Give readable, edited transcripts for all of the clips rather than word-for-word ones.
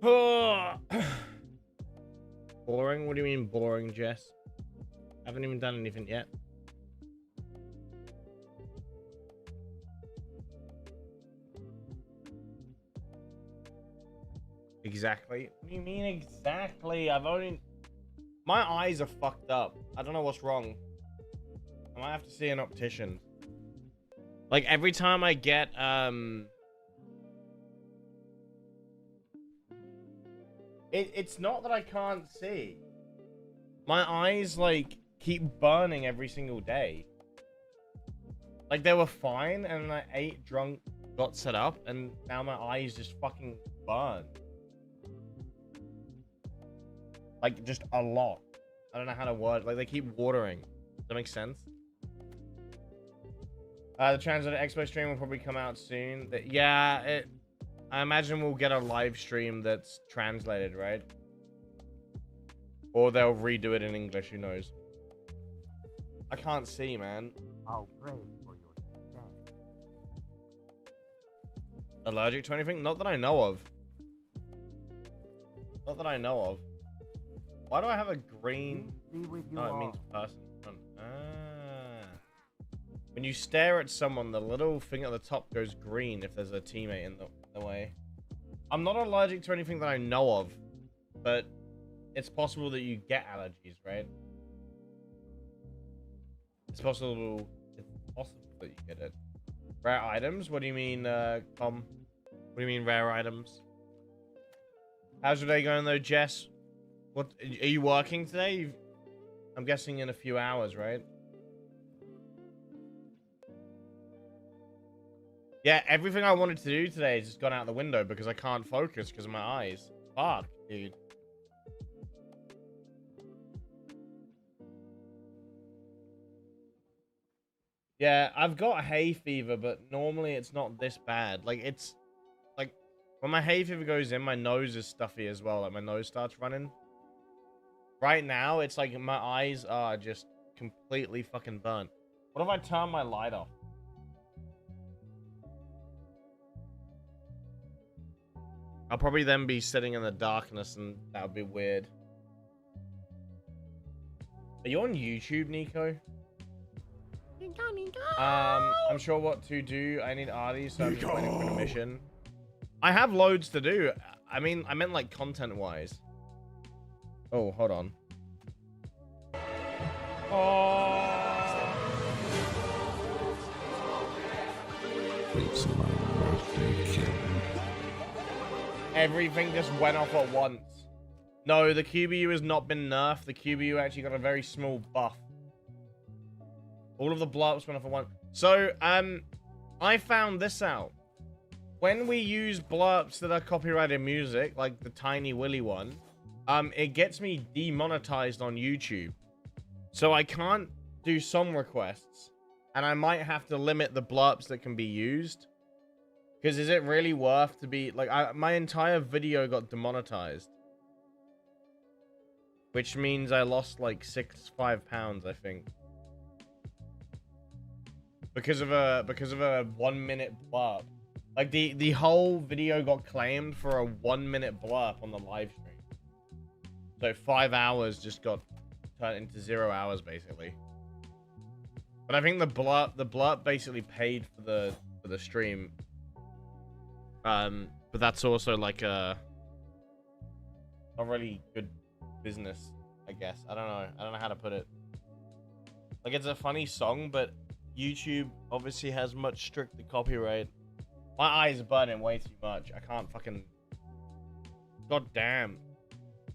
Boring? What do you mean boring, Jess? Haven't even done anything yet. Exactly. What do you mean exactly? I've only... My eyes are fucked up. I don't know what's wrong. I might have to see an optician. Like, every time I get, It's not that I can't see. My eyes, like, keep burning every single day. Like, they were fine, and then I ate, drunk, got set up, and now my eyes just fucking burn. Like, just a lot. I don't know how to word. Like, they keep watering. Does that make sense? The Translated Expo stream will probably come out soon. Yeah, I imagine we'll get a live stream that's translated, right? Or they'll redo it in English, who knows? I can't see, man. I'll pray for your success. Allergic to anything? Not that I know of. Not that I know of. Why do I have a green... Oh, it means person. Ah. When you stare at someone, the little thing at the top goes green if there's a teammate in the way. I'm not allergic to anything that I know of, but it's possible that you get allergies, right? It's possible that you get it. Rare items? What do you mean, Tom? What do you mean rare items? How's your day going though, Jess? What are you working today? I'm guessing in a few hours, right? Yeah, everything I wanted to do today has just gone out the window because I can't focus because of my eyes. Fuck, dude. Yeah, I've got hay fever, but normally it's not this bad. Like, it's... Like, when my hay fever goes in, my nose is stuffy as well. Like, my nose starts running. Right now, it's like my eyes are just completely fucking burnt. What if I turn my light off? I'll probably then be sitting in the darkness, and that would be weird. Are you on YouTube, Nico? I'm sure what to do. I need Artie, so I'm just waiting for the mission. I have loads to do. I mean, I meant like content-wise. Oh, hold on. Oh. It's my birthday, kid. Everything just went off at once. No, the QBU has not been nerfed. The QBU actually got a very small buff. All of the blurps went off at once. So, I found this out. When we use blurps that are copyrighted music, like the Tiny Willy one, it gets me demonetized on YouTube. So I can't do song requests. And I might have to limit the blurps that can be used. Because is it really worth to be... Like, my entire video got demonetized. Which means I lost like 5 pounds, I think. Because of a 1 minute blurb. Like the whole video got claimed for a 1 minute blurb on the live stream. So 5 hours just got turned into 0 hours basically. But I think the blurb basically paid for the stream. But that's also like a not really good business, I guess. I don't know how to put it. Like, it's a funny song, but YouTube obviously has much stricter copyright. My eyes are burning way too much. I can't fucking... God damn.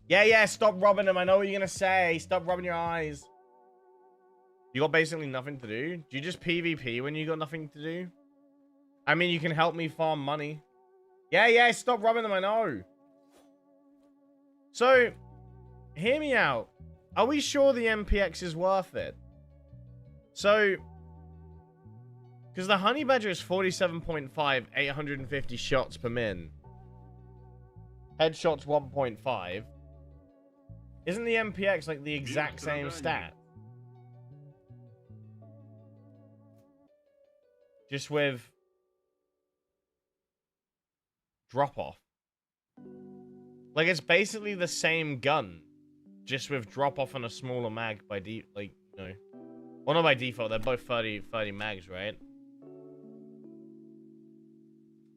Yeah, stop rubbing them. I know what you're gonna say. Stop rubbing your eyes. You got basically nothing to do? Do you just PvP when you got nothing to do? I mean, you can help me farm money. Yeah, stop rubbing them, I know. So, hear me out. Are we sure the MPX is worth it? So... Because the Honey Badger is 47.5, 850 shots per min. Headshots 1.5. Isn't the MPX like the exact same stat? Just with drop off. Like, it's basically the same gun, just with drop off on a smaller mag by like, you know. Well, not by default, they're both 30 mags, right?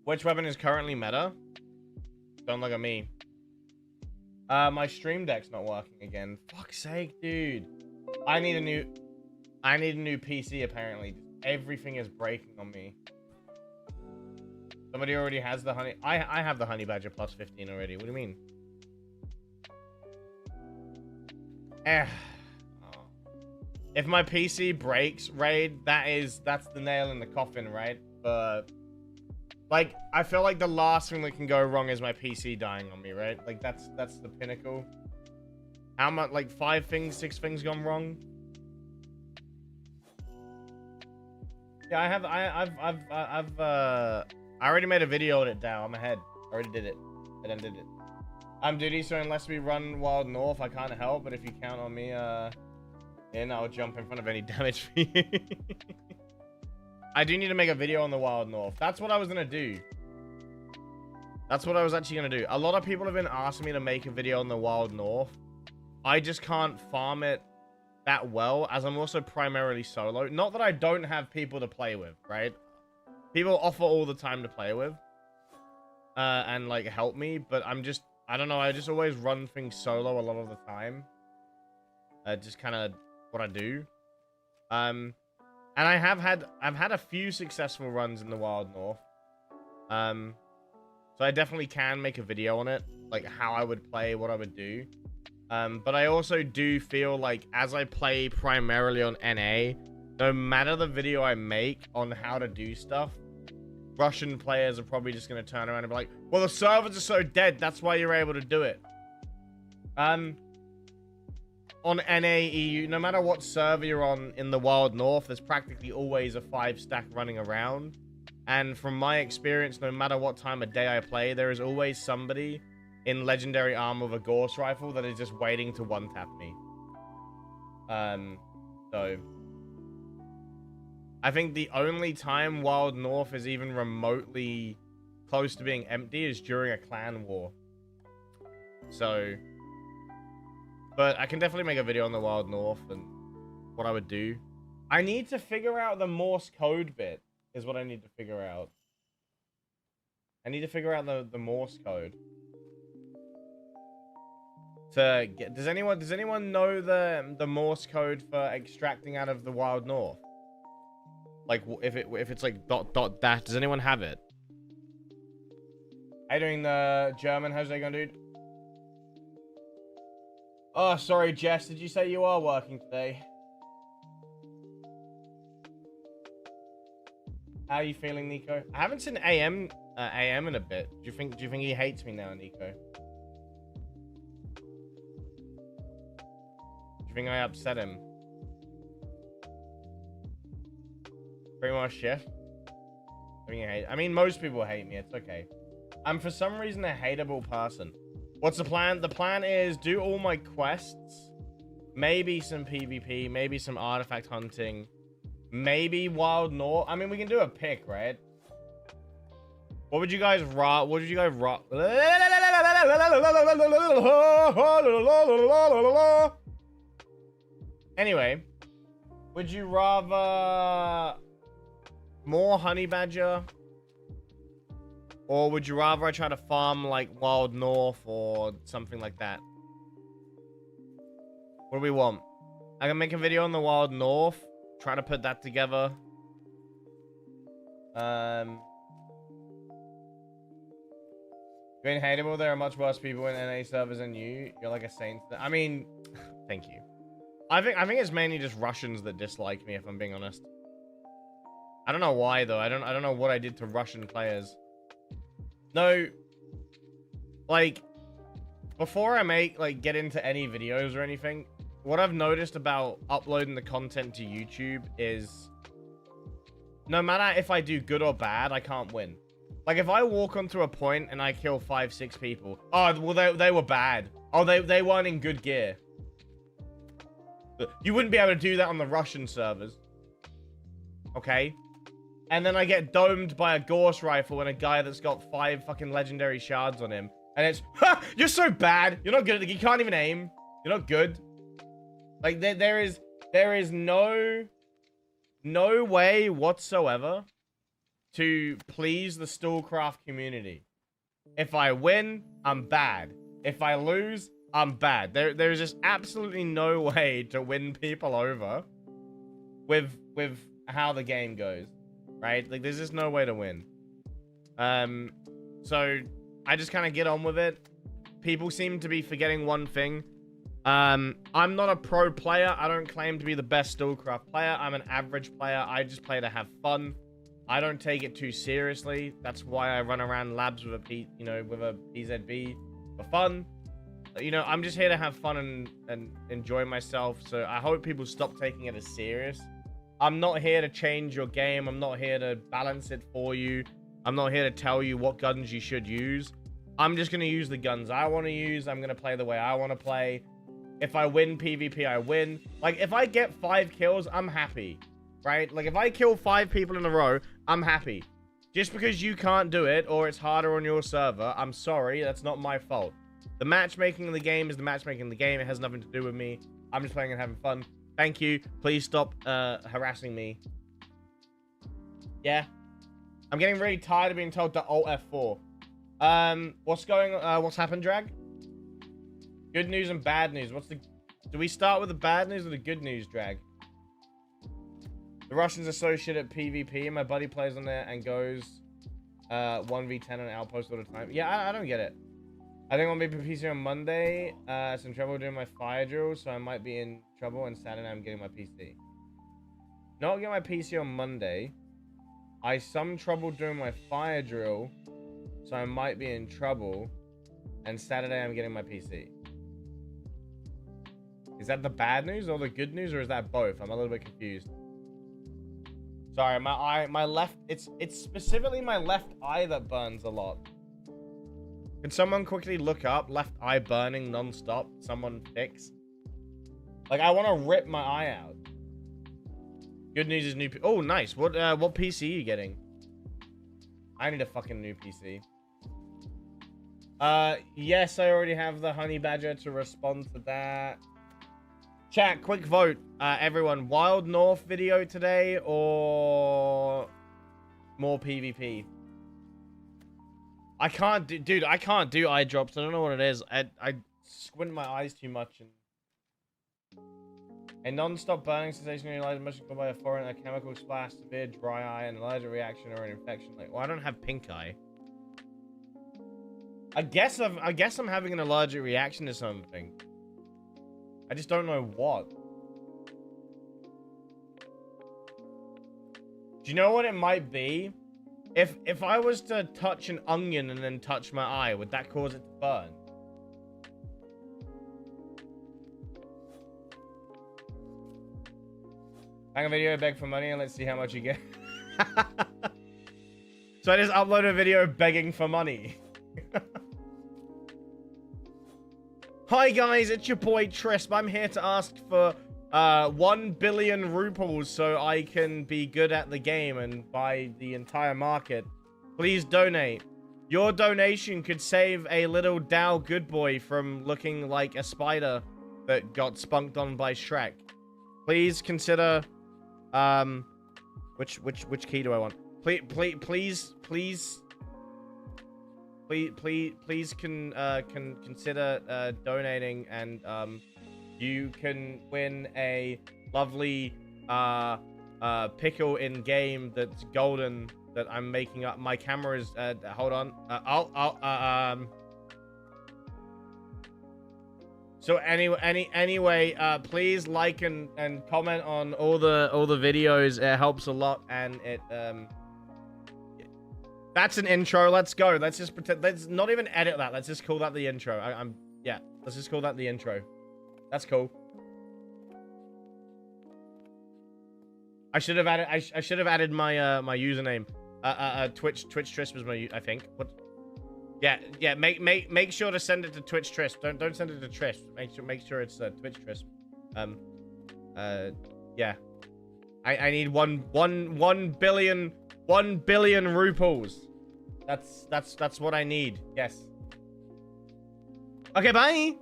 Which weapon is currently meta? Don't look at me. My stream deck's not working again. Fuck's sake, dude. I need a new PC, apparently. Everything is breaking on me. Somebody already has the honey. I have the honey badger plus 15 already. What do you mean? If my PC breaks, Raid, that's the nail in the coffin, right? But like, I feel like the last thing that can go wrong is my PC dying on me, right? Like, that's the pinnacle. How much? Like 6 things gone wrong? Yeah, I already made a video on it now. I'm ahead. I already did it. I done did it. I'm duty, so unless we run Wild North, I can't help. But if you count on me, I'll jump in front of any damage for you. I do need to make a video on the Wild North. That's what I was gonna do. That's what I was actually gonna do. A lot of people have been asking me to make a video on the Wild North. I just can't farm it that well, as I'm also primarily solo. Not that I don't have people to play with, right? People offer all the time to play with. And, like, help me. But I don't know. I just always run things solo a lot of the time. Just kind of what I do. And I've had a few successful runs in the Wild North. So I definitely can make a video on it. Like, how I would play, what I would do. But I also do feel like as I play primarily on NA, no matter the video I make on how to do stuff, Russian players are probably just going to turn around and be like, well, the servers are so dead, that's why you're able to do it. On NA, EU, no matter what server you're on in the Wild North, there's practically always a 5-stack running around. And from my experience, no matter what time of day I play, there is always somebody in legendary armor with a Gauss rifle that is just waiting to one-tap me. So I think the only time Wild North is even remotely close to being empty is during a clan war. So, but I can definitely make a video on the Wild North and what I would do. I need to figure out the Morse code bit, is what I need to figure out. I need to figure out the Morse code. To get, does anyone know the Morse code for extracting out of the Wild North? Like, if it's like ... dash, does anyone have it? How you doing, the German? How's that going, dude? Oh, sorry, Jess. Did you say you are working today? How are you feeling, Nico? I haven't seen AM in a bit. Do you think he hates me now, Nico? Do you think I upset him? Pretty much, shift. I mean, most people hate me. It's okay. I'm for some reason a hateable person. What's the plan? The plan is do all my quests, maybe some PvP, maybe some artifact hunting, maybe Wild North. I mean, we can do a pick, right? What would you guys rock? What would you guys rock? Anyway, would you rather more honey badger, or would you rather I try to farm like Wild North or something like that? What do we want? I can make a video on the Wild North, try to put that together. You're hateable. There are much worse people in NA servers than you. You're like a saint. I mean, thank you. I think it's mainly just Russians that dislike me, if I'm being honest. I don't know why though. I don't know what I did to Russian players. No, like, before I get into any videos or anything, what I've noticed about uploading the content to YouTube is no matter if I do good or bad, I can't win. Like, if I walk onto a point and I kill 5-6 people, oh, well, they were bad. Oh, they weren't in good gear. You wouldn't be able to do that on the Russian servers. Okay? And then I get domed by a Gauss rifle and a guy that's got 5 fucking legendary shards on him. And it's, ha, you're so bad. You're not good. You can't even aim. You're not good. Like there is no way whatsoever to please the Stalcraft community. If I win, I'm bad. If I lose, I'm bad. There's just absolutely no way to win people over with how the game goes, right? Like there's just no way to win. So I just kind of get on with it. People seem to be forgetting one thing. I'm not a pro player. I don't claim to be the best Stalcraft player. I'm an average player. I just play to have fun. I don't take it too seriously. That's why I run around labs with with a PZB for fun. I'm just here to have fun and enjoy myself. So I hope people stop taking it as serious. I'm not here to change your game. I'm not here to balance it for you. I'm not here to tell you what guns you should use. I'm just going to use the guns I want to use. I'm going to play the way I want to play. If I win PvP, I win. Like, if I get 5 kills, I'm happy. Right? Like, if I kill 5 people in a row, I'm happy. Just because you can't do it, or it's harder on your server, I'm sorry. That's not my fault. The matchmaking in the game is the matchmaking in the game. It has nothing to do with me. I'm just playing and having fun. Thank you. Please stop harassing me. Yeah. I'm getting really tired of being told to Alt F4. What's happened, Drag? Good news and bad news. Do we start with the bad news or the good news, Drag? The Russians are so shit at PvP, and my buddy plays on there and goes 1v10 on outpost all the time. Yeah, I don't get it. I think I'll be PC on Monday. Some trouble doing my fire drill, so I might be in trouble. And Saturday I'm getting my PC. Not getting my PC on Monday. I some trouble doing my fire drill, so I might be in trouble. And Saturday I'm getting my PC. Is that the bad news or the good news, or is that both? I'm a little bit confused. Sorry, my left. It's specifically my left eye that burns a lot. Can someone quickly look up left eye burning non-stop? Someone fix. Like, I want to rip my eye out. Good news is new. Oh, nice. What PC are you getting? I need a fucking new PC. Yes, I already have the honey badger to respond to that. Chat, quick vote. Everyone, Wild North video today or more PvP? I can't do, dude, I can't do eye drops. I don't know what it is. I squint my eyes too much. A non-stop burning sensation realized much caused by a foreign, a chemical splash, severe dry eye, an allergic reaction, or an infection. Like, well, I don't have pink eye. I guess I'm having an allergic reaction to something. I just don't know what. Do you know what it might be? If I was to touch an onion and then touch my eye, would that cause it to burn? Hang a video, beg for money, and let's see how much you get. So I just upload a video begging for money. Hi guys, it's your boy Trisp. I'm here to ask for 1 billion rubles so I can be good at the game and buy the entire market. Please donate. Your donation could save a little Dow good boy from looking like a spider that got spunked on by Shrek. Please consider which key do I want? Please consider donating, and you can win a lovely pickle in game that's golden that I'm making up. My camera is hold on. So anyway, please like and comment on all the videos. It helps a lot, and it that's an intro. Let's go. Let's just pretend. Let's not even edit that. Let's just call that the intro. Yeah. Let's just call that the intro. That's cool. I should have added. I should have added my my username. Twitch Trisp was my. I think. What? Yeah. Make sure to send it to Twitch Trisp. Don't send it to Trisp. Make sure it's Twitch Trisp. Yeah. I need 1 billion rubles. That's what I need. Yes. Okay, bye.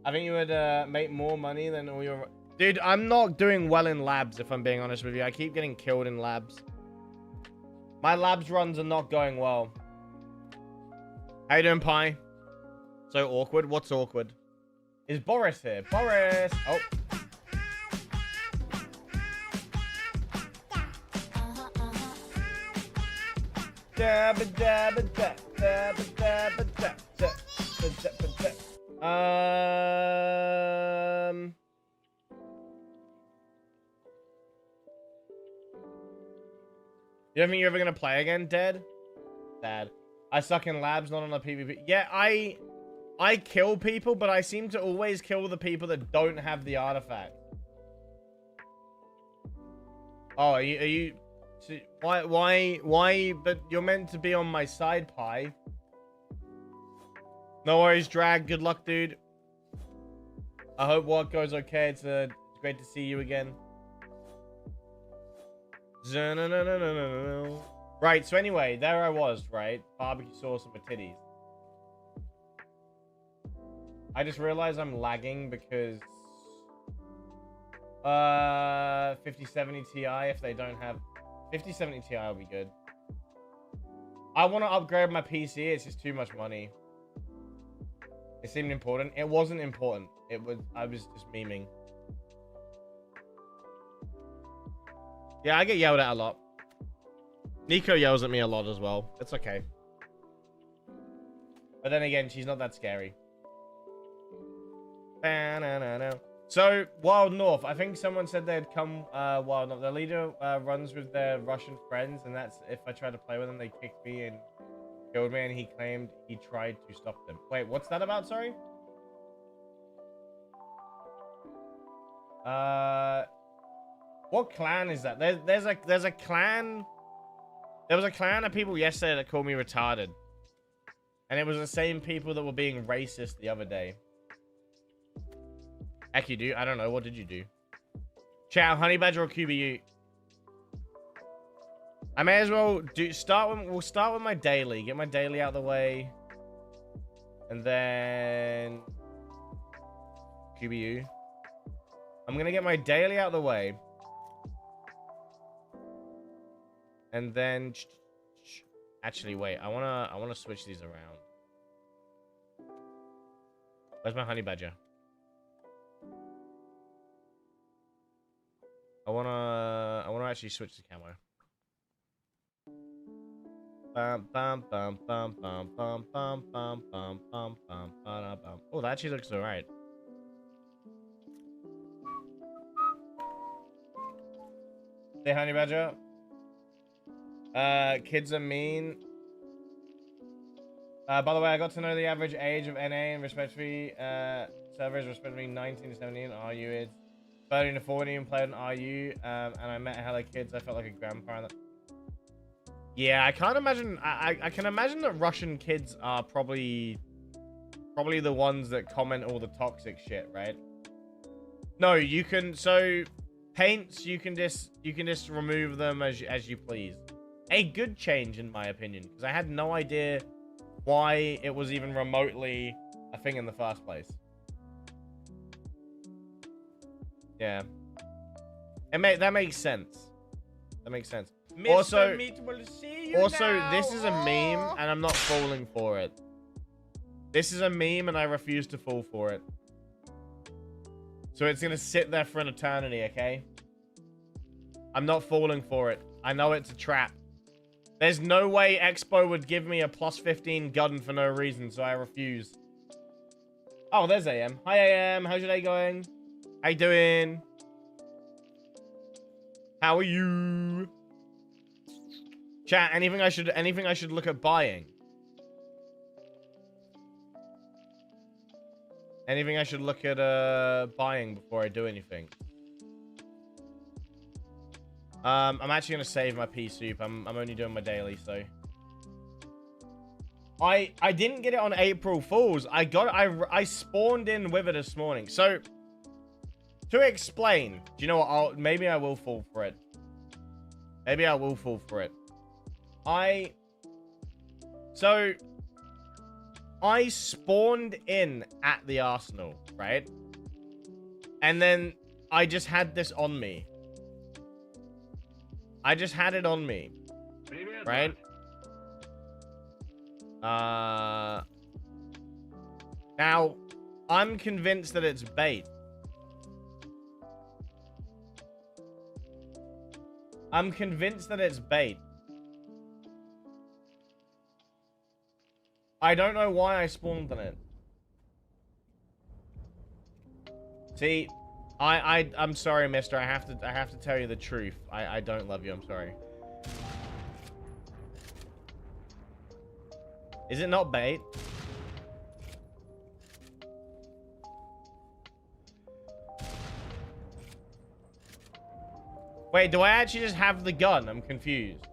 I think you would make more money than all your... Dude, I'm not doing well in labs, if I'm being honest with you. I keep getting killed in labs. My labs runs are not going well. How you doing, Pi? So awkward. What's awkward? Is Boris here? Boris! Oh. Dabba dabba da, dabba dabba da, da, da, da, da. You don't think you're ever gonna play again, Dead? Sad. I suck in labs, not on a PvP. Yeah, I kill people, but I seem to always kill the people that don't have the artifact. Oh, are you why, but you're meant to be on my side, Pi. No worries, Drag. Good luck, dude. I hope work goes okay. It's great to see you again. Right, so anyway, there I was, right? Barbecue sauce and my titties. I just realized I'm lagging because 5070 Ti, if they don't have 5070 Ti will be good. I want to upgrade my PC, it's just too much money. It seemed important. It wasn't important. I was just memeing. Yeah, I get yelled at a lot. Nico yells at me a lot as well. It's okay. But then again, she's not that scary. So, Wild North. I think someone said they'd come Wild North. The leader runs with their Russian friends, and that's if I try to play with them, they kick me and killed me, and he claimed he tried to stop them. Wait, what's that about? Sorry? What clan is that? There's a clan. There was a clan of people yesterday that called me retarded. And it was the same people that were being racist the other day. Heck, you do? I don't know. What did you do? Chow, Honey Badger or QBU? I may as well we'll start with my daily. Get my daily out of the way. And then QBU. I'm gonna get my daily out of the way. And then actually wait, I wanna switch these around. Where's my honey badger? I wanna actually switch to camo. Bum bum bum bum bum bum bum bum bum bum bum bum. Oh, that actually looks alright. Say honey badger. Kids are mean. By the way, I got to know the average age of NA and respectively servers respectively 19 to 17. RU is 13 to 14. Played on RU, and I met hella kids. I felt like a grandparent. Yeah, I can't imagine. I can imagine that Russian kids are probably the ones that comment all the toxic shit, right? No, you can. So paints, you can just remove them as you please. A good change, in my opinion, because I had no idea why it was even remotely a thing in the first place. Yeah, that makes sense. That makes sense. Also, this is a meme, and I'm not falling for it. This is a meme, and I refuse to fall for it. So it's gonna sit there for an eternity, okay? I'm not falling for it. I know it's a trap. There's no way Expo would give me a +15 gun for no reason, so I refuse. Oh, there's AM. Hi, AM. How's your day going? How you doing? How are you? Chat, anything I should look at buying? Anything I should look at buying before I do anything? I'm actually gonna save my pea soup. I'm only doing my daily, so I didn't get it on April Fools. I spawned in with it this morning. So to explain, do you know what? Maybe I will fall for it. Maybe I will fall for it. So I spawned in at the arsenal, right? And then I just had this on me. I just had it on me. Right? Now, I'm convinced that it's bait. I'm convinced that it's bait. I don't know why I spawned on it. See, I'm sorry, mister. I have to tell you the truth. I don't love you. I'm sorry. Is it not bait? Wait, do I actually just have the gun? I'm confused.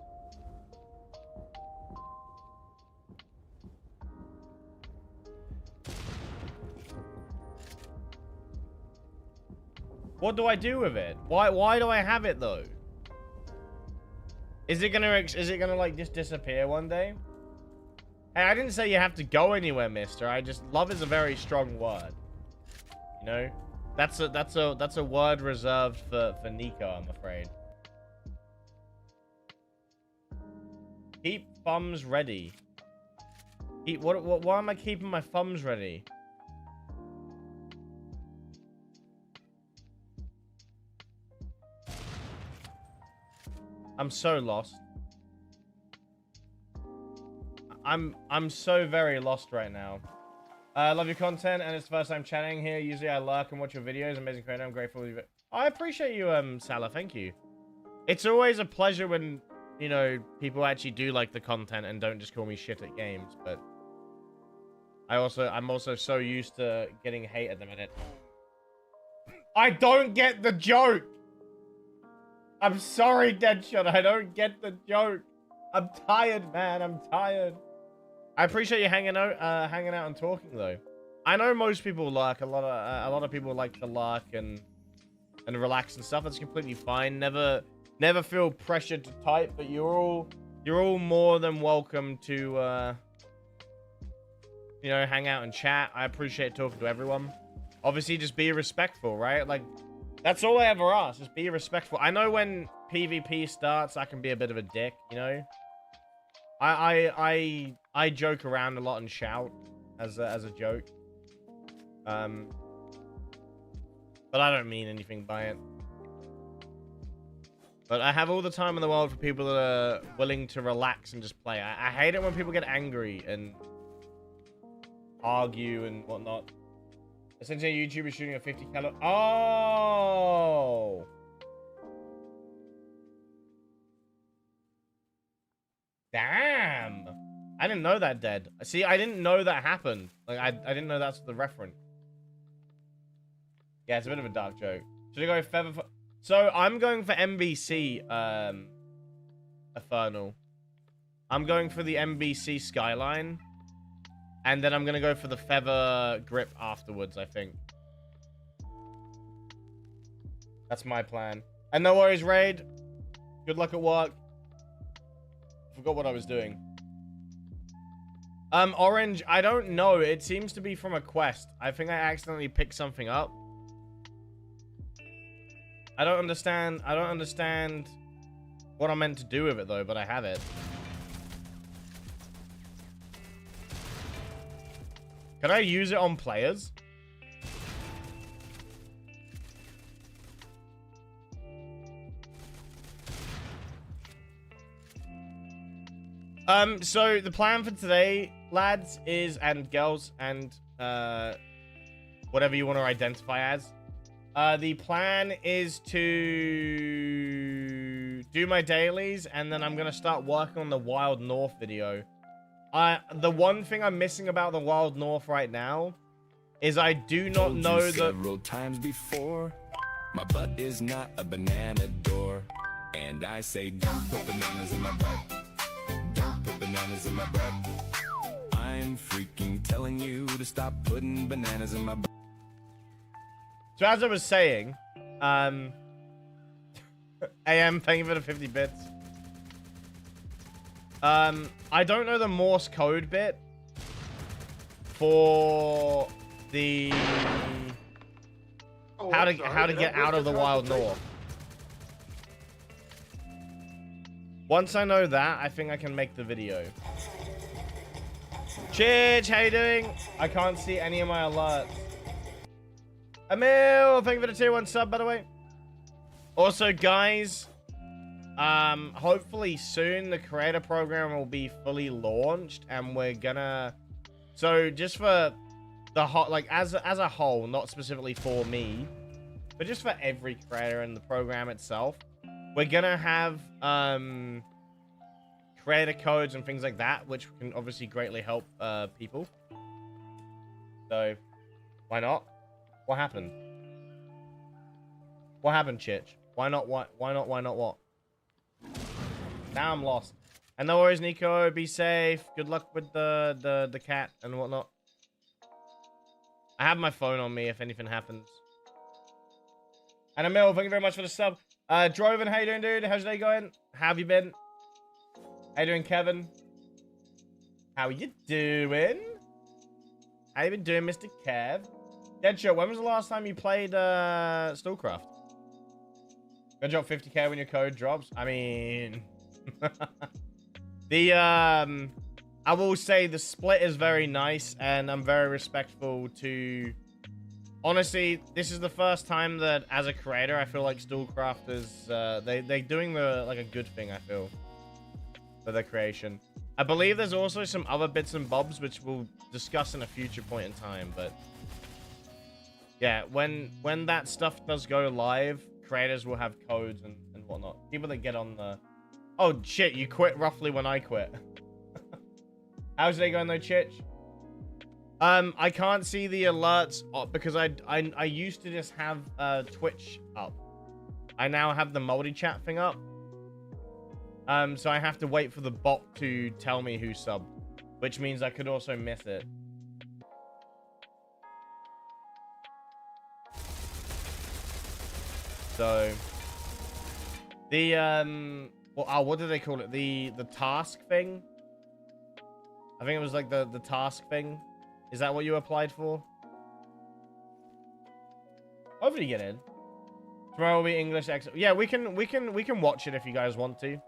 What do I do with it? Why do I have it though? Is it gonna like just disappear one day? Hey, I didn't say you have to go anywhere, mister. I just, love is a very strong word. You know? That's a word reserved for Nico, I'm afraid. Keep thumbs ready. Why am I keeping my thumbs ready? I'm so lost. I'm so very lost right now. I love your content, and it's the first time chatting here. Usually I lurk and watch your videos. Amazing creator. I'm grateful. I appreciate you, Salah. Thank you. It's always a pleasure when, you know, people actually do like the content and don't just call me shit at games. But I'm also so used to getting hate at the minute. I don't get the joke. I'm sorry, Deadshot. I don't get the joke. I'm tired, man. I'm tired. I appreciate you hanging out and talking though. I know most people lurk. A lot of people like to lurk and relax and stuff. That's completely fine. Never feel pressured to type. But you're all more than welcome to you know, hang out and chat. I appreciate talking to everyone. Obviously, just be respectful, right? Like, that's all I ever ask. Just be respectful. I know when PvP starts, I can be a bit of a dick, you know. I joke around a lot and shout as a joke. But I don't mean anything by it. But I have all the time in the world for people that are willing to relax and just play. I hate it when people get angry and argue and whatnot. Essentially, a YouTuber shooting a 50 caliber. Oh! Damn! I didn't know that, Dead. See, I didn't know that happened. Like, I didn't know that's the reference. Yeah, it's a bit of a dark joke. Should I go feather? So I'm going for MBC, Infernal. I'm going for the MBC Skyline. And then I'm going to go for the feather grip afterwards, I think. That's my plan. And no worries, Raid. Good luck at work. Forgot what I was doing. Orange, I don't know. It seems to be from a quest. I think I accidentally picked something up. I don't understand what I'm meant to do with it, though, but I have it. Can I use it on players? So the plan for today, lads, is, and girls, and whatever you want to identify as. The plan is to do my dailies, and then I'm gonna start working on the Wild North video. The one thing I'm missing about the Wild North right now is I do not know that several times before, my butt is not a banana door, and I say don't put bananas in my butt. Don't put bananas in my butt. I'm freaking telling you to stop putting bananas in my butt. So as I was saying, AM, thank you for the 50 bits. I don't know the Morse code bit. for the Oh, how I'm to sorry, get that out of was the wild concentration. north. Once I know that, I think I can make the video. Chidge, how you doing? I can't see any of my alerts. Emil, thank you for the tier 1 sub, by the way. Also, guys, hopefully soon the creator program will be fully launched, and we're gonna. So just for the like as a whole, not specifically for me, but just for every creator in the program itself, we're gonna have creator codes and things like that, which can obviously greatly help people. So why not? What happened? What happened, Chitch? Why not? What? Why not? Why not? What? Now I'm lost. And no worries, Nico. Be safe. Good luck with the cat and whatnot. I have my phone on me if anything happens. And Emil, thank you very much for the sub. Droven, how you doing, dude? How's your day going? How have you been? How you doing, Kevin? How you doing? How you been doing, Mr. Kev? Deadshot, when was the last time you played Stalcraft? Gonna drop 50k when your code drops? I mean... I will say the split is very nice, and I'm very respectful to... Honestly, this is the first time that, as a creator, I feel like Stalcraft is... they're doing like a good thing, I feel, for their creation. I believe there's also some other bits and bobs, which we'll discuss in a future point in time, but... Yeah, when that stuff does go live, creators will have codes and whatnot. People that get on the... Oh, shit, you quit roughly when I quit. How's it going, though, Chitch? I can't see the alerts because I used to just have Twitch up. I now have the multi-chat thing up. So I have to wait for the bot to tell me who subbed, which means I could also miss it. So the well, what did they call it? The task thing? I think it was like the task thing. Is that what you applied for? Hopefully you get in. Tomorrow will be English exit. Yeah, we can watch it if you guys want to.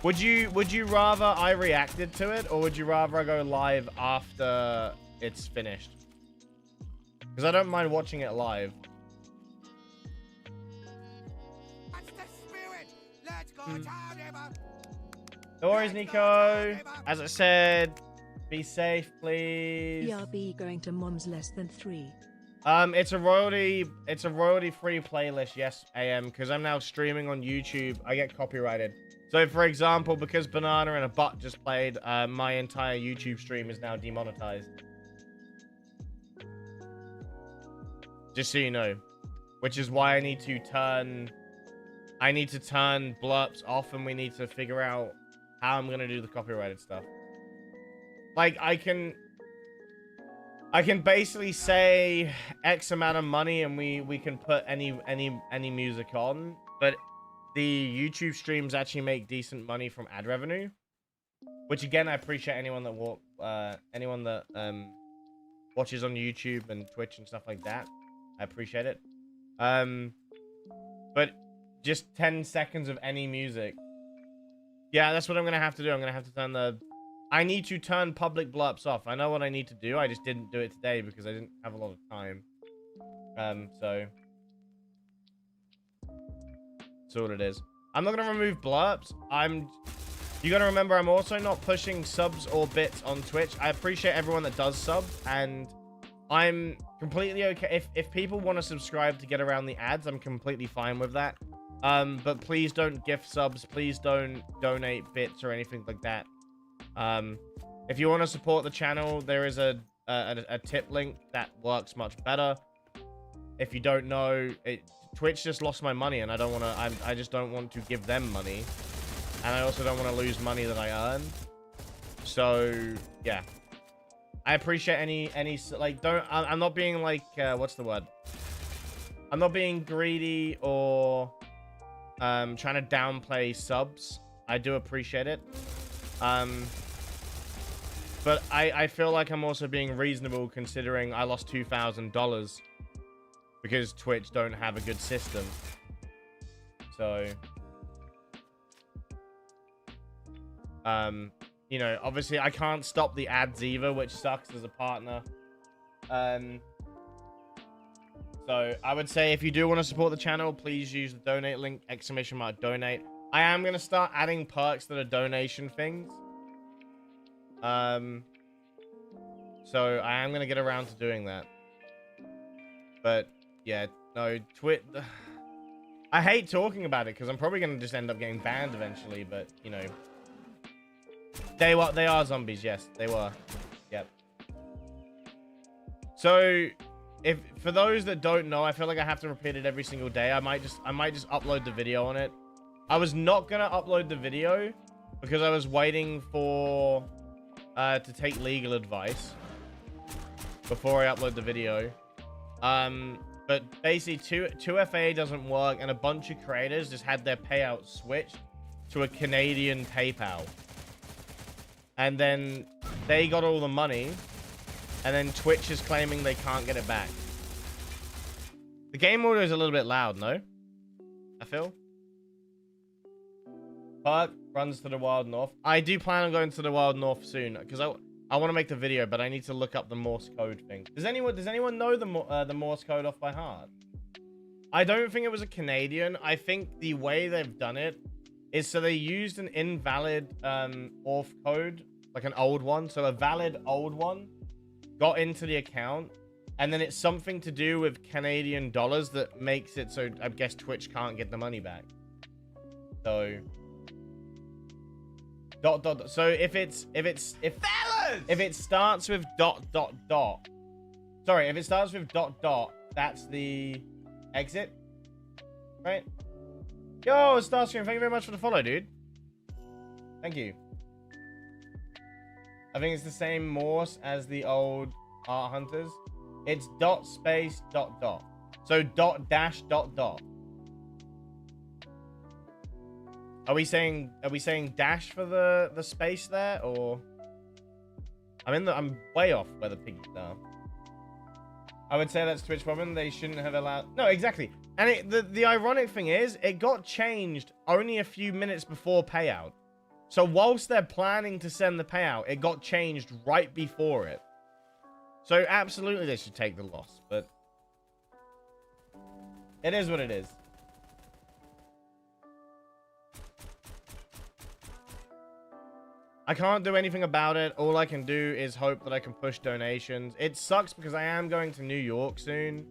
Would you rather I reacted to it, or would you rather I go live after it's finished? Because I don't mind watching it live. No worries, Nico. As I said, be safe, please. BRB going to mom's less than 3. It's a royalty free playlist, yes, AM, because I'm now streaming on YouTube. I get copyrighted. So for example, because Banana and a Butt just played, my entire YouTube stream is now demonetized. Just so you know. Which is why I need to turn blurps off, and we need to figure out how I'm gonna do the copyrighted stuff. Like, I can basically say X amount of money, and we can put any music on, but the YouTube streams actually make decent money from ad revenue, which again I appreciate anyone that watches on YouTube and Twitch and stuff like that. I appreciate it. But just 10 seconds of any music. Yeah, that's what I'm gonna have to do. I'm gonna have to turn I need to turn public blurps off. I know what I need to do. I just didn't do it today because I didn't have a lot of time. So that's what it is. I'm not gonna remove blurps. You gotta remember, I'm also not pushing subs or bits on Twitch. I appreciate everyone that does sub, and I'm completely okay. If people want to subscribe to get around the ads, I'm completely fine with that. But please don't gift subs. Please don't donate bits or anything like that. If you want to support the channel, there is a tip link that works much better. If you don't know, Twitch just lost my money, and I just don't want to give them money, and I also don't want to lose money that I earn. So yeah, I appreciate any like I'm not being like what's the word? I'm not being greedy or trying to downplay subs. I do appreciate it. But I feel like I'm also being reasonable considering I lost $2,000 because Twitch don't have a good system. So, you know, obviously I can't stop the ads either, which sucks as a partner. So I would say if you do want to support the channel, please use the donate link, !donate. I am going to start adding perks that are donation things. So I am going to get around to doing that. But yeah, no, I hate talking about it because I'm probably going to just end up getting banned eventually, but you know. They are zombies, yes, they were. Yep. So if for those that don't know, I feel like I have to repeat it every single day. I might just upload the video on it. I was not gonna upload the video because I was waiting for to take legal advice before I upload the video. But basically 2FA doesn't work and a bunch of creators just had their payout switched to a Canadian PayPal. And then they got all the money, and then Twitch is claiming they can't get it back. The game audio is a little bit loud, no? I feel. Park runs to the Wild North. I do plan on going to the Wild North soon, because I want to make the video, but I need to look up the Morse code thing. Does anyone know the Morse code off by heart? I don't think it was a Canadian. I think the way they've done it is so they used an invalid auth code, like an old one. So a valid old one got into the account, and then it's something to do with Canadian dollars that makes it so I guess Twitch can't get the money back. So so if it starts with sorry, if it starts with ... that's the exit, right? Yo, Starscream, thank you very much for the follow, dude. Thank you. I think it's the same Morse as the old Art Hunters. It's ... space ... So ... dash ... Are we saying dash for the space there, or I'm way off where the piggies are. I would say that's Twitch problem. They shouldn't have allowed. No, exactly. And the ironic thing is, it got changed only a few minutes before payout. So whilst they're planning to send the payout, it got changed right before it. So absolutely they should take the loss, but it is what it is. I can't do anything about it. All I can do is hope that I can push donations. It sucks because I am going to New York soon.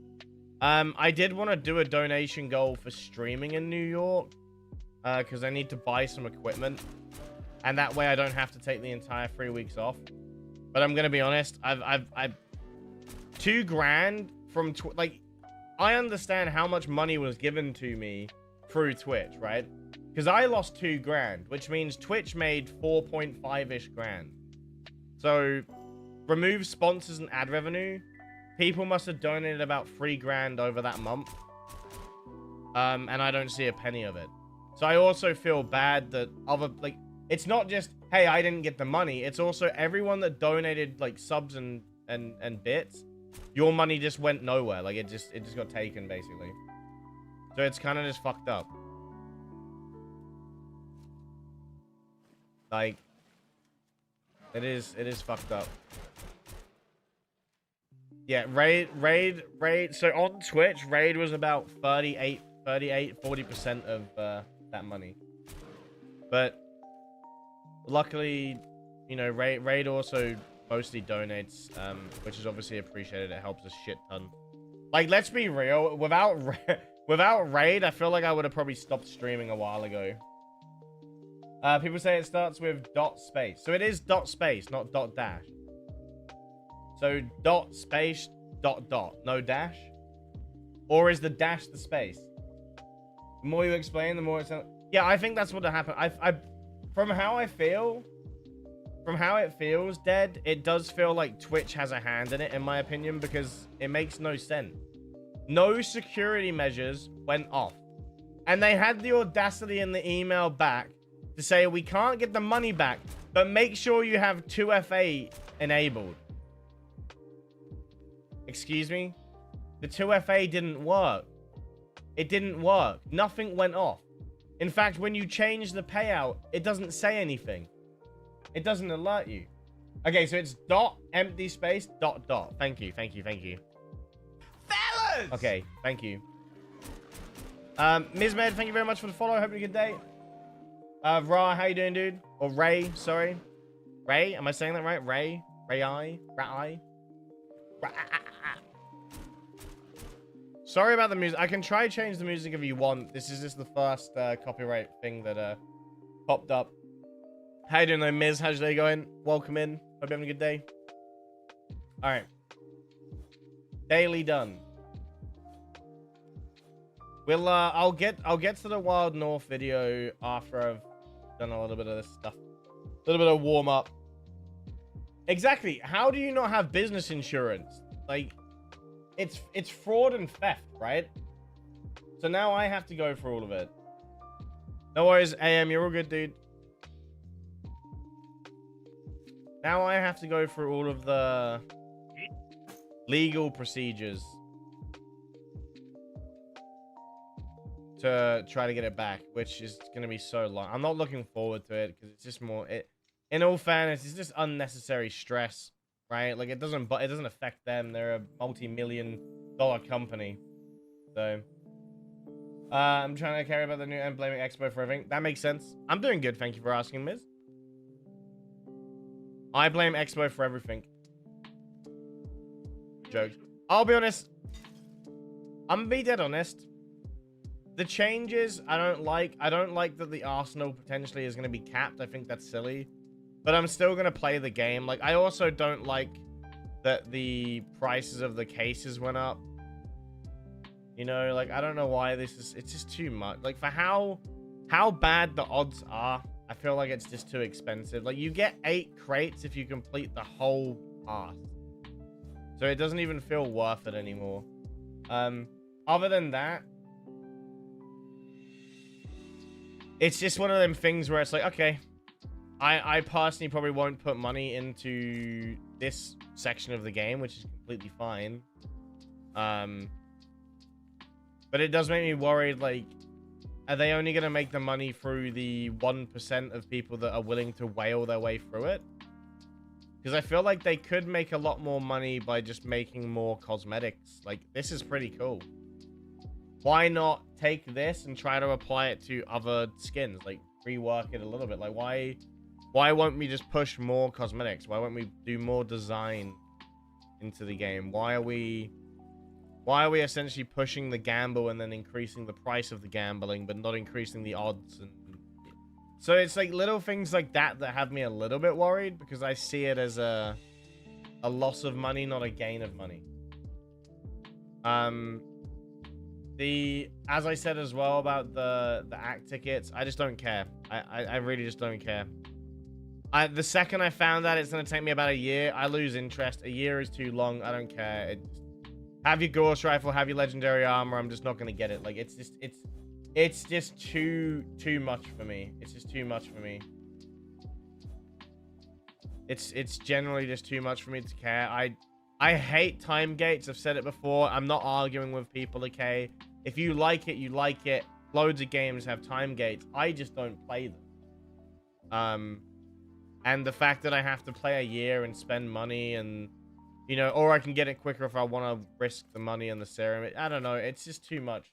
I did want to do a donation goal for streaming in New York because I need to buy some equipment, and that way I don't have to take the entire 3 weeks off. But I'm gonna be honest, I've $2,000 from like, I understand how much money was given to me through Twitch, right? Because I lost $2,000, which means Twitch made 4.5-ish grand. So remove sponsors and ad revenue. People must have donated about $3,000 over that month. And I don't see a penny of it. So I also feel bad that it's not just, hey, I didn't get the money. It's also everyone that donated like subs and bits. Your money just went nowhere. Like it just got taken basically. So it's kind of just fucked up. Like, it is fucked up. Yeah, raid. So on Twitch, raid was about 40% of that money. But luckily, you know, raid also mostly donates, which is obviously appreciated. It helps a shit ton. Like, let's be real. Without raid, I feel like I would have probably stopped streaming a while ago. People say it starts with ... space. So it is ... space, not ... dash. So ... space ... no dash? Or is the dash the space? The more you explain, the more it sounds... Yeah, I think that's what happened. From how it feels, Dead, it does feel like Twitch has a hand in it, in my opinion, because it makes no sense. No security measures went off. And they had the audacity in the email back to say we can't get the money back, but make sure you have 2FA enabled. Excuse me? The 2FA didn't work. It didn't work. Nothing went off. In fact, when you change the payout, it doesn't say anything. It doesn't alert you. Okay, so it's dot empty space dot dot. Thank you, thank you, thank you. Fellas! Okay, thank you. Ms. Med, thank you very much for the follow. Hope you have a good day. Ra, how you doing, dude? Or Ray, sorry. Ray, am I saying that right? Ray? Ray-I? Rat-I? Sorry about the music. I can try change the music if you want. This is just the first copyright thing that popped up. How you doing though, Miz? How's your day going? Welcome in. Hope you're having a good day. Alright. Daily done. We'll I'll get to the Wild North video after I've done a little bit of this stuff. A little bit of warm up. Exactly. How do you not have business insurance? Like, it's fraud and theft, right? So now I have to go for all of it. No worries, AM, you're all good, dude. Now I have to go through all of the legal procedures to try to get it back, which is going to be so long. I'm not looking forward to it because it's just more... in all fairness, it's just unnecessary stress, right? Like, it doesn't affect them. They're a multi-million-dollar company. So, I'm trying to care about the new and blaming Expo for everything. That makes sense. I'm doing good. Thank you for asking, Miz. I blame Expo for everything. Joke. I'll be honest. I'm gonna be dead honest. The changes I don't like. I don't like that the Arsenal potentially is going to be capped. I think that's silly. But I'm still going to play the game. Like, I also don't like that the prices of the cases went up. You know, like, I don't know why this is... It's just too much. Like, for how bad the odds are, I feel like it's just too expensive. Like, you get 8 crates if you complete the whole path. So it doesn't even feel worth it anymore. Other than that, it's just one of them things where it's like, okay, I personally probably won't put money into this section of the game, which is completely fine. But it does make me worried, like, are they only going to make the money through the 1% of people that are willing to whale their way through it? Because I feel like they could make a lot more money by just making more cosmetics. Like, this is pretty cool. Why not take this and try to apply it to other skins? Like, rework it a little bit. Like, why won't we just push more cosmetics? Why won't we do more design into the game? Why are we essentially pushing the gamble and then increasing the price of the gambling, but not increasing the odds? And so it's like little things like that that have me a little bit worried, because I see it as a loss of money, not a gain of money. As I said as well about the act tickets, I just don't care. I really just don't care. The second I found that it's going to take me about a year, I lose interest. A year is too long. I don't care. Have your Ghost Rifle, have your Legendary Armor. I'm just not going to get it. Like, it's just too much for me. It's just too much for me. It's generally just too much for me to care. I hate time gates. I've said it before. I'm not arguing with people, okay? If you like it, you like it. Loads of games have time gates. I just don't play them. And the fact that I have to play a year and spend money and, you know, or I can get it quicker if I want to risk the money and the serum. I don't know. It's just too much.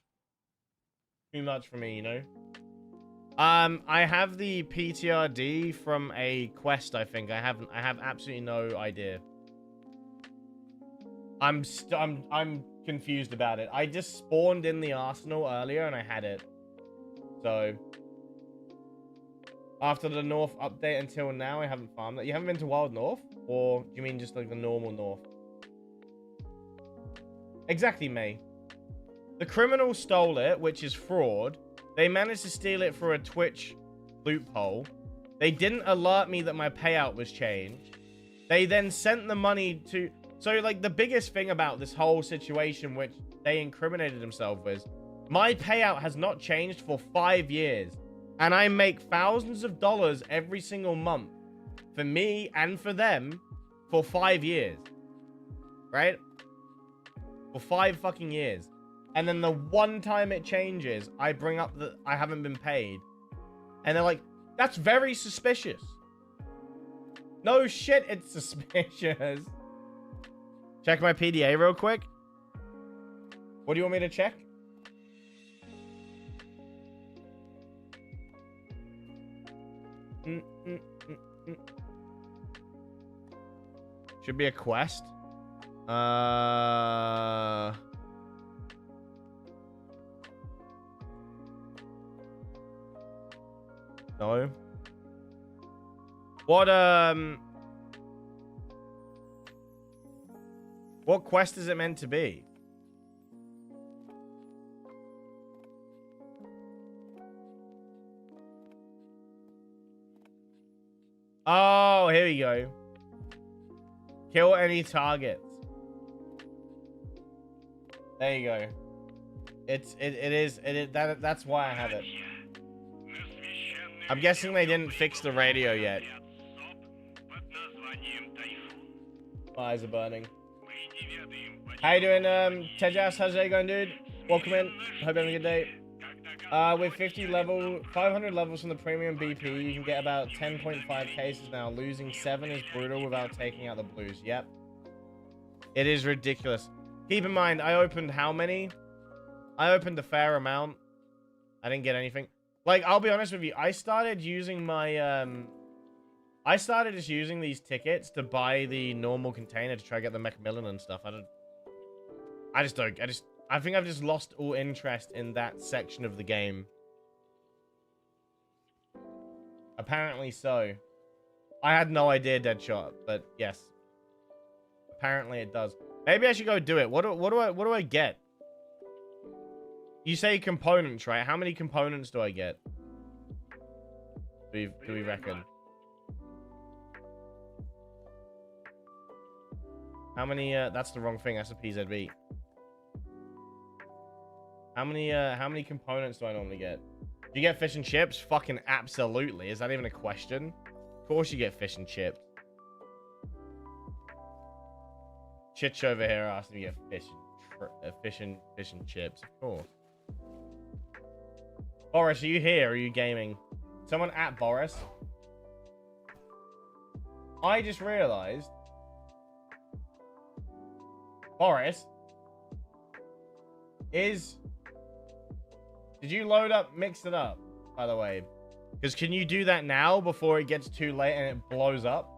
Too much for me, you know? I have the PTRD from a quest, I think. I have absolutely no idea. I'm confused about it. I just spawned in the Arsenal earlier and I had it. So after the North update until now, I haven't farmed that. You haven't been to Wild North? Or do you mean just like the normal North? Exactly, May. The criminal stole it, which is fraud. They managed to steal it through a Twitch loophole. They didn't alert me that my payout was changed. They then sent the money to... So, like, the biggest thing about this whole situation, which they incriminated themselves with, my payout has not changed for 5 years. And I make thousands of dollars every single month for me and for them for 5 years. Right? For 5 fucking years. And then the one time it changes, I bring up that I haven't been paid. And they're like, that's very suspicious. No shit, it's suspicious. Check my PDA real quick. What do you want me to check? Should be a quest. No. What quest is it meant to be? Oh, here we go. Kill any targets. There you go. That's why I have it. I'm guessing they didn't fix the radio yet. My eyes are burning. How you doing, Tejas? How's it going, dude? Welcome in. Hope you're having a good day. With 500 levels from the premium BP, you can get about 10.5 cases now. Losing 7 is brutal without taking out the blues. Yep. It is ridiculous. Keep in mind, I opened how many? I opened a fair amount. I didn't get anything. Like, I'll be honest with you. I started using my, I started just using these tickets to buy the normal container to try to get the Macmillan and stuff. I think I've just lost all interest in that section of the game. Apparently so. I had no idea, Deadshot, but yes. Apparently it does. Maybe I should go do it. What do I get? You say components, right? How many components do I get? Do we reckon? How many, that's the wrong thing. That's a PZB. How many components do I normally get? Do you get fish and chips? Fucking absolutely. Is that even a question? Of course you get fish and chips. Chitch over here asked me to get fish and chips. Of course. Boris, are you here? Or are you gaming? Someone at Boris. I just realized. Boris. Did you load up, mix it up, by the way? Because can you do that now before it gets too late and it blows up?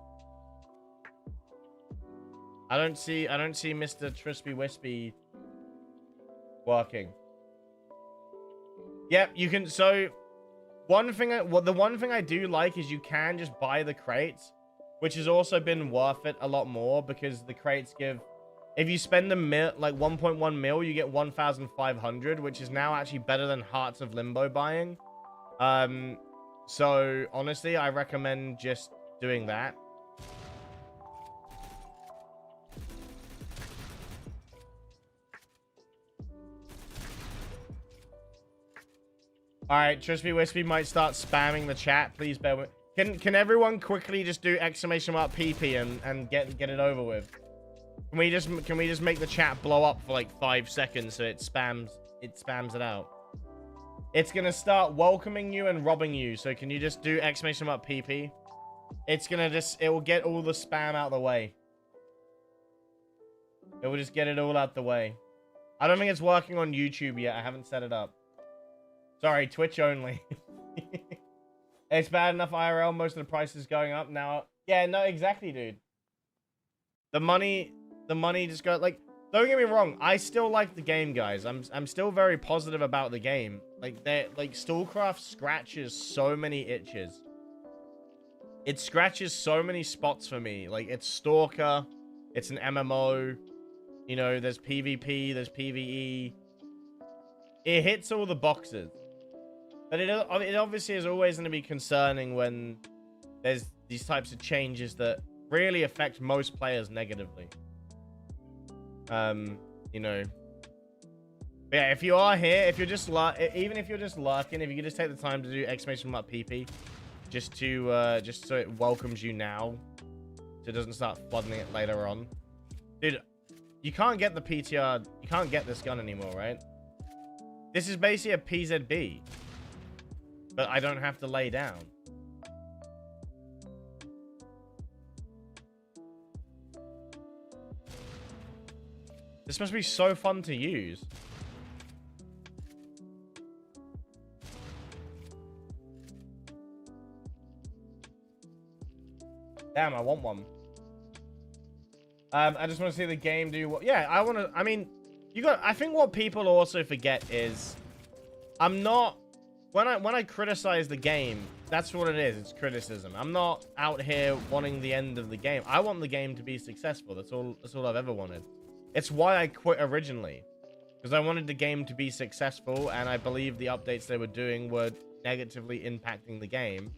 I don't see Mr. Trispy Wispy working. Yep, you can. So the one thing I do like is you can just buy the crates, which has also been worth it a lot more because the crates give. If you spend like 1.1 mil, you get 1,500, which is now actually better than Hearts of Limbo buying. So honestly, I recommend just doing that. All right, Trispy Wispy might start spamming the chat. Please bear with. Can everyone quickly just do !PP and get it over with? Can we just make the chat blow up for like 5 seconds so it spams it out? It's gonna start welcoming you and robbing you. So can you just do !PP? It will get all the spam out of the way. It will just get it all out the way. I don't think it's working on YouTube yet. I haven't set it up. Sorry, Twitch only. It's bad enough IRL. Most of the price is going up now. Yeah, no, exactly, dude. The money just got like. Don't get me wrong. I still like the game, guys. I'm still very positive about the game. Like Stalcraft scratches so many itches. It scratches so many spots for me. Like it's Stalker, it's an MMO. You know, there's PvP, there's PvE. It hits all the boxes. But it obviously is always going to be concerning when there's these types of changes that really affect most players negatively. You know. But But yeah, if you are here, if you're just even if you're just lurking, if you could just take the time to do exclamation mark PP, just so it welcomes you now, so it doesn't start flooding it later on. Dude, you can't get the PTR, you can't get this gun anymore, right? This is basically a PZB, but I don't have to lay down. This must be so fun to use. Damn, I want one. I just want to see the game do what... Yeah, I want to... I mean, I think what people also forget is... I'm not... When I criticize the game, that's what it is. It's criticism. I'm not out here wanting the end of the game. I want the game to be successful. That's all I've ever wanted. It's why I quit originally. Because I wanted the game to be successful, and I believe the updates they were doing were negatively impacting the game.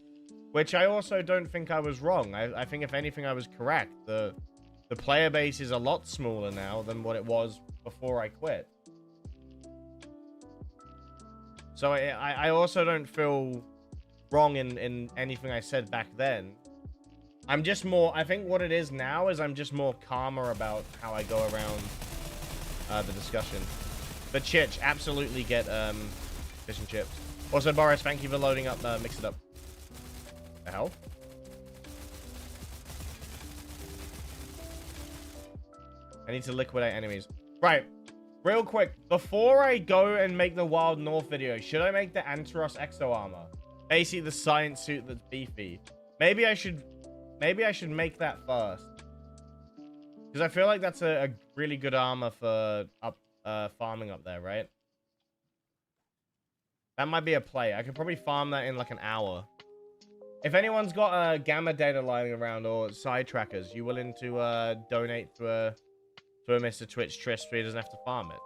Which I also don't think I was wrong. I think if anything, I was correct. The player base is a lot smaller now than what it was before I quit. So I also don't feel wrong in anything I said back then. I'm just more... I think what it is now is I'm just more calmer about how I go around the discussion. But Chich, absolutely get fish and chips. Also, Boris, thank you for loading up Mix It Up. The hell? I need to liquidate enemies. Right. Real quick, before I go and make the Wild North video, should I make the Antaros Exo Armor? Basically the science suit that's beefy. Maybe I should make that first. Because I feel like that's a really good armor for farming up there, right? That might be a play. I could probably farm that in like an hour. If anyone's got gamma data lying around or side trackers, you willing to donate to a Mr. Twitch Tris so he doesn't have to farm it?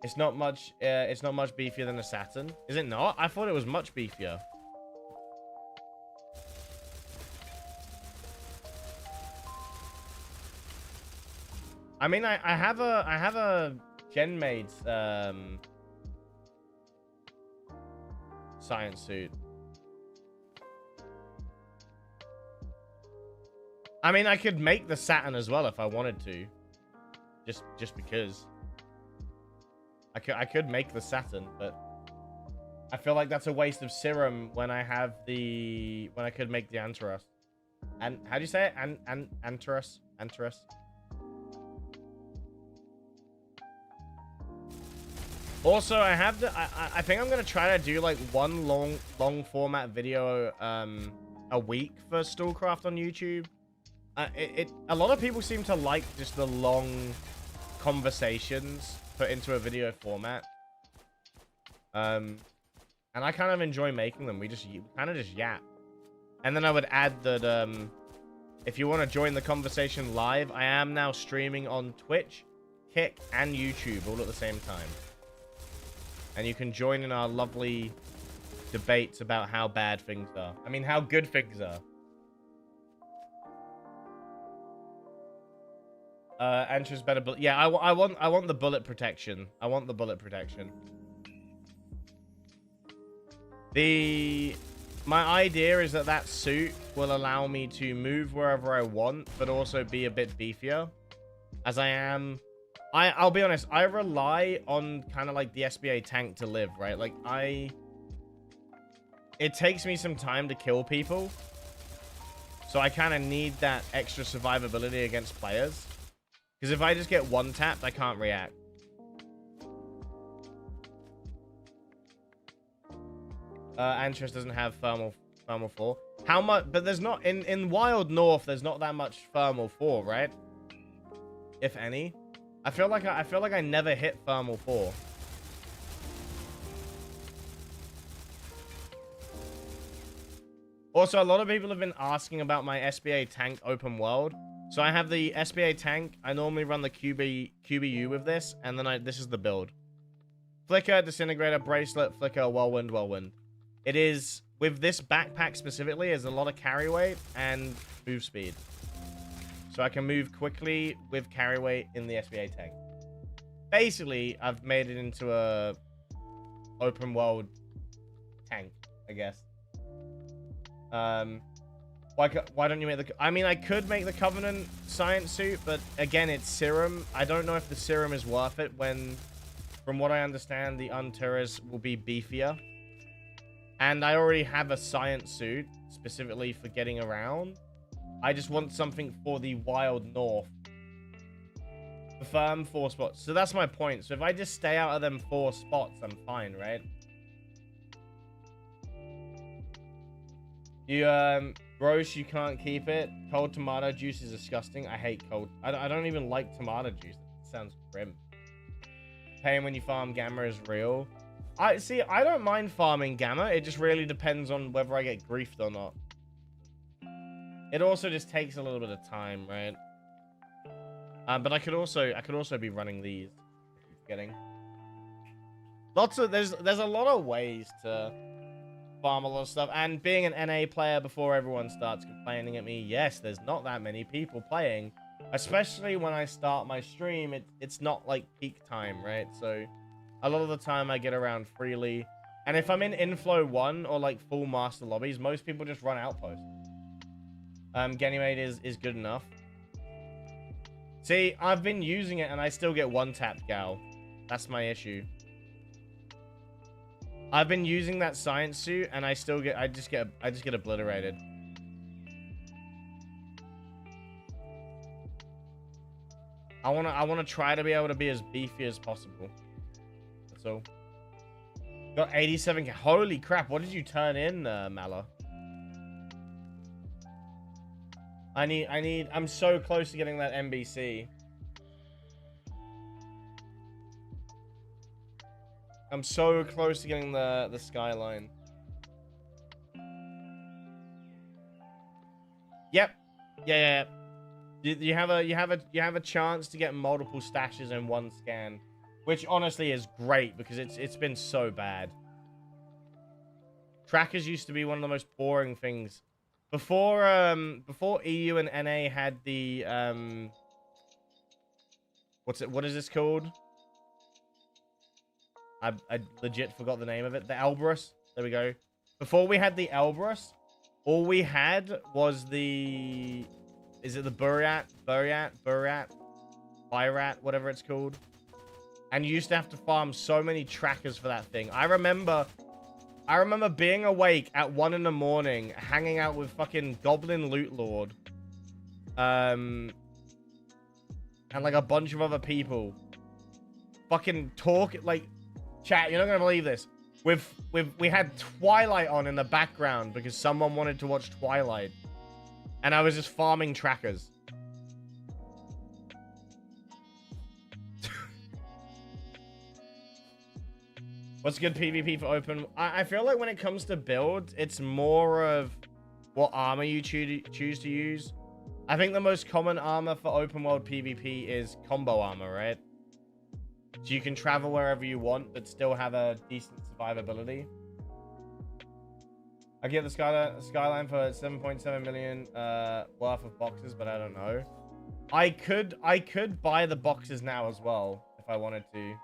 It's not much beefier than a Saturn. Is it not? I thought it was much beefier. I mean, I have a GenMade's science suit. I mean, I could make the Saturn as well if I wanted to. Just because. I could make the Saturn, but I feel like that's a waste of serum when I could make the Antaros. And how do you say it? Antaros? Antaros? Also, I think I'm gonna try to do like one long format video a week for Stalcraft on YouTube. A lot of people seem to like just the long conversations put into a video format. And I kind of enjoy making them. We kind of just yap. And then I would add that if you want to join the conversation live, I am now streaming on Twitch, Kick, and YouTube all at the same time. And you can join in our lovely debates about how bad things are. I mean, how good things are. Antra's better, but yeah, I want the bullet protection. I want the bullet protection. My idea is that suit will allow me to move wherever I want, but also be a bit beefier, as I am. I'll be honest, I rely on kind of like the SBA tank to live, right? Like it takes me some time to kill people, so I kind of need that extra survivability against players. Because if I just get one tapped, I can't react. Antris doesn't have thermal 4. How much? But there's not in Wild North. There's not that much thermal 4, right? If any. I feel like I never hit thermal 4. Also, a lot of people have been asking about my SBA tank open world. So I have the SBA tank. I normally run the QBU with this, and then this is the build. Flicker, Disintegrator, Bracelet, Flicker, Whirlwind. It is, with this backpack specifically, is a lot of carry weight and move speed. So I can move quickly with carry weight in the SBA tank. basically, I've made it into a open world tank, I guess. Why don't you make the... I mean, I could make the Covenant science suit, but again, it's serum. I don't know if the serum is worth it when, from what I understand, the Unturas will be beefier. And I already have a science suit specifically for getting around. I just want something for the wild north. The firm 4 spots. So that's my point. So if I just stay out of them 4 spots, I'm fine, right? You, gross, you can't keep it. Cold tomato juice is disgusting. I hate cold. I don't even like tomato juice. It sounds grim. Pain when you farm gamma is real. I don't mind farming gamma. It just really depends on whether I get griefed or not. It also just takes a little bit of time, right? But I could also be running these. Getting there's a lot of ways to farm a lot of stuff, and being an NA player before everyone starts complaining at me, yes, there's not that many people playing, especially when I start my stream. It's not like peak time, right? So a lot of the time I get around freely, and if I'm in inflow 1 or like full master lobbies, most people just run outposts. Ganymede is good enough. See, I've been using it and I still get one-tapped gal. That's my issue. I've been using that science suit and I just get obliterated. I wanna try to be able to be as beefy as possible. That's all. Got 87k. Holy crap, what did you turn in, Mala? I'm so close to getting that NBC. I'm so close to getting the skyline. Yep. Yeah. You have a chance to get multiple stashes in one scan, which honestly is great because it's been so bad. Trackers used to be one of the most boring things. Before EU and NA had the what is this called? I legit forgot the name of it. The Elbrus. There we go. Before we had the Elbrus, all we had was the... Is it the Buryat, whatever it's called. And you used to have to farm so many trackers for that thing. I remember being awake at 1 in the morning, hanging out with fucking Goblin Loot Lord. And like a bunch of other people. Fucking talk, like... Chat, you're not gonna believe this. We had Twilight on in the background because someone wanted to watch Twilight. And I was just farming trackers. What's good PvP for open? I feel like when it comes to builds, it's more of what armor you choose to use. I think the most common armor for open world PvP is combo armor, right? So you can travel wherever you want, but still have a decent survivability. I get the skyline for 7.7 million worth of boxes, but I don't know. I could buy the boxes now as well if I wanted to.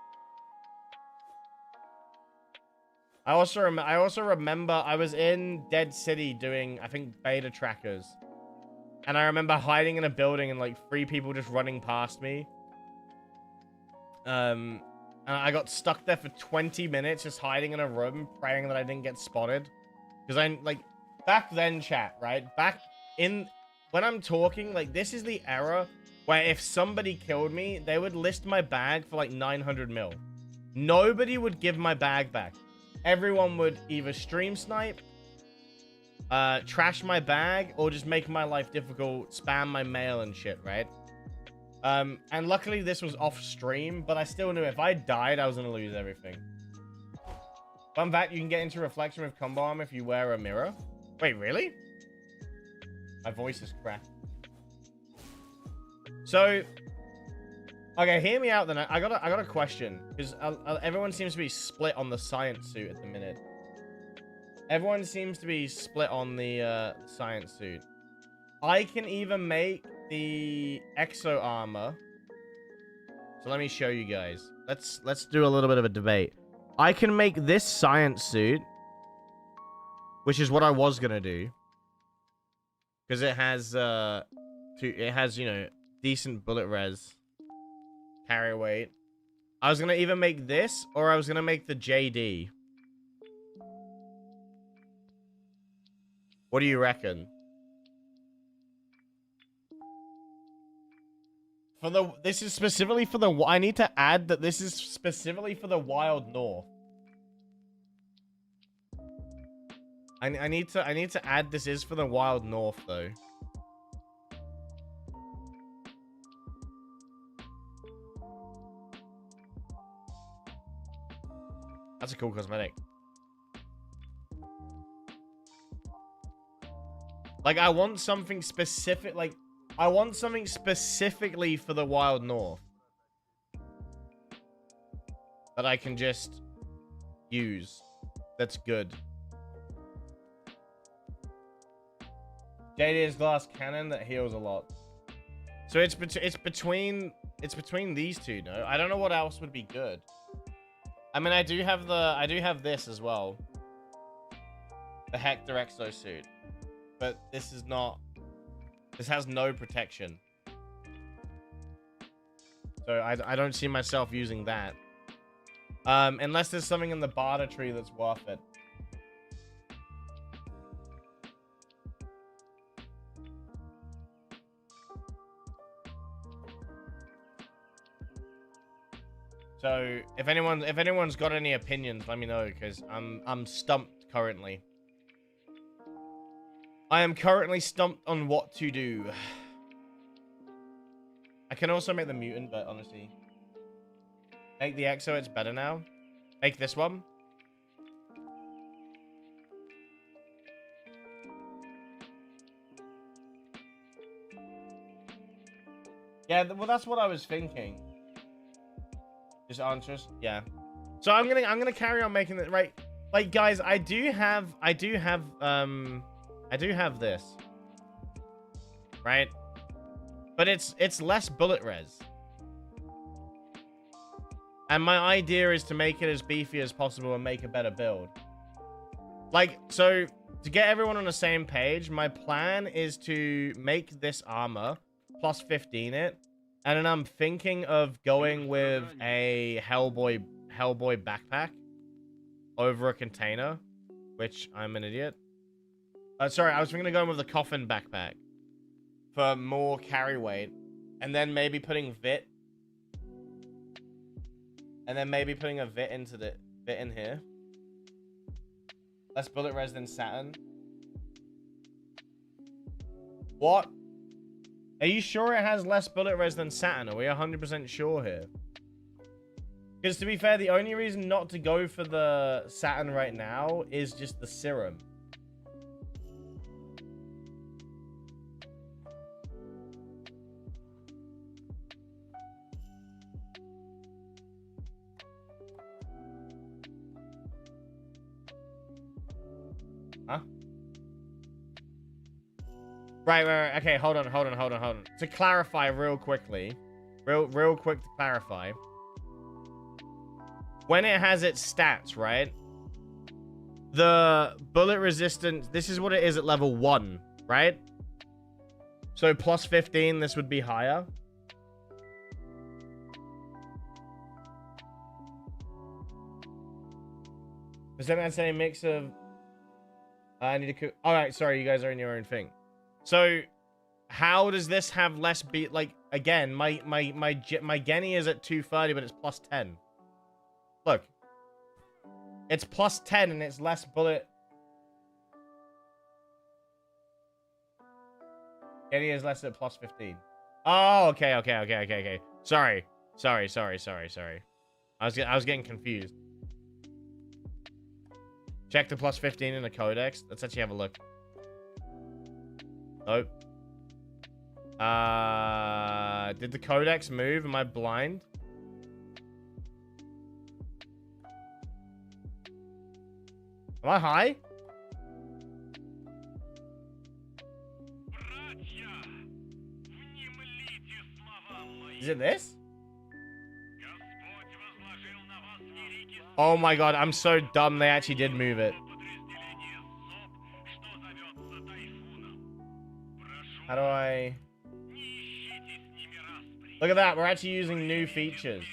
I also remember I was in Dead City doing, I think, beta trackers. And I remember hiding in a building and like 3 people just running past me. And I got stuck there for 20 minutes just hiding in a room, praying that I didn't get spotted. Because I'm like, back then, chat, right? When I'm talking, like, this is the era where if somebody killed me, they would list my bag for like 900 mil. Nobody would give my bag back. Everyone would either stream snipe, trash my bag, or just make my life difficult, spam my mail and shit, right? And luckily this was off stream, but I still knew if I died, I was gonna lose everything. Fun fact, you can get into reflection with combo armor if you wear a mirror. Wait, really? My voice is cracked. So, okay, hear me out then. I got a question, because everyone seems to be split on the science suit at the minute. Everyone seems to be split on the science suit. I can either make the exo armor. So let me show you guys. let's do a little bit of a debate. I can make this science suit, which is what I was gonna do, because it has you know, decent bullet res, carry weight. I was gonna either make this or I was gonna make the JD. What do you reckon? This is specifically for the. I need to add that this is specifically for the Wild North. I need to add this is for the Wild North though. That's a cool cosmetic. Like, I want something specific. Like, I want something specifically for the Wild North that I can just use. That's good. JD is glass cannon that heals a lot. So it's between these two. No, I don't know what else would be good. I mean, I do have this as well, the Hector exosuit, but this is not. This has no protection. So I don't see myself using that. Unless there's something in the barter tree that's worth it. So if anyone's got any opinions, let me know, because I'm stumped currently. I am currently stumped on what to do. I can also make the mutant, but honestly, make the exo. It's better now. Make this one. Yeah, well, that's what I was thinking. Just answers, yeah. So I'm gonna carry on making it right. Like, guys, I do have this, right? But it's less bullet res. And my idea is to make it as beefy as possible and make a better build. Like, so to get everyone on the same page, my plan is to make this armor plus 15 it. And then I'm thinking of going with a Hellboy backpack over a container, which I'm an idiot. Sorry, I was thinking of going with the coffin backpack for more carry weight, and then maybe putting Vit, and then maybe putting a Vit into the Vit in here. Less bullet res than Saturn. What? Are you sure it has less bullet res than Saturn? Are we 100% sure here? Because to be fair, the only reason not to go for the Saturn right now is just the serum. Huh? Right. Okay, hold on. To clarify real quickly, real quick to clarify. When it has its stats, right? The bullet resistance, this is what it is at level 1, right? So plus 15, this would be higher. Percent I'd say a mix of... I need to cook... Alright, sorry, you guys are in your own thing. So, how does this have less beat? Like, again, my Genny is at 230, but it's plus 10. Look. It's plus 10 and it's less bullet. Genny is less at plus 15. Oh, okay. Sorry. I was getting confused. Check the plus 15 in the codex. Let's actually have a look. Nope. Did the codex move? Am I blind? Am I high? Is it this? Oh my god, I'm so dumb. They actually did move it. How do I... Look at that. We're actually using new features.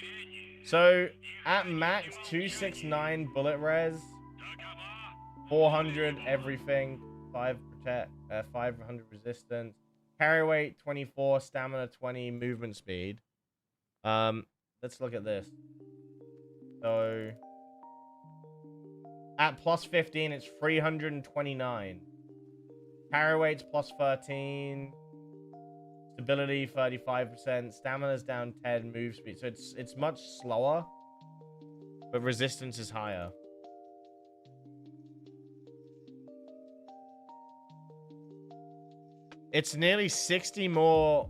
So, at max, 269 bullet res, 400 everything, 5 protect, 500 resistance, carry weight 24, stamina 20, movement speed. Let's look at this. So, at plus 15, it's 329. Carry weight's plus 13. Stability 35%. Stamina's down 10. Move speed. So it's much slower, but resistance is higher. It's nearly 60 more.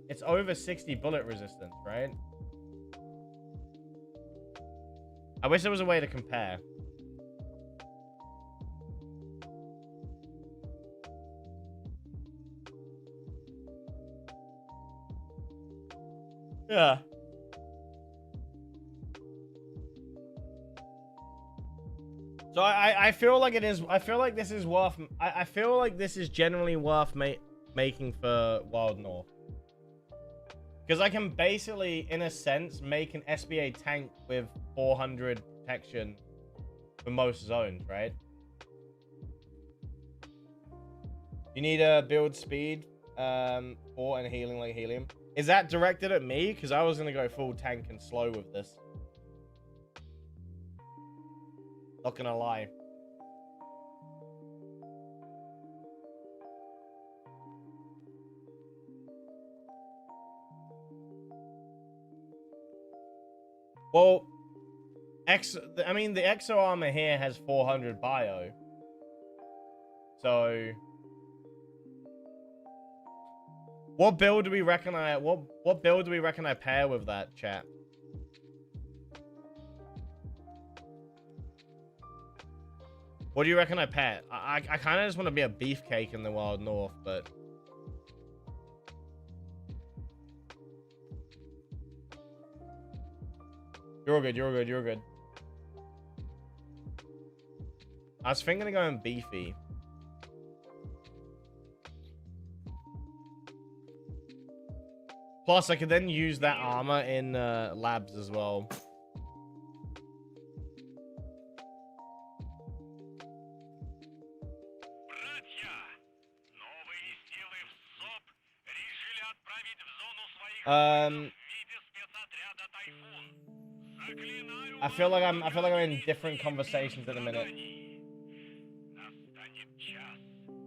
It's over 60 bullet resistance, right? I wish there was a way to compare. Yeah. So I feel like it is. I feel like this is worth. I feel like this is generally worth making for Wild North. Because I can basically, in a sense, make an SBA tank with 400 protection for most zones, right? You need a build speed, or and healing like helium. Is that directed at me? Because I was going to go full tank and slow with this. Not going to lie. Well, I mean, the exo armor here has 400 bio. So... What build do we reckon what build do we reckon I pair with that, chat? What do you reckon I pair? I kind of just want to be a beefcake in the Wild North, but... You're good, you're good, you're good. I was thinking of going beefy. Plus, I could then use that armor in labs as well. I feel like I'm in different conversations at the minute.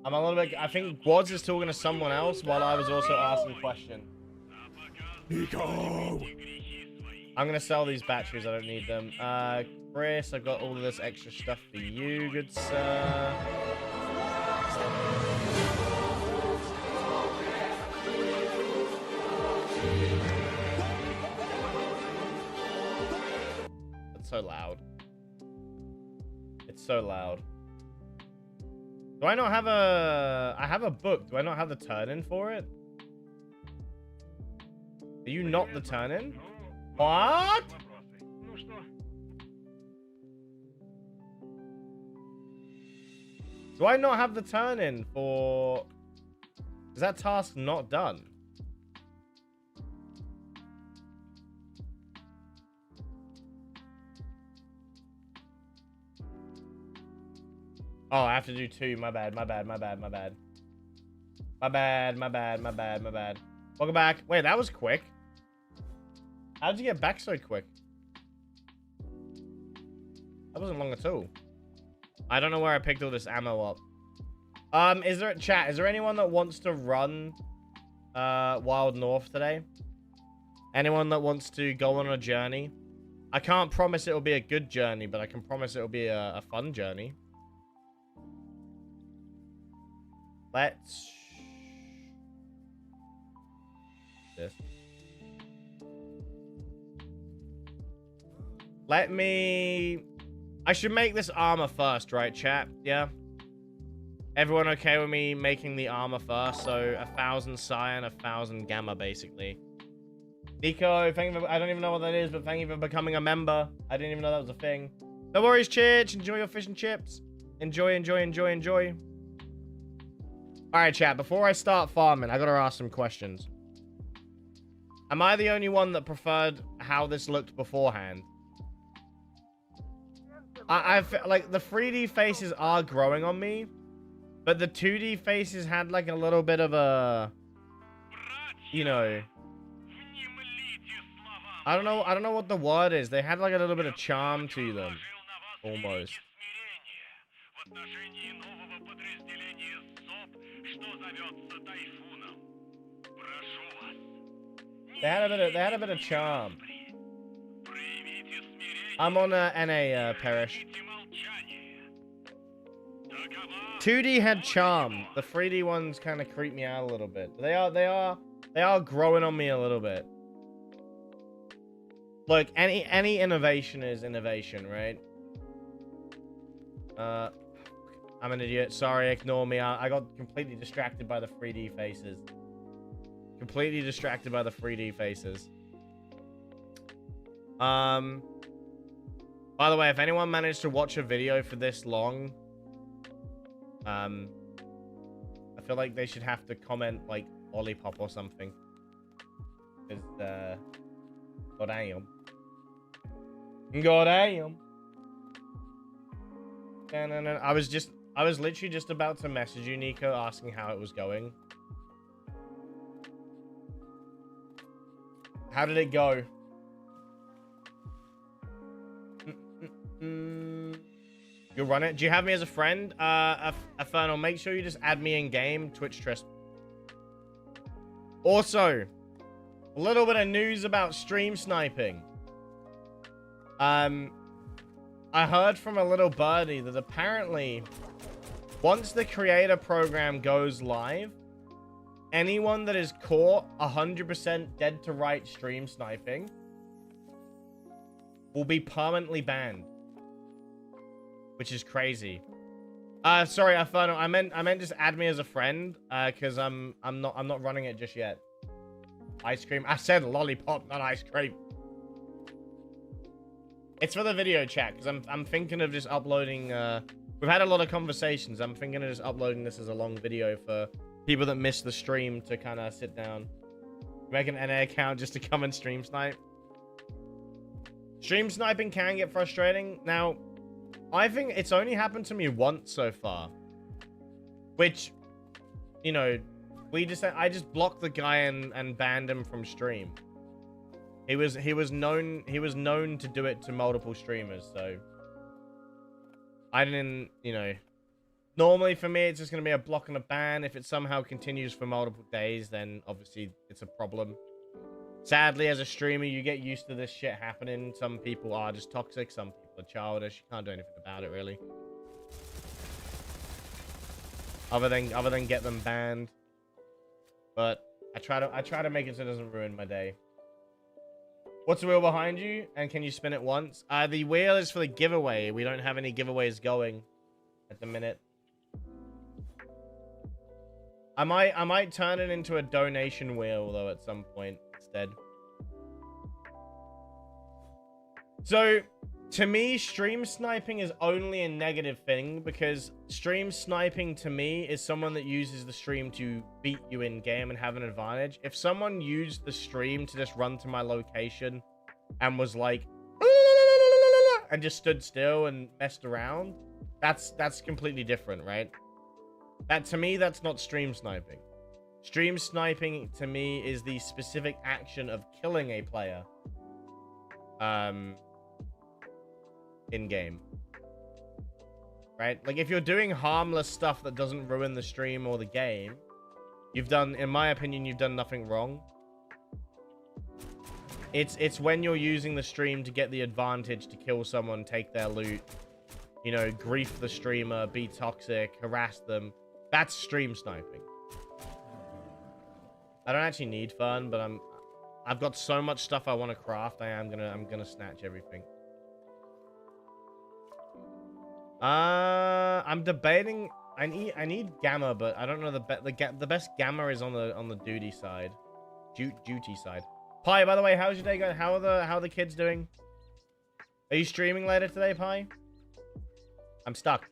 I'm a little bit. I think Gwads is talking to someone else while I was also asking a question. Nico! I'm gonna sell these batteries. I don't need them. Chris, I've got all of this extra stuff for you, good sir. That's so loud. It's so loud. Do I not have a... I have a book. Do I not have the turn-in for it? Are you not the turn-in? What? Do I not have the turn-in for... Is that task not done? Oh, I have to do 2. My bad, my bad, my bad, my bad. My bad, my bad, my bad, my bad. Welcome back. Wait, that was quick. How did you get back so quick? That wasn't long at all. I don't know where I picked all this ammo up. Is there, chat, is there anyone that wants to run Wild North today? Anyone that wants to go on a journey? I can't promise it'll be a good journey, but I can promise it'll be a fun journey. Let's... this. Let me... I should make this armor first, right, chat? Yeah? Everyone okay with me making the armor first? So, 1,000 Cyan, 1,000 Gamma, basically. Nico, thank you for, I don't even know what that is, but thank you for becoming a member. I didn't even know that was a thing. No worries, Chich. Enjoy your fish and chips. Enjoy, enjoy, enjoy, enjoy. Alright, chat. Before I start farming, I gotta ask some questions. Am I the only one that preferred how this looked beforehand? I feel like the 3D faces are growing on me, but the 2D faces had like a little bit of a, you know, I don't know what the word is. They had like a little bit of charm to them, almost. They had a bit of charm. I'm on NA, Perish. 2D had charm. The 3D ones kind of creep me out a little bit. They are growing on me a little bit. Look, any innovation is innovation, right? I'm an idiot. Sorry, ignore me. I got completely distracted by the 3D faces. Completely distracted by the 3D faces. By the way, if anyone managed to watch a video for this long, I feel like they should have to comment like lollipop or something. Because, god damn. God damn. No. I was literally just about to message you, Nico, asking how it was going. How did it go? You'll run it. Do you have me as a friend? Infernal, make sure you just add me in game. Twitch Trist. Also, a little bit of news about stream sniping. I heard from a little birdie that apparently, once the creator program goes live, anyone that is caught 100% dead to right stream sniping will be permanently banned, which is crazy. Sorry, Inferno. I meant just add me as a friend, because I'm not running it just yet. Ice cream. I said lollipop, not ice cream. It's for the video chat, because I'm thinking of just uploading. We've had a lot of conversations. I'm thinking of just uploading this as a long video for people that miss the stream to kind of sit down, make an NA account just to come and stream snipe. Stream sniping can get frustrating. Now, I think it's only happened to me once so far, which, you know, I just blocked the guy and banned him from stream. He was known to do it to multiple streamers, so I didn't, you know. Normally for me it's just gonna be a block and a ban. If it somehow continues for multiple days, then obviously it's a problem. Sadly, as a streamer, you get used to this shit happening. Some people are just toxic, some people are childish. You can't do anything about it, really. Other than get them banned. But I try to make it so it doesn't ruin my day. What's the wheel behind you? And can you spin it once? The wheel is for the giveaway. We don't have any giveaways going at the minute. I might turn it into a donation wheel though at some point instead. So, to me, stream sniping is only a negative thing, because stream sniping to me is someone that uses the stream to beat you in game and have an advantage. If someone used the stream to just run to my location and was like, and just stood still and messed around, that's completely different, right? That, to me, that's not stream sniping. Stream sniping to me is the specific action of killing a player in game, right? Like, if you're doing harmless stuff that doesn't ruin the stream or the game, you've done, in my opinion, you've done nothing wrong. It's when you're using the stream to get the advantage to kill someone, take their loot, you know, grief the streamer, be toxic, harass them. That's stream sniping. I don't actually need fun, but I've got so much stuff I want to craft. I'm gonna snatch everything. I'm debating. I need gamma, but I don't know the best gamma is on the duty side, duty side. Pi, by the way, how's your day going? How are the kids doing? Are you streaming later today, Pi? I'm stuck.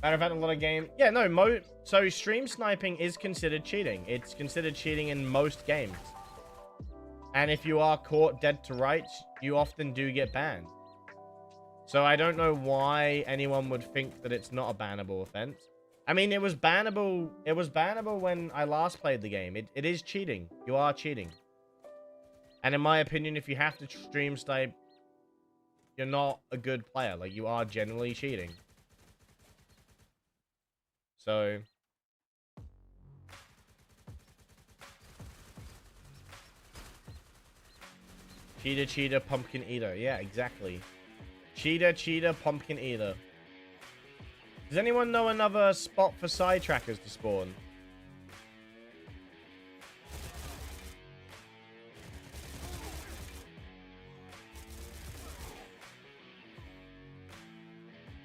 Matter of fact, a lot of games. Yeah, no, so stream sniping is considered cheating. It's considered cheating in most games. And if you are caught dead to rights, you often do get banned. So I don't know why anyone would think that it's not a bannable offense. I mean, it was bannable when I last played the game. It is cheating. You are cheating. And in my opinion, if you have to stream snipe, you're not a good player. Like, you are generally cheating. So cheetah, pumpkin eater. Yeah, exactly. Cheetah, pumpkin eater. Does anyone know another spot for side trackers to spawn?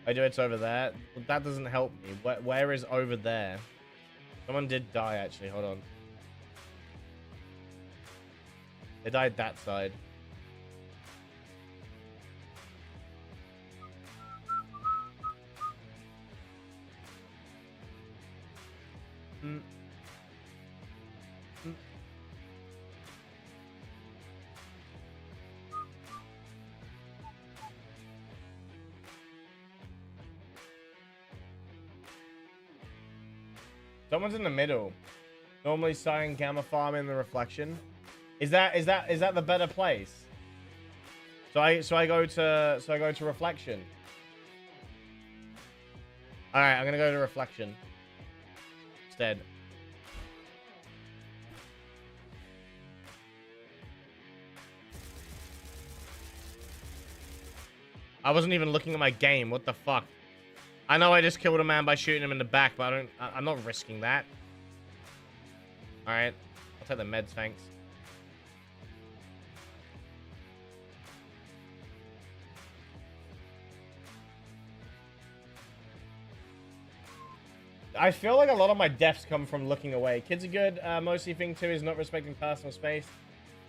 I do, it's over there. Well, that doesn't help me. Where is over there? Someone did die, actually. Hold on. They died that side. Someone's in the middle. Normally Cyan Gamma Farm in the reflection. Is that the better place? So I go to reflection. Alright, I'm gonna go to reflection instead. I wasn't even looking at my game. What the fuck? I know I just killed a man by shooting him in the back, but I'm not risking that. Alright. I'll take the meds, thanks. I feel like a lot of my deaths come from looking away. Kids are good. Mostly thing 2 is not respecting personal space.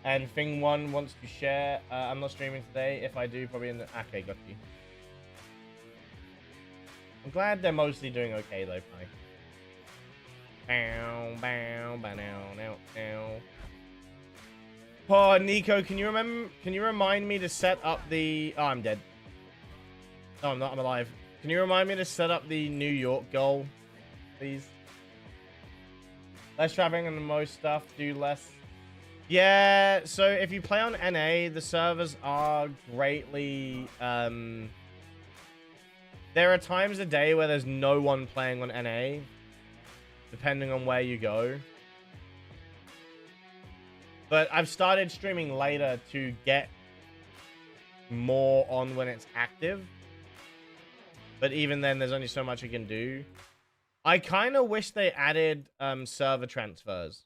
And thing 1 wants to share. I'm not streaming today. If I do, probably in the... Okay, got you. I'm glad they're mostly doing okay, though, Pi. Bow, bow, bow, now, now, now. Oh, Nico, can you remind me to set up the... Oh, I'm dead. Oh, I'm not. I'm alive. Can you remind me to set up the New York goal, please? Less traveling and the most stuff, do less. Yeah, so if you play on NA, the servers are greatly... There are times a day where there's no one playing on NA, depending on where you go. But I've started streaming later to get more on when it's active. But even then, there's only so much I can do. I kind of wish they added server transfers.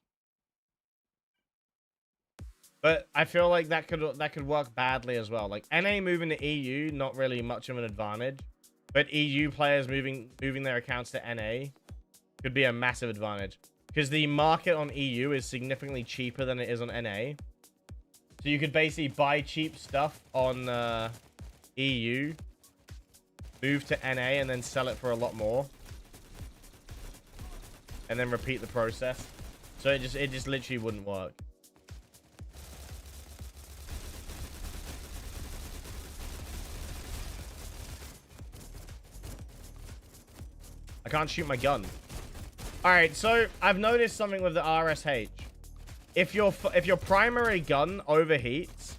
But I feel like that could work badly as well. Like NA moving to EU, not really much of an advantage. But EU players moving their accounts to NA could be a massive advantage. Because the market on EU is significantly cheaper than it is on NA. So you could basically buy cheap stuff on EU, move to NA, and then sell it for a lot more. And then repeat the process. So it just literally wouldn't work. I can't shoot my gun. All right, so I've noticed something with the RSH. If your primary gun overheats,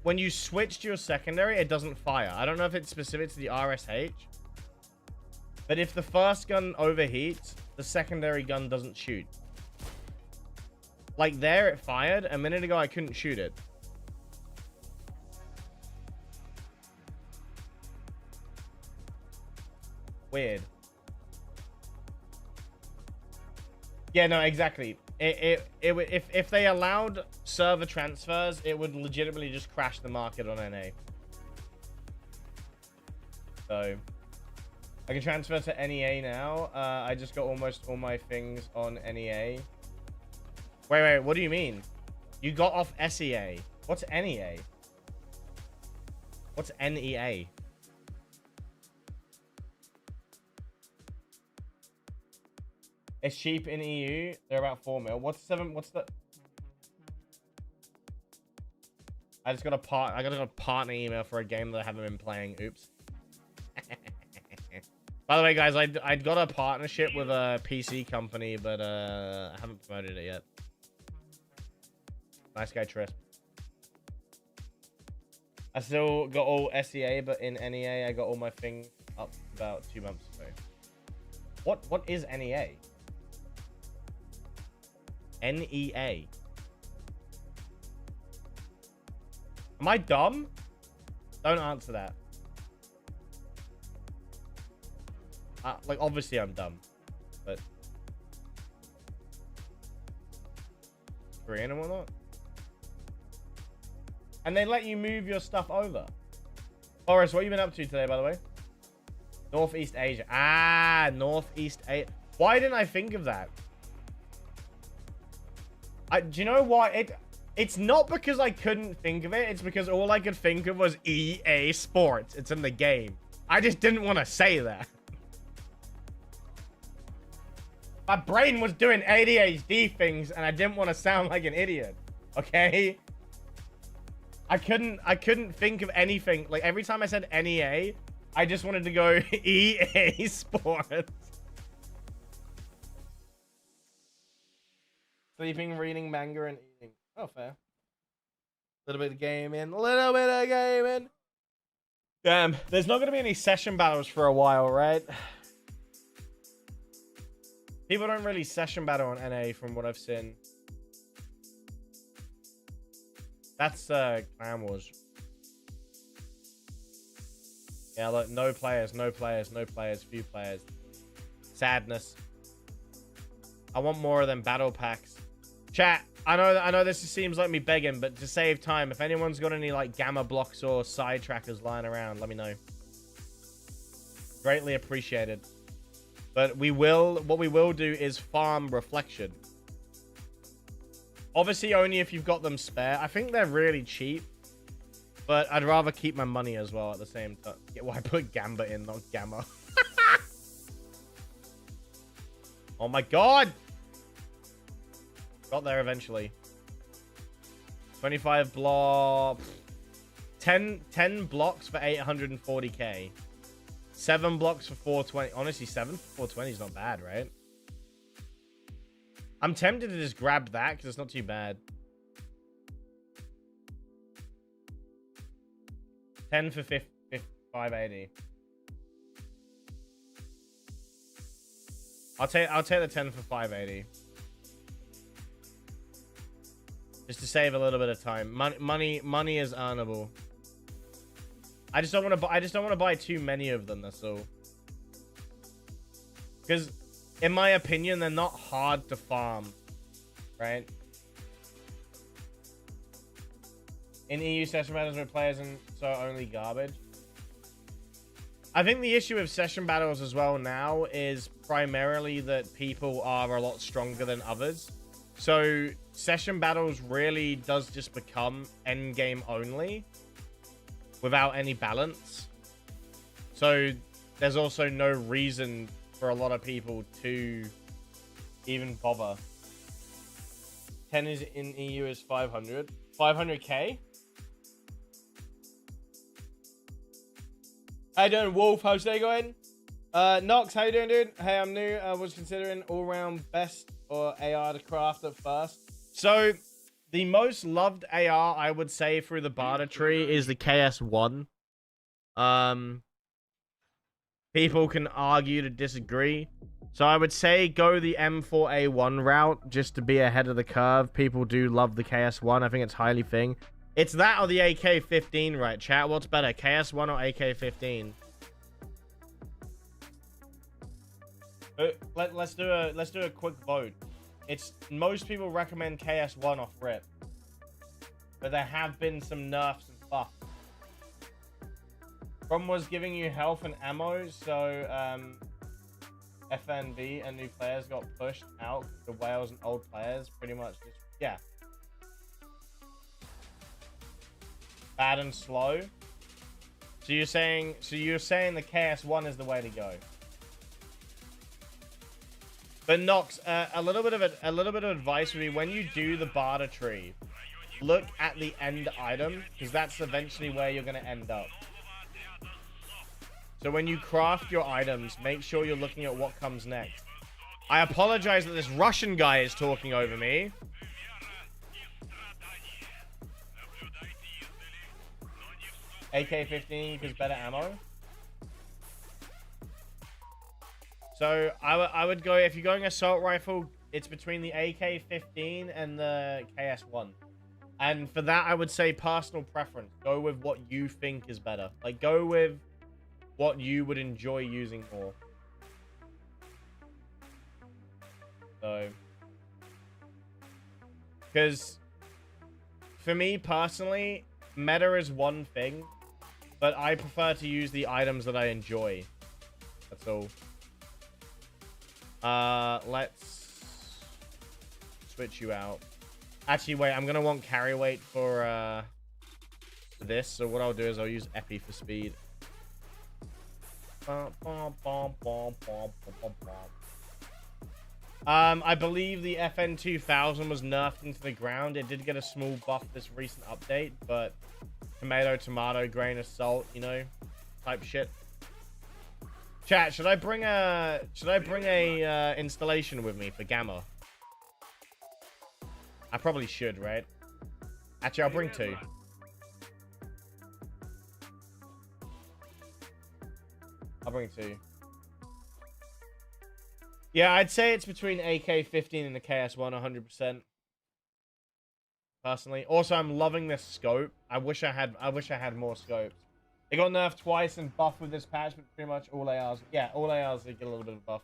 when you switch to your secondary, it doesn't fire. I don't know if it's specific to the RSH, but if the first gun overheats, the secondary gun doesn't shoot. Like there, it fired. A minute ago, I couldn't shoot it. Weird. Yeah, no, exactly. If they allowed server transfers, it would legitimately just crash the market on NA. So, I can transfer to NEA now. I just got almost all my things on NEA. Wait, what do you mean? You got off SEA. What's NEA? What's NEA? It's cheap in EU. They're about 4 mil. What's the... I got a partner email for a game that I haven't been playing. Oops. By the way, guys, I'd got a partnership with a PC company, but I haven't promoted it yet. Nice guy, Tris. I still got all SEA, but in NEA, I got all my things up about 2 months ago. What is NEA? NEA. Am I dumb? Don't answer that. Like, obviously I'm dumb, but... Korean and whatnot? And they let you move your stuff over. Boris, what have you been up to today, by the way? Northeast Asia. Ah, Northeast Asia. Why didn't I think of that? Do you know why? It's not because I couldn't think of it. It's because all I could think of was EA Sports. It's in the game. I just didn't want to say that. My brain was doing ADHD things, and I didn't want to sound like an idiot. Okay? I couldn't think of anything. Like, every time I said NEA, I just wanted to go EA Sports. Sleeping, reading, manga, and eating. Oh, fair. A little bit of gaming. A little bit of gaming. Damn. There's not going to be any session battles for a while, right? People don't really session battle on NA from what I've seen. That's Clan Wars. Yeah, look, no players, few players. Sadness. I want more of them battle packs. Chat, I know this seems like me begging, but to save time, if anyone's got any like gamma blocks or side trackers lying around, let me know. Greatly appreciated. But what we will do is farm reflection. Obviously, only if you've got them spare. I think they're really cheap, but I'd rather keep my money as well at the same time. Yeah, well, I put Gamba in, not Gamma. Oh my god! Got there eventually. 25 block. 10 blocks for 840k. 7 blocks for 420. Honestly, 7 for 420 is not bad, right? I'm tempted to just grab that because it's not too bad. 10 for 580. I'll take the 10 for 580. Just to save a little bit of time. Money is earnable. I just don't want to buy too many of them, that's all. Because in my opinion, they're not hard to farm, right? In EU session battles with players and so only garbage. I think the issue with session battles as well now is primarily that people are a lot stronger than others. So session battles really does just become end game only without any balance. So there's also no reason for a lot of people to even bother. 10 is in EU is 500. 500k? How you doing, Wolf? How's your day going? Nox, how you doing, dude? Hey, I'm new. I was considering all-round best or AR to craft at first. So, the most loved AR, I would say, through the barter tree is the KS1. People can argue to disagree. So I would say go the M4A1 route just to be ahead of the curve. People do love the KS1. I think it's highly thing. It's that or the AK-15, right, chat? What's better, KS1 or AK-15? Let's do a quick vote. It's most people recommend KS1 off rip, but there have been some nerfs and buffs. Rom was giving you health and ammo, so FNB and new players got pushed out. The whales and old players pretty much just, yeah. Bad and slow. So you're saying the KS1 is the way to go. But Nox, a little bit of advice would be when you do the barter tree, look at the end item because that's eventually where you're going to end up. So when you craft your items, make sure you're looking at what comes next. I apologize that this Russian guy is talking over me. AK-15 because better ammo. So I would go, if you're going assault rifle, it's between the AK-15 and the KS1. And for that, I would say personal preference. Go with what you think is better. Like, go with what you would enjoy using more. So, because for me personally, meta is one thing, but I prefer to use the items that I enjoy. That's all. Let's switch you out. Actually, wait, I'm gonna want carry weight for this. So what I'll do is I'll use Epi for speed. I believe the FN 2000 was nerfed into the ground. It did get a small buff this recent update, but tomato, grain of salt, you know, type shit. Chat, should I bring a installation with me for Gamma? I probably should, right? Actually, I'll bring 2. I'll bring 2. Yeah, I'd say it's between AK-15 and the KS1, 100%. Personally. Also, I'm loving this scope. I wish I had more scopes. It got nerfed twice and buffed with this patch, but pretty much all ARs. Yeah, all ARs they get a little bit of buff.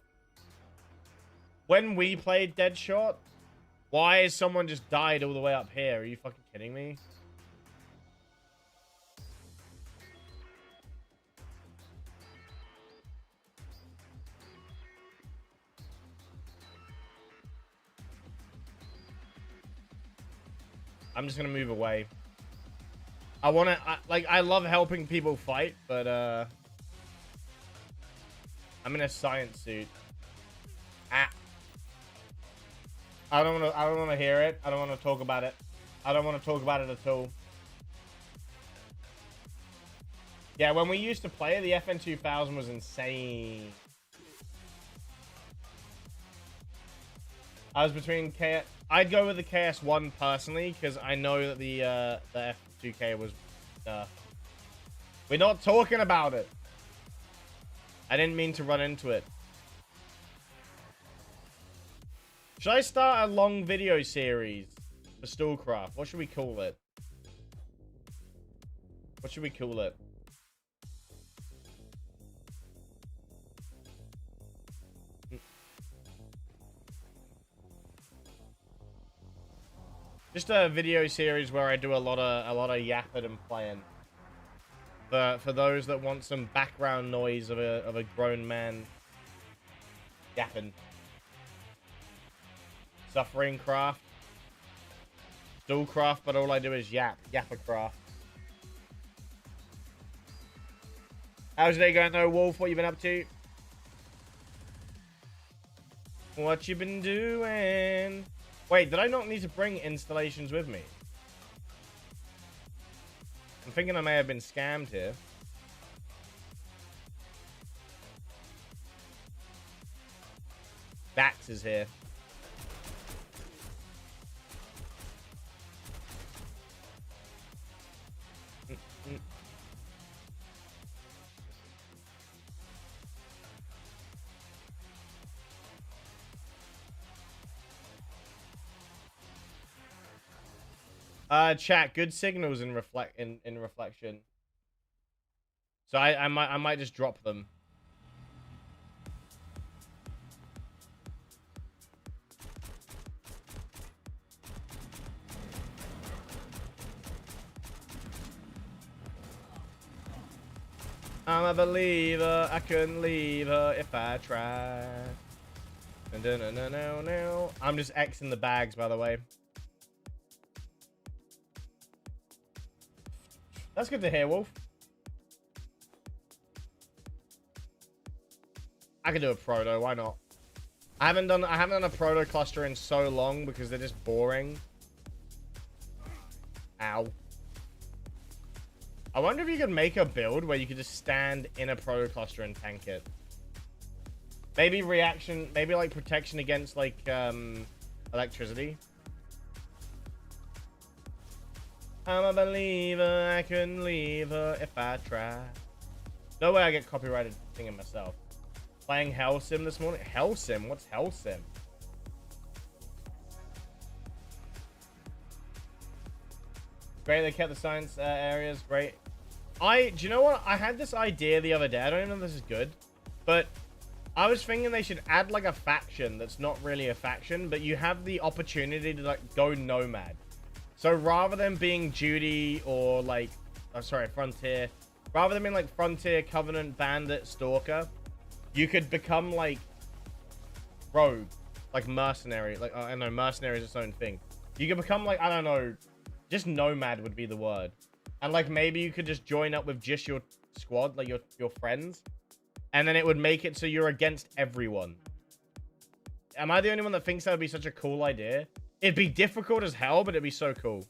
When we played Deadshot, why is someone just died all the way up here? Are you fucking kidding me? I'm just gonna move away. I love helping people fight, but I'm in a science suit. Ah. I don't want to hear it. I don't want to talk about it. I don't want to talk about it at all. Yeah, when we used to play it, the FN 2000 was insane. I was between I'd go with the KS1 personally because I know that the F2K was. We're not talking about it. I didn't mean to run into it. Should I start a long video series for Stalcraft? What should we call it? What should we call it? Just a video series where I do a lot of yapping and playing. For those that want some background noise of a grown man yapping. Suffering craft. Stalcraft, but all I do is yappercraft. How's your day going though, Wolf? What you been up to? What you been doing? Wait, did I not need to bring installations with me? I'm thinking I may have been scammed here. Dax is here. Chat, good signals in reflection. So I might just drop them. I'm a believer, I couldn't leave her if I tried. No. I'm just Xing the bags, by the way. That's good to hear, Wolf. I can do a proto, why not? I haven't done a proto cluster in so long because they're just boring. Ow. I wonder if you could make a build where you could just stand in a proto cluster and tank it. Maybe reaction, maybe like protection against like electricity. I'm a believer, I couldn't leave her if I tried. No way I get copyrighted singing myself. Playing Hell Sim this morning. Hell Sim? What's Hell Sim? Great, they kept the science areas. Great. Do you know what? I had this idea the other day. I don't even know if this is good, but I was thinking they should add like a faction that's not really a faction, but you have the opportunity to like go nomad. So rather than being duty or like, oh, sorry, frontier, rather than being like frontier, covenant, bandit, stalker, you could become like rogue, like mercenary. Like, I don't know, mercenary is its own thing. You could become like, I don't know, just nomad would be the word. And like maybe you could just join up with just your squad, like your friends. And then it would make it so you're against everyone. Am I the only one that thinks that would be such a cool idea? It'd be difficult as hell, but it'd be so cool.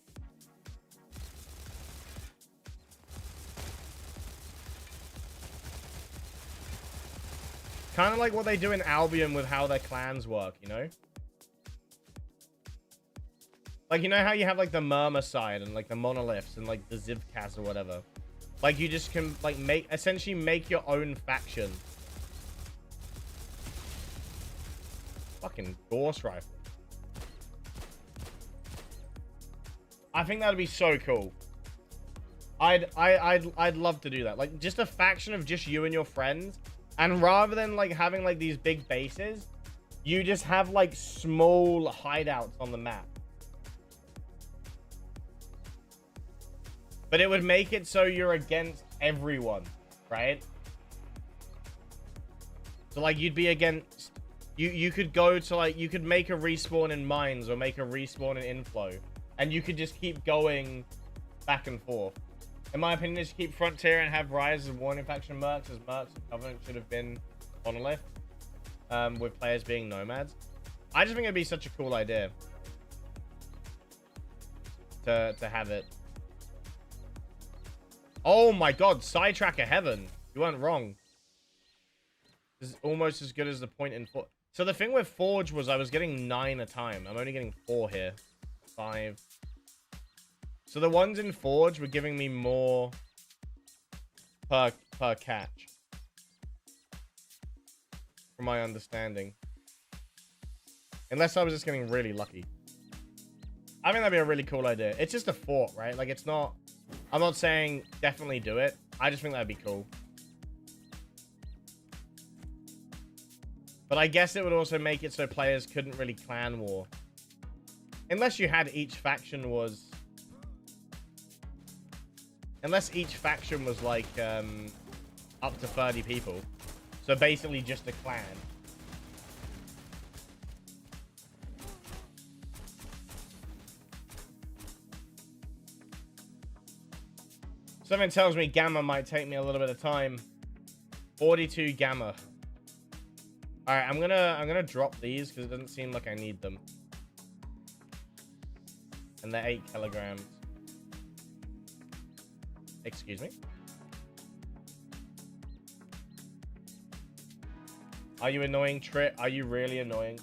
Kind of like what they do in Albion with how their clans work, you know? Like, you know how you have like the Murmur side and like the Monoliths and like the Zivkas or whatever? Like you just can like essentially make your own faction. Fucking Gorse Rifle. I think that'd be so cool. I'd love to do that. Like just a faction of just you and your friends. And rather than like having like these big bases, you just have like small hideouts on the map. But it would make it so you're against everyone, right? So like you'd be against, you could go to like, you could make a respawn in mines or make a respawn in inflow. And you could just keep going back and forth. In my opinion, just keep Frontier and have Rise as Warning Faction Mercs, as Mercs and Covenant should have been Monolith. With players being Nomads. I just think it'd be such a cool idea. To have it. Oh my god, Sidetracker Heaven. You weren't wrong. This is almost as good as the point in Forge. So the thing with Forge was I was getting 9 a time. I'm only getting 4 here. 5. So the ones in Forge were giving me more per catch. From my understanding. Unless I was just getting really lucky. I think that'd be a really cool idea. It's just a fort, right? Like it's not... I'm not saying definitely do it. I just think that'd be cool. But I guess it would also make it so players couldn't really clan war. Unless you had each faction was... Unless each faction was like up to 30 people. So basically just a clan. Something tells me Gamma might take me a little bit of time. 42 Gamma. Alright, I'm gonna drop these because it doesn't seem like I need them. And they're 8 kilograms. Excuse me? Are you annoying, Trit? Are you really annoying?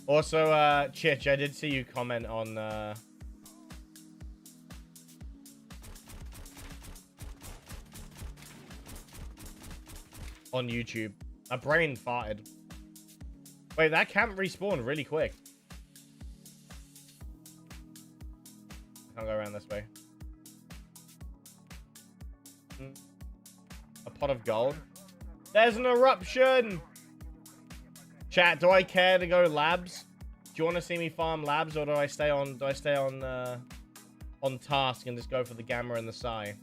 Also, Chich, I did see you comment on YouTube. My brain farted. Wait, that camp respawned really quick. Can't go around this way. A pot of gold. There's an eruption! Chat, do I care to go labs? Do you want to see me farm labs or do I stay on on task and just go for the Gamma and the Psi.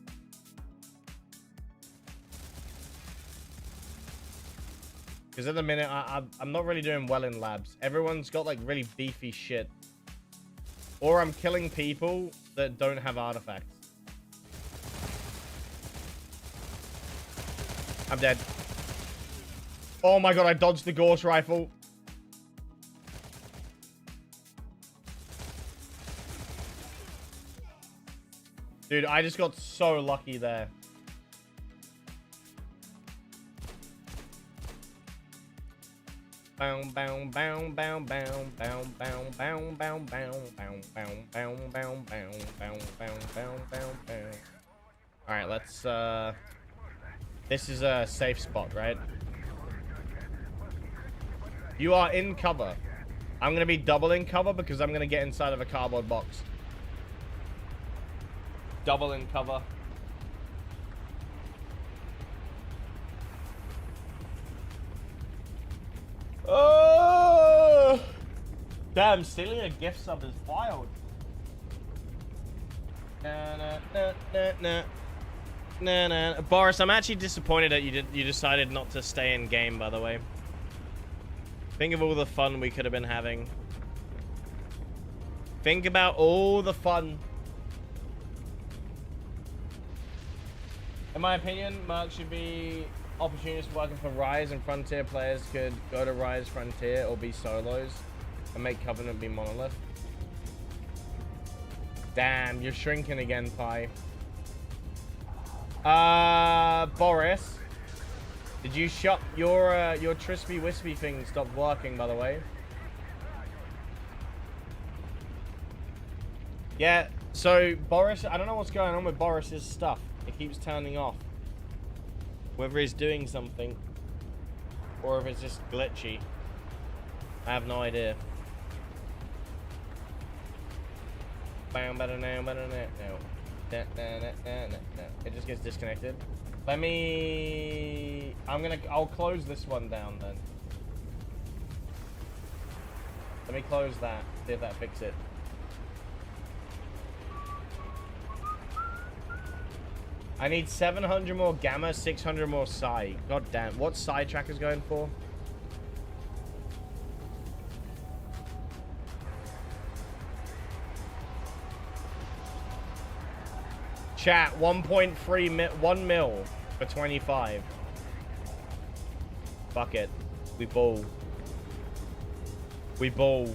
Because at the minute, I'm not really doing well in labs. Everyone's got like really beefy shit. Or I'm killing people that don't have artifacts. I'm dead. Oh my god, I dodged the Gauss rifle. Dude, I just got so lucky there. Bound, bound, bound, bound, bound, bound, bound, bound, bound, bound, bound, bound, bound, bound, bound, bound, bound, bound. Alright, let's this is a safe spot, right? You are in cover. I'm gonna be double in cover because I'm gonna get inside of a cardboard box. Double in cover. Oh! Damn, stealing a gift sub is wild. Nah. Boris, I'm actually disappointed that you decided not to stay in game, by the way. Think of all the fun we could have been having. Think about all the fun. In my opinion, Merc should be opportunities working for Rise, and Frontier players could go to Rise Frontier or be solos and make Covenant be Monolith. Damn, you're shrinking again, Pi. Boris, did you shut your Trispy Wispy thing stopped working, by the way? Yeah, so Boris, I don't know what's going on with Boris's stuff. It keeps turning off. Whether he's doing something or if it's just glitchy. I have no idea. It just gets disconnected. I'll close this one down then. Let me close that, see if that fixes it. I need 700 more Gamma, 600 more Psi. God damn. What's Psi Tracker's going for? Chat, 1 mil for 25. Fuck it. We ball. We ball.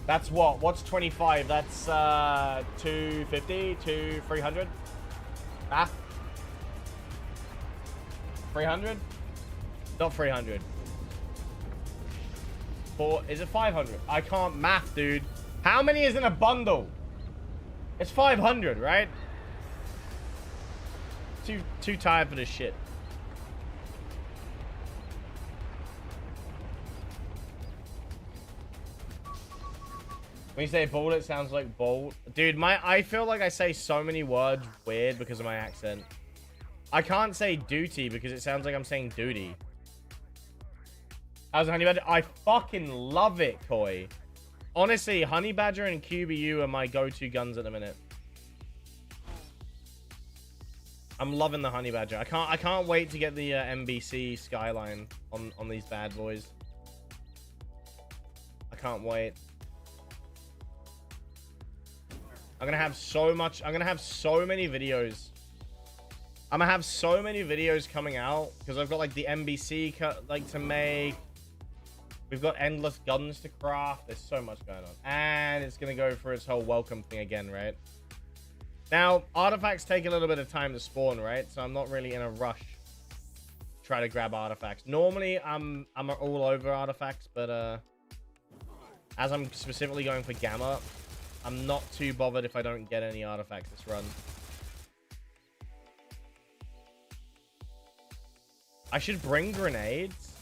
That's what? What's 25? That's 250 to 300. Ah. 300? Not 300. Is it 500? I can't math, dude. How many is in a bundle? It's 500, right? Too tired for this shit. When you say ball, it sounds like bolt. Dude, I feel like I say so many words weird because of my accent. I can't say duty because it sounds like I'm saying duty. How's Honey Badger? I fucking love it, Koi. Honestly, Honey Badger and QBU are my go-to guns at the minute. I'm loving the Honey Badger. I can't wait to get the MBC Skyline on these bad boys. I can't wait. I'm gonna have so many videos. I'm gonna have so many videos coming out because I've got like the MBC to make. We've got endless guns to craft. There's so much going on, and it's gonna go for its whole welcome thing again, right? Now, artifacts take a little bit of time to spawn, right? So I'm not really in a rush to try to grab artifacts. Normally, I'm all over artifacts, but as I'm specifically going for Gamma, I'm not too bothered if I don't get any artifacts this run. I should bring grenades.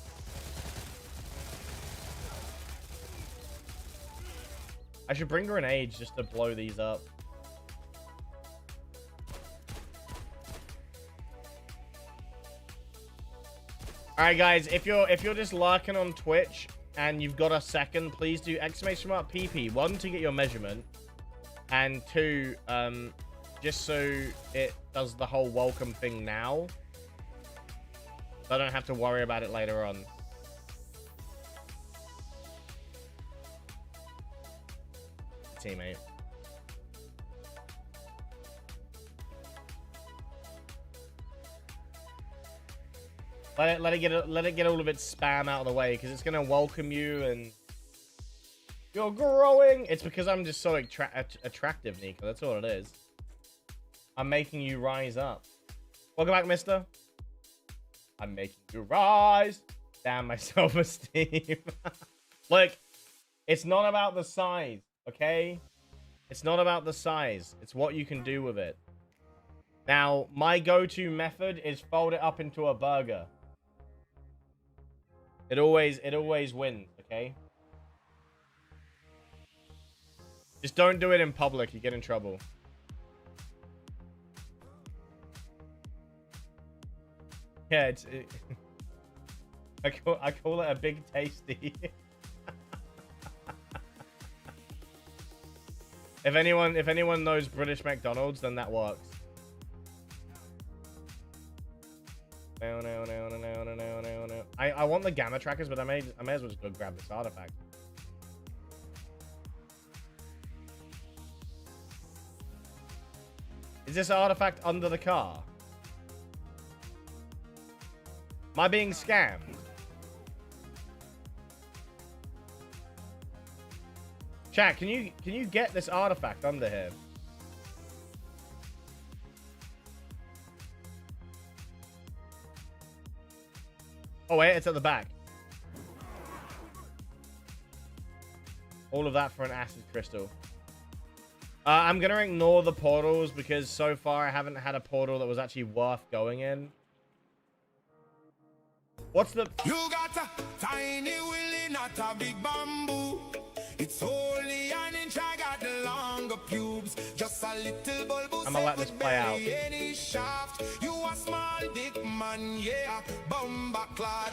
I should bring grenades just to blow these up. Alright guys, if you're just lurking on Twitch and you've got a second, please do !PP1 to get your measurement. And 2, just so it does the whole welcome thing now, so I don't have to worry about it later on. Teammate. Let it get all of its spam out of the way, because it's gonna welcome you and you're growing. It's because I'm just so attractive, Nico. That's all it is. I'm making you rise up. Welcome back, mister. I'm making you rise. Damn, my self-esteem. Look, it's not about the size, okay? It's not about the size. It's what you can do with it. Now, my go-to method is fold it up into a burger. It always wins, okay? Just don't do it in public. You get in trouble. Yeah, I call it a big tasty. If anyone knows British McDonald's, then that works. No. I want the gamma trackers, but I may as well just go grab this artifact. Is this artifact under the car? Am I being scammed? Chat, can you get this artifact under here? Oh wait, it's at the back. All of that for an acid crystal. I'm gonna ignore the portals because so far I haven't had a portal that was actually worth going in. What's the... You got a tiny willy, not a big bamboo. It's only an inch, I got the longer pubes. Just a little bulbous. I'm gonna let this play out. Any shaft. You a small dick man, yeah. Bomba clot.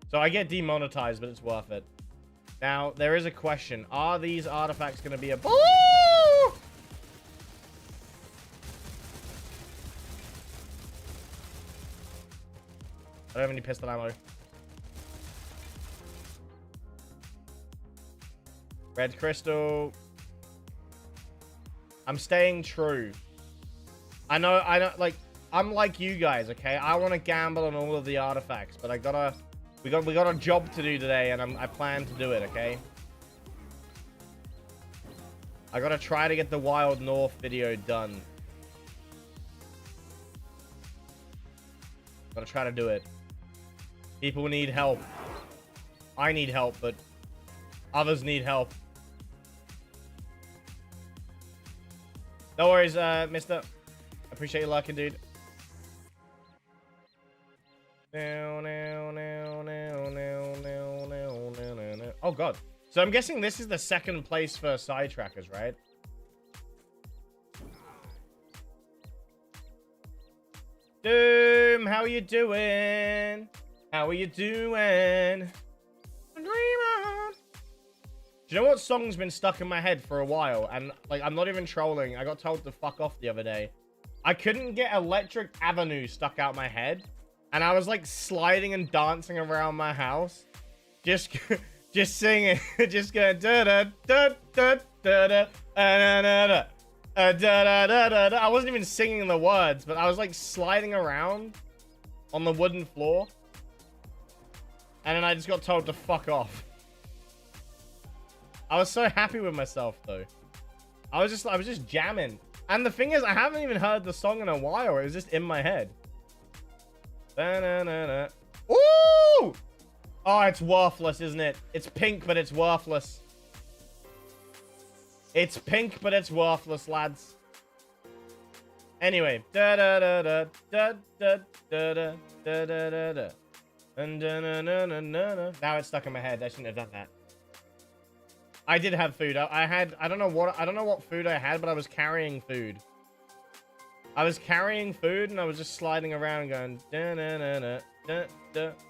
So I get demonetized, but it's worth it. Now, there is a question. Are these artifacts gonna be a... Ooh! I don't have any pistol ammo. Red crystal. I'm staying true. I know, like, I'm like you guys, okay? I want to gamble on all of the artifacts, but we got a job to do today, and I plan to do it, okay? I gotta try to get the Wild North video done. Gotta try to do it. People need help. I need help, but others need help. No worries, mister. Appreciate you lurking, dude. Oh, God. So I'm guessing this is the second place for side trackers, right? Doom, how are you doing? How are you doing? Dreamer. Do you know what song's been stuck in my head for a while? And, like, I'm not even trolling. I got told to fuck off the other day. I couldn't get Electric Avenue stuck out my head. And I was, like, sliding and dancing around my house. Just singing. Just going... I wasn't even singing the words, but I was, like, sliding around on the wooden floor. And then I just got told to fuck off. I was so happy with myself, though. I was just jamming. And the thing is, I haven't even heard the song in a while. It was just in my head. Ooh! Oh, it's worthless, isn't it? It's pink, but it's worthless. It's pink, but it's worthless, lads. Anyway. Now it's stuck in my head. I shouldn't have done that. I did have food. I don't know what food I had, but I was carrying food. I was carrying food and I was just sliding around going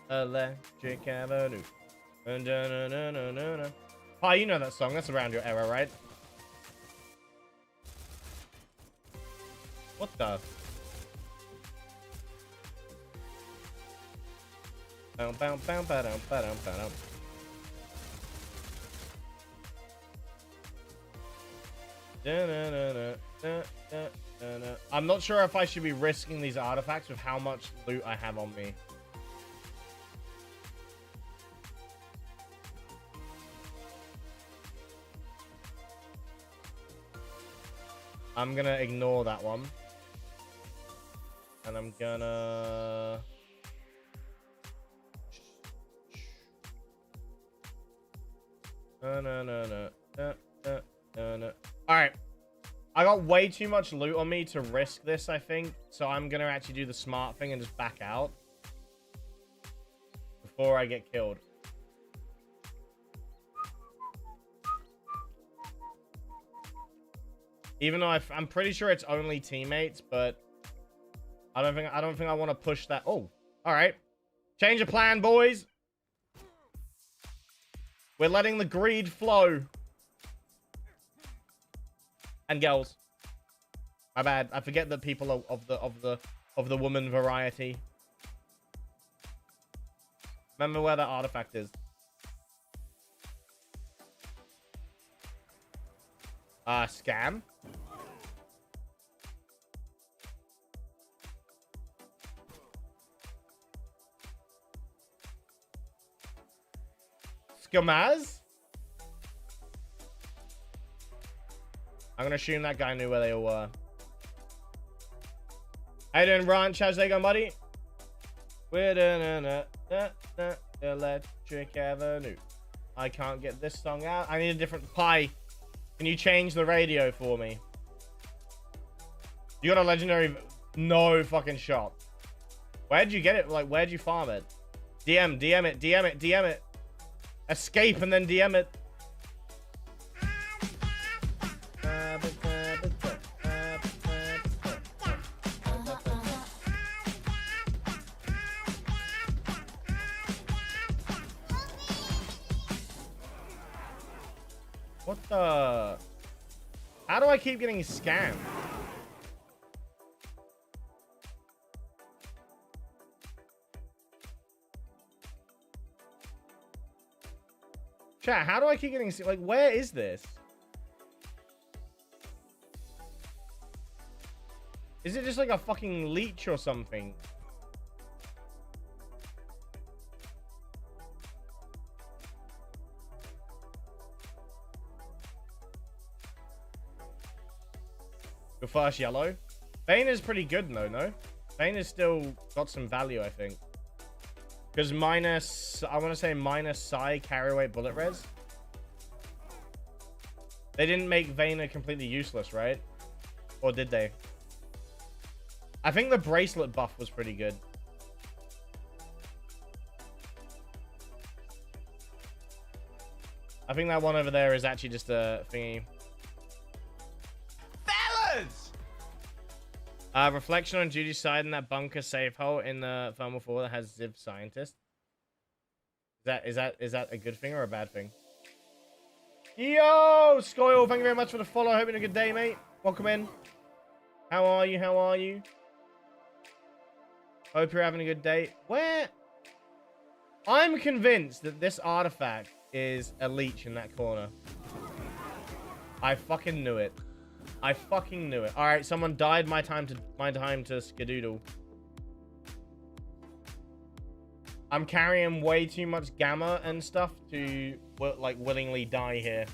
Electric Avenue. Oh, you know that song. That's around your era, right? What the? Bow, bow, bow, bow, bow, bow, bow, bow. I'm not sure if I should be risking these artifacts with how much loot I have on me. I'm gonna ignore that one. And I'm gonna... Alright. I got way too much loot on me to risk this, I think. So I'm gonna actually do the smart thing and just back out. Before I get killed. Even though I'm pretty sure it's only teammates, but I don't think I want to push that. Oh, all right. Change of plan, boys. We're letting the greed flow. And girls. My bad. I forget that people are of the woman variety. Remember where that artifact is. Scam. Skamaz? I'm gonna assume that guy knew where they all were. How you doing, Ranch? How's they going, buddy? We're doing Electric Avenue. I can't get this song out. I need a different pie. Can you change the radio for me? You got a legendary... No fucking shot. Where'd you get it? Like, where'd you farm it? DM it, DM it, DM it. Escape and then DM it. What the... How do I keep getting scammed? Chat, how do I keep getting... Like, where is this? Is it just like a fucking leech or something? Your first yellow. Bane is pretty good though, no? Bane is still got some value, I think. Because minus, I want to say minus Psy carry weight bullet res. They didn't make Vayner completely useless, right? Or did they? I think the bracelet buff was pretty good. I think that one over there is actually just a thingy. Reflection on Judy's side in that bunker safe hole in the thermal floor that has Ziv scientist. Is that a good thing or a bad thing? Yo, Skoyle, thank you very much for the follow. Hope you had a good day, mate. Welcome in. How are you? How are you? Hope you're having a good day. Where? I'm convinced that this artifact is a leech in that corner. I fucking knew it. I fucking knew it. All right, someone died. My time to skedoodle. I'm carrying way too much gamma and stuff to like willingly die here.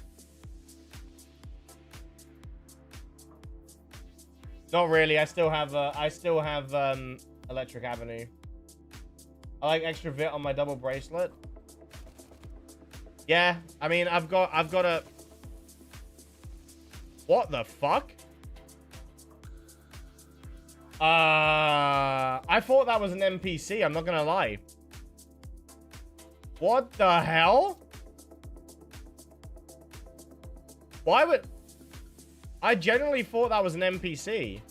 Not really. I still have Electric Avenue. I like extra vit on my double bracelet. Yeah, I mean I've got a. What the fuck? I thought that was an NPC, I'm not gonna lie. What the hell? Why would... I generally thought that was an NPC.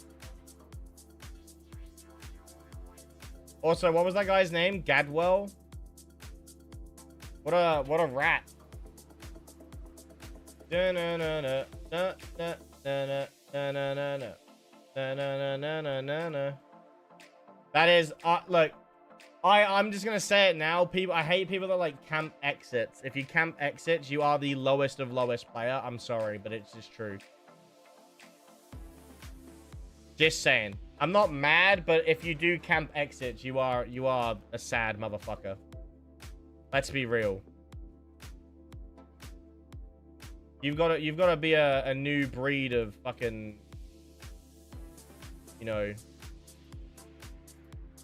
Also, what was that guy's name? Gadwell? What a rat. Na na na na na na na. That is, look, I'm just gonna say it now. I hate people that like camp exits. If you camp exits, you are the lowest of lowest player. I'm sorry, but it's just true. Just saying. I'm not mad, but if you do camp exits, you are a sad motherfucker. Let's be real. You've got to be a new breed of fucking, you know,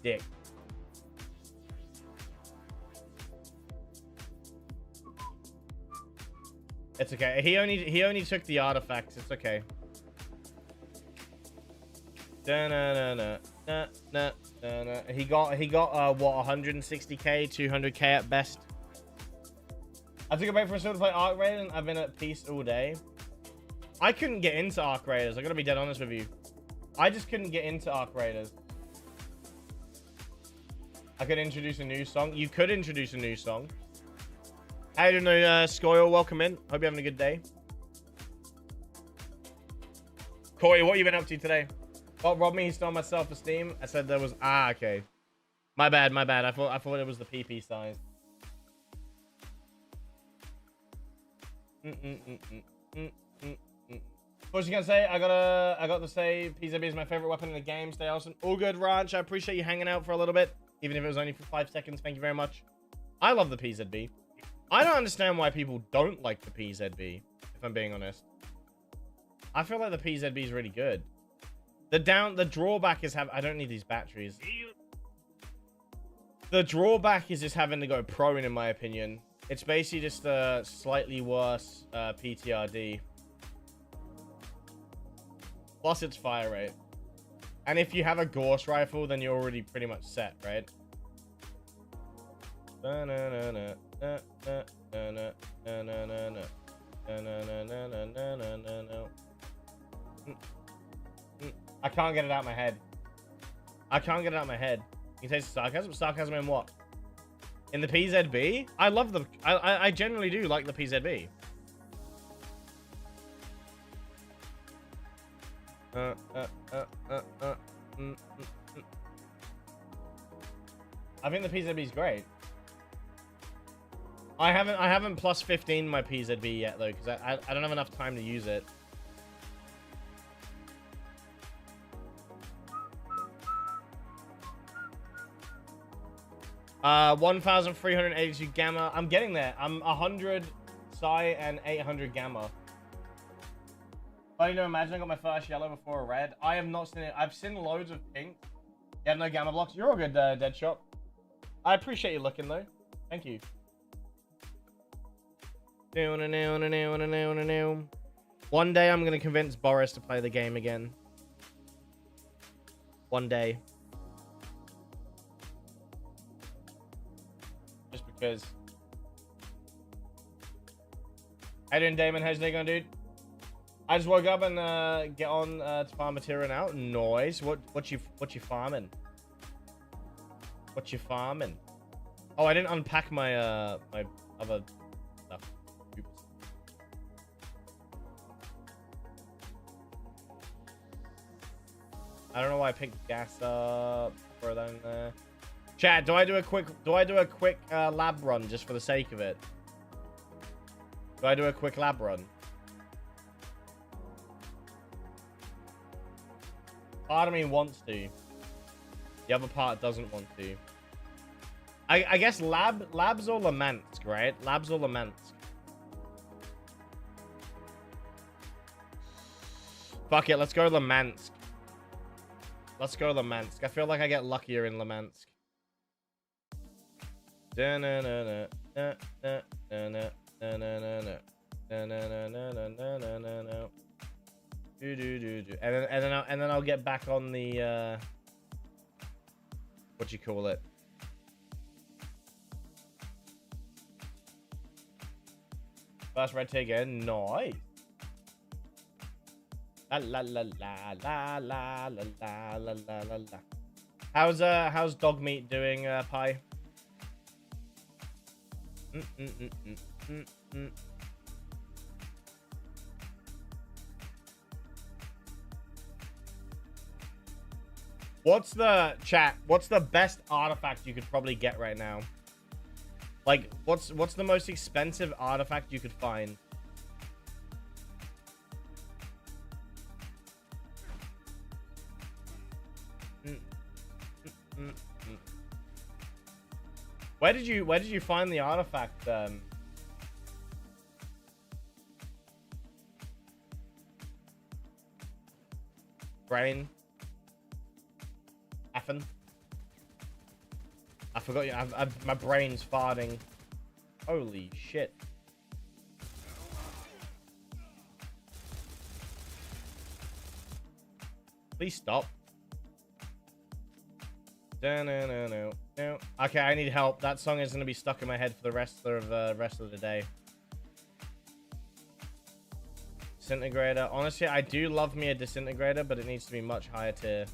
dick. It's okay. He only took the artifacts. It's okay. He got what, 160k, 200k at best. I took a break for a sort to play Arc Raid and I've been at peace all day. I couldn't get into Arc Raiders. I gotta be dead honest with you. I just couldn't get into Arc Raiders. I could introduce a new song. You could introduce a new song. How you doing, Scoil? Welcome in. Hope you're having a good day. Corey, what have you been up to today? What robbed me? He stole my self-esteem. I said there was... Ah, okay. My bad, my bad. I thought it was the PP size. What was you gonna say? I got to say PZB is my favorite weapon in the game. Stay awesome. All good, Ranch. I appreciate you hanging out for a little bit, even if it was only for 5 seconds. Thank you very much. I love the PZB. I don't understand why people don't like the PZB, if I'm being honest. I feel like the PZB is really good. The drawback is I don't need these batteries. The drawback is just having to go prone, in my opinion. It's basically just a slightly worse PTRD. Plus its fire rate. And if you have a Gauss rifle, then you're already pretty much set, right? I can't get it out of my head. I can't get it out of my head. You can say sarcasm? Sarcasm in what? In the PZB? I love the... I generally do like the PZB. I think the PZB is great. I haven't plus 15 my PZB yet though, because I don't have enough time to use it. Uh, 1,382 gamma. I'm getting there. I'm 100 psi and 800 gamma. Funny to imagine I got my first yellow before a red. I have not seen it. I've seen loads of pink. You have no gamma blocks. You're all good, Deadshot. I appreciate you looking though. Thank you. One day I'm gonna convince Boris to play the game again. One day. Just because. How you doing, Damon? How's your day going, dude? I just woke up and get on to farm material now. Noise. What you farming? What you farming? Oh, I didn't unpack my my other stuff. Oops. I don't know why I picked gas up. Throw that in there. Chat, do I do a quick lab run just for the sake of it? Do I do a quick lab run? Part of me wants to. The other part doesn't want to. I guess labs or Lemansk, right? Labs or Lemansk. Fuck it, let's go Lemansk. Let's go Lemansk. I feel like I get luckier in Lemansk. And then I'll get back on the what you call it. First red tick again. Nice. La la la la la la la la la la. How's dog meat doing, Pi? What's the chat? What's the best artifact you could probably get right now? Like, what's the most expensive artifact you could find? Where did you find the artifact? Brain. Effin. I forgot you. My brain's farting. Holy shit. Please stop. No. Okay, I need help. That song is gonna be stuck in my head for the rest of the day. Disintegrator. Honestly, I do love me a disintegrator, but it needs to be much higher tier.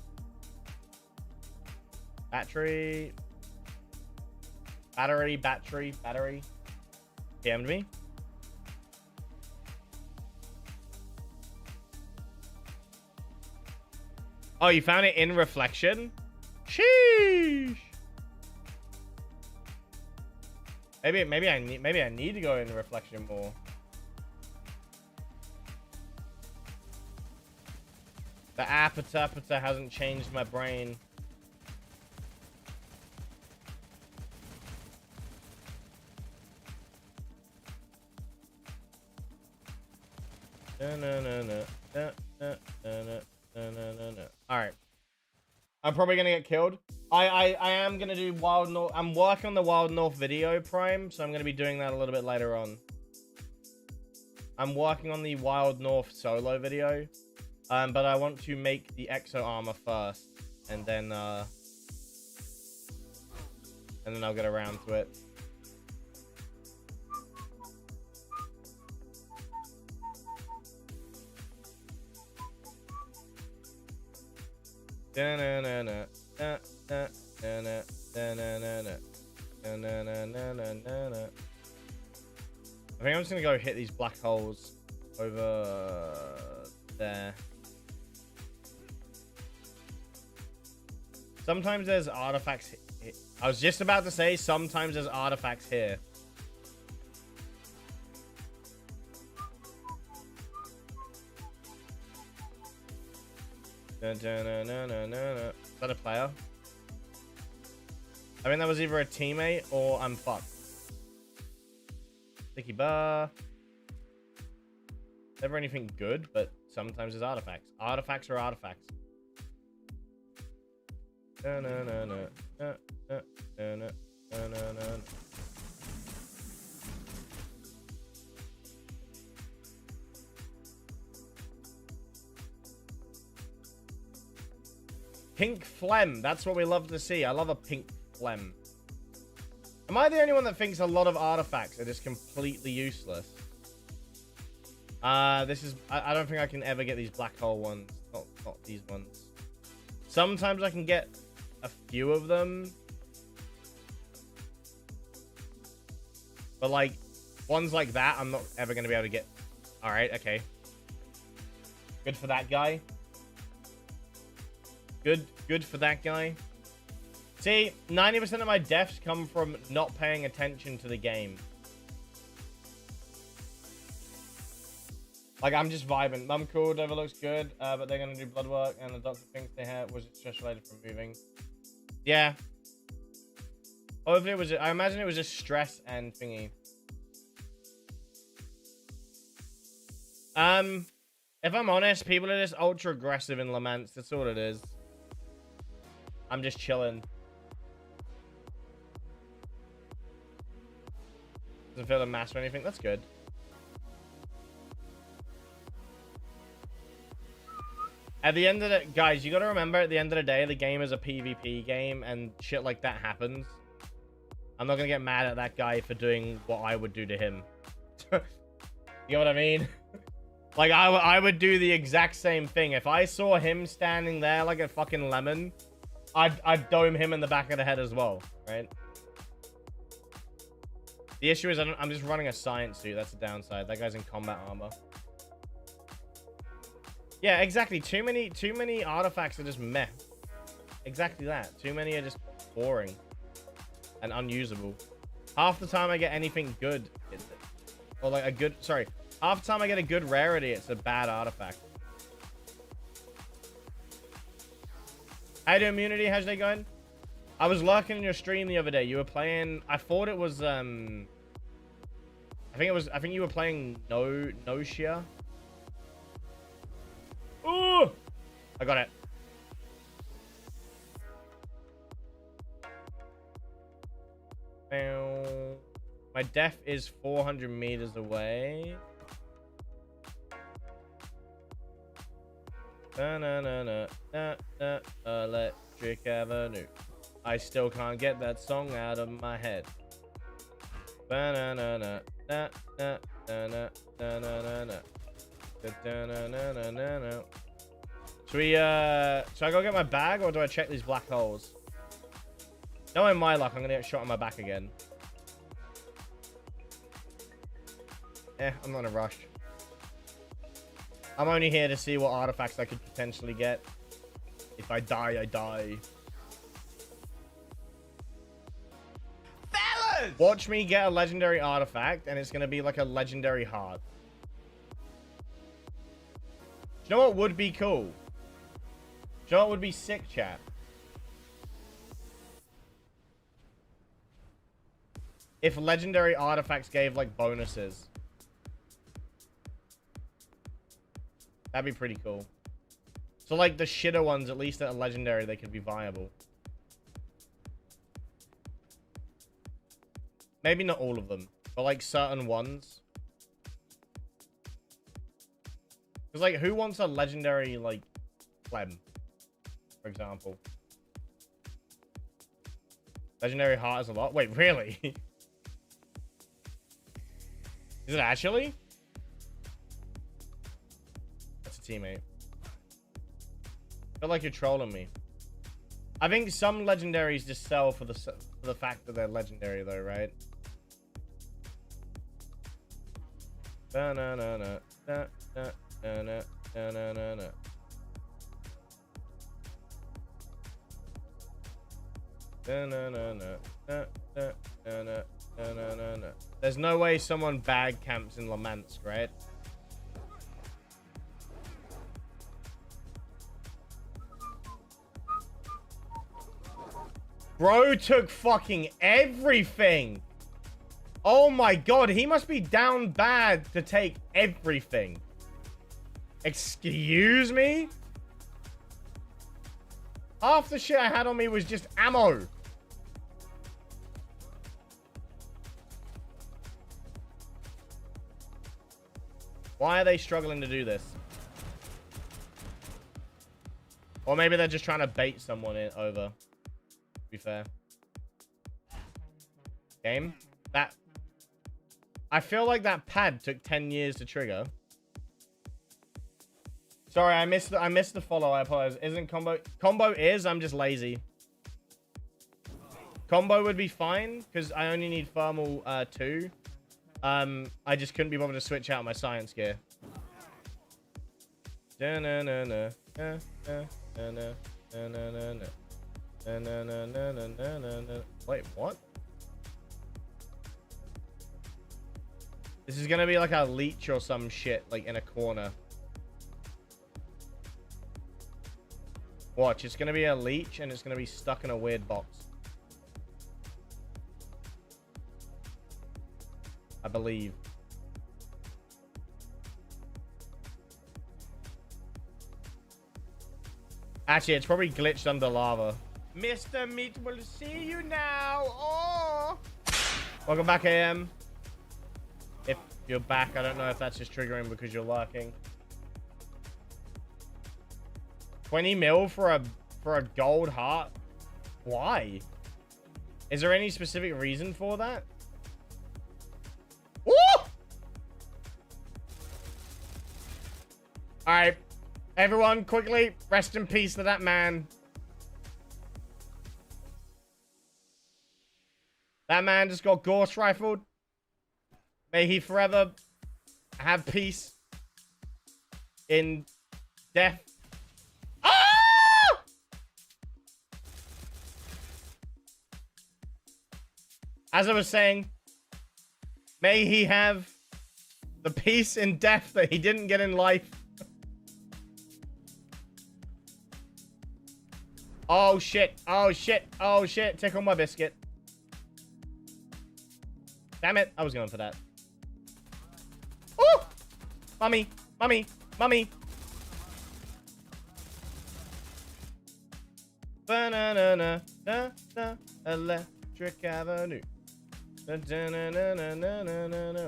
Battery. DM'd me. Oh, you found it in reflection? Sheesh. Maybe I need to go in reflection more. The aperture hasn't changed my brain. All right. I'm probably gonna get killed. I am gonna do Wild North. I'm working on the Wild North video, Prime, so I'm gonna be doing that a little bit later on. I'm working on the Wild North solo video, but I want to make the exo armor first, and then I'll get around to it. I think I'm just gonna go hit these black holes over there. Sometimes there's artifacts. I was just about to say sometimes there's artifacts here. Is that a player? I mean, that was either a teammate or I'm fucked. Sticky bar. Never anything good, but sometimes there's artifacts. Artifacts are artifacts. Pink phlegm. That's what we love to see. I love a pink phlegm. Am I the only one that thinks a lot of artifacts are just completely useless? This is... I don't think I can ever get these black hole ones. Not these ones. Sometimes I can get a few of them. But, like, ones like that, I'm not ever going to be able to get... Alright, okay. Good for that guy. Good for that guy. See, 90% of my deaths come from not paying attention to the game. Like, I'm just vibing. Mum called, overlooks good, but they're going to do blood work, and the doctor thinks they had was stress related from moving. Yeah. Hopefully it was, I imagine it was just stress and thingy. If I'm honest, people are just ultra aggressive in Laments. That's all it is. I'm just chilling. Doesn't feel a mass or anything. That's good. At the end of the... Guys, you gotta remember, at the end of the day, the game is a PvP game, and shit like that happens. I'm not gonna get mad at that guy for doing what I would do to him. You know what I mean? Like, I would do the exact same thing. If I saw him standing there like a fucking lemon... I'd dome him in the back of the head as well, right? The issue is I'm just running a science suit. That's the downside. That guy's in combat armor. Yeah, exactly. Too many artifacts are just meh. Exactly that. Too many are just boring and unusable. Half the time I get anything good, or like a good, sorry, half the time I get a good rarity, it's a bad artifact. How do immunity? How's they going? I was lurking in your stream the other day. You were playing, I thought it was, I think you were playing Noshia. Ooh! I got it. My death is 400 meters away. Electric Avenue. I still can't get that song out of my head. Should I go get my bag, or do I check these black holes? Knowing my luck, I'm gonna get shot in my back again. I'm not in a rush. I'm only here to see what artifacts I could potentially get. If I die, I die. Fellas! Watch me get a legendary artifact, and it's gonna be like a legendary heart. Do you know what would be cool? Do you know what would be sick, chat? If legendary artifacts gave, like, bonuses. That'd be pretty cool. So, like, the shitter ones, at least at a legendary, they could be viable. Maybe not all of them, but, like, certain ones. Because, like, who wants a legendary, like, Clem, for example? Legendary heart is a lot? Wait, really? Is it actually? That's a teammate. I feel like you're trolling me. I think some legendaries just sell for the fact that they're legendary, though, right? There's no way someone bag camps in Lamansk, right? Bro took fucking everything. Oh my god, he must be down bad to take everything. Excuse me? Half the shit I had on me was just ammo. Why are they struggling to do this? Or maybe they're just trying to bait someone over. To be fair. Game? That... I feel like that pad took 10 years to trigger. Sorry, I missed the follow. I apologize. Isn't combo... Combo is, I'm just lazy. Combo would be fine, because I only need thermal 2. I just couldn't be bothered to switch out my science gear. Wait, what? This is gonna be like a leech or some shit, like in a corner. Watch, it's gonna be a leech and it's gonna be stuck in a weird box. I believe. Actually, it's probably glitched under lava. Mr. Meat will see you now. Oh! Welcome back, AM. If you're back, I don't know if that's just triggering because you're lurking. 20 mil for a gold heart? Why? Is there any specific reason for that? Woo! Alright. Everyone, quickly, rest in peace to that man. That man just got ghost rifled. May he forever have peace in death. Ah! As I was saying, may he have the peace in death that he didn't get in life. Oh shit, oh shit, oh shit, tickle my biscuit. Damn it, I was going for that. Oh! Mummy, mummy, mummy. Banana, na na, Electric Avenue. Na na na na na na na na.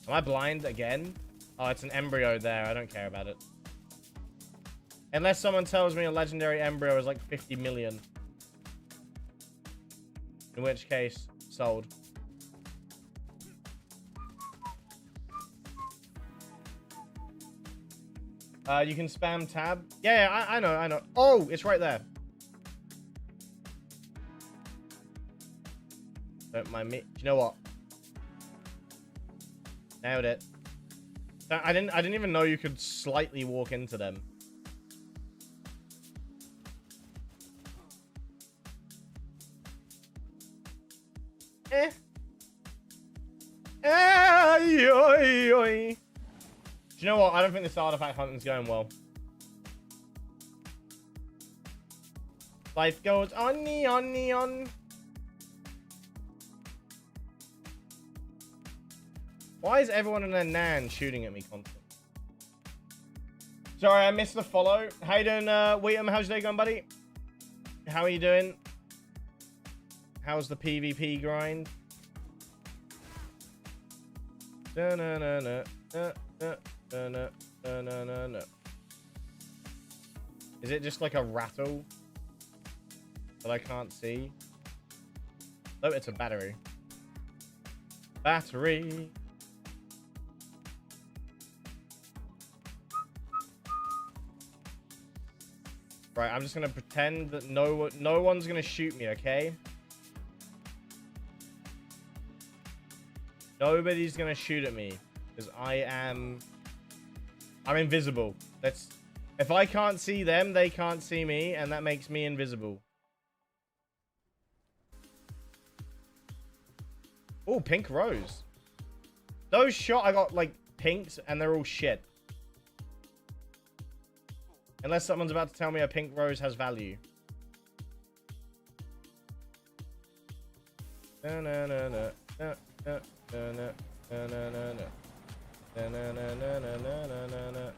Am I blind again? Oh, it's an embryo there. I don't care about it. Unless someone tells me a legendary embryo is like 50 million. In which case, sold. You can spam tab. Yeah, I know, I know. Oh, it's right there. Don't mind me. Do you know what? Nailed it. I didn't even know you could slightly walk into them. Eh. Ay, oy, oy. Do you know what? I don't think this artifact hunting's going well. Life goes on, on. Why is everyone in their nan shooting at me constantly? Sorry, I missed the follow. How you doing, William? How's your day going, buddy? How are you doing? How's the PvP grind? Is it just like a rattle that I can't see? Oh, it's a battery. Battery. Right, I'm just gonna pretend that no one's gonna shoot me, okay? Nobody's gonna shoot at me because I'm invisible. If I can't see them, they can't see me, and that makes me invisible. Oh, pink rose. Those shot I got like pinks, and they're all shit. Unless someone's about to tell me a pink rose has value. No, no, no, no, no, no. No, no, no, no, no, no. No, no, no, no, no, no, no, no, no.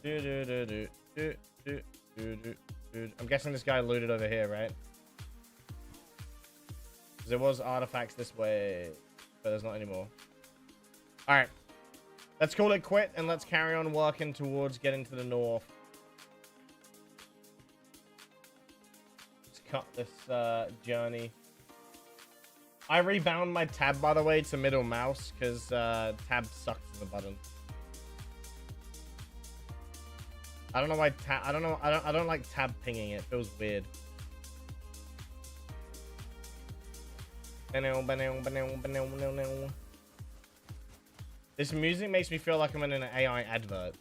Do, do, do, do, do, do, do, do, do. I'm guessing this guy looted over here, right? Because there was artifacts this way, but there's not anymore. Alright. Let's call it quit, and let's carry on working towards getting to the north. Let's cut this journey. I rebound my tab, by the way, to middle mouse because tab sucks as a button. I don't know why tab. I don't know. I don't like tab pinging. It feels weird. This music makes me feel like I'm in an AI advert.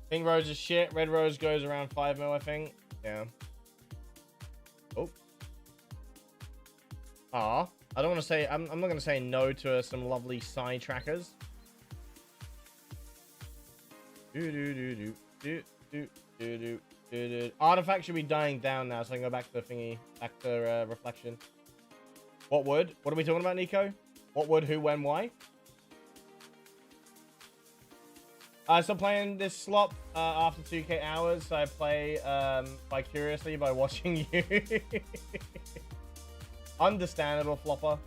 Pink rose is shit. Red rose goes around 5 mil, I think. Yeah. Oh. Ah. I don't want to say. I'm not going to say no to some lovely side trackers. Artifact should be dying down now, so I can go back to the thingy, back to reflection. What would? What are we talking about, Nico? What would? Who? When? Why? So playing this slop after 2K hours, so I play vicariously by watching you. Understandable, Flopper.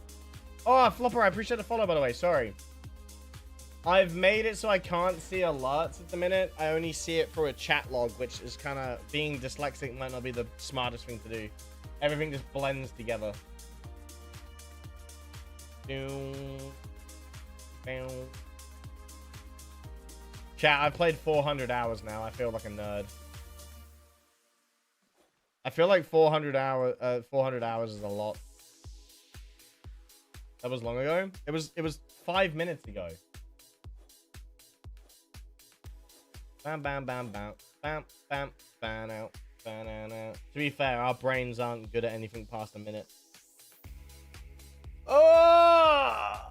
Oh, Flopper, I appreciate the follow, by the way. Sorry. I've made it so I can't see alerts at the minute. I only see it through a chat log, which is kind of... Being dyslexic might not be the smartest thing to do. Everything just blends together. Chat, I've played 400 hours now. I feel like a nerd. I feel like 400 hours is a lot. That was long ago. It was 5 minutes ago. Bam bam bam bam bam bam bam out bam out. To be fair, our brains aren't good at anything past a minute. Oh!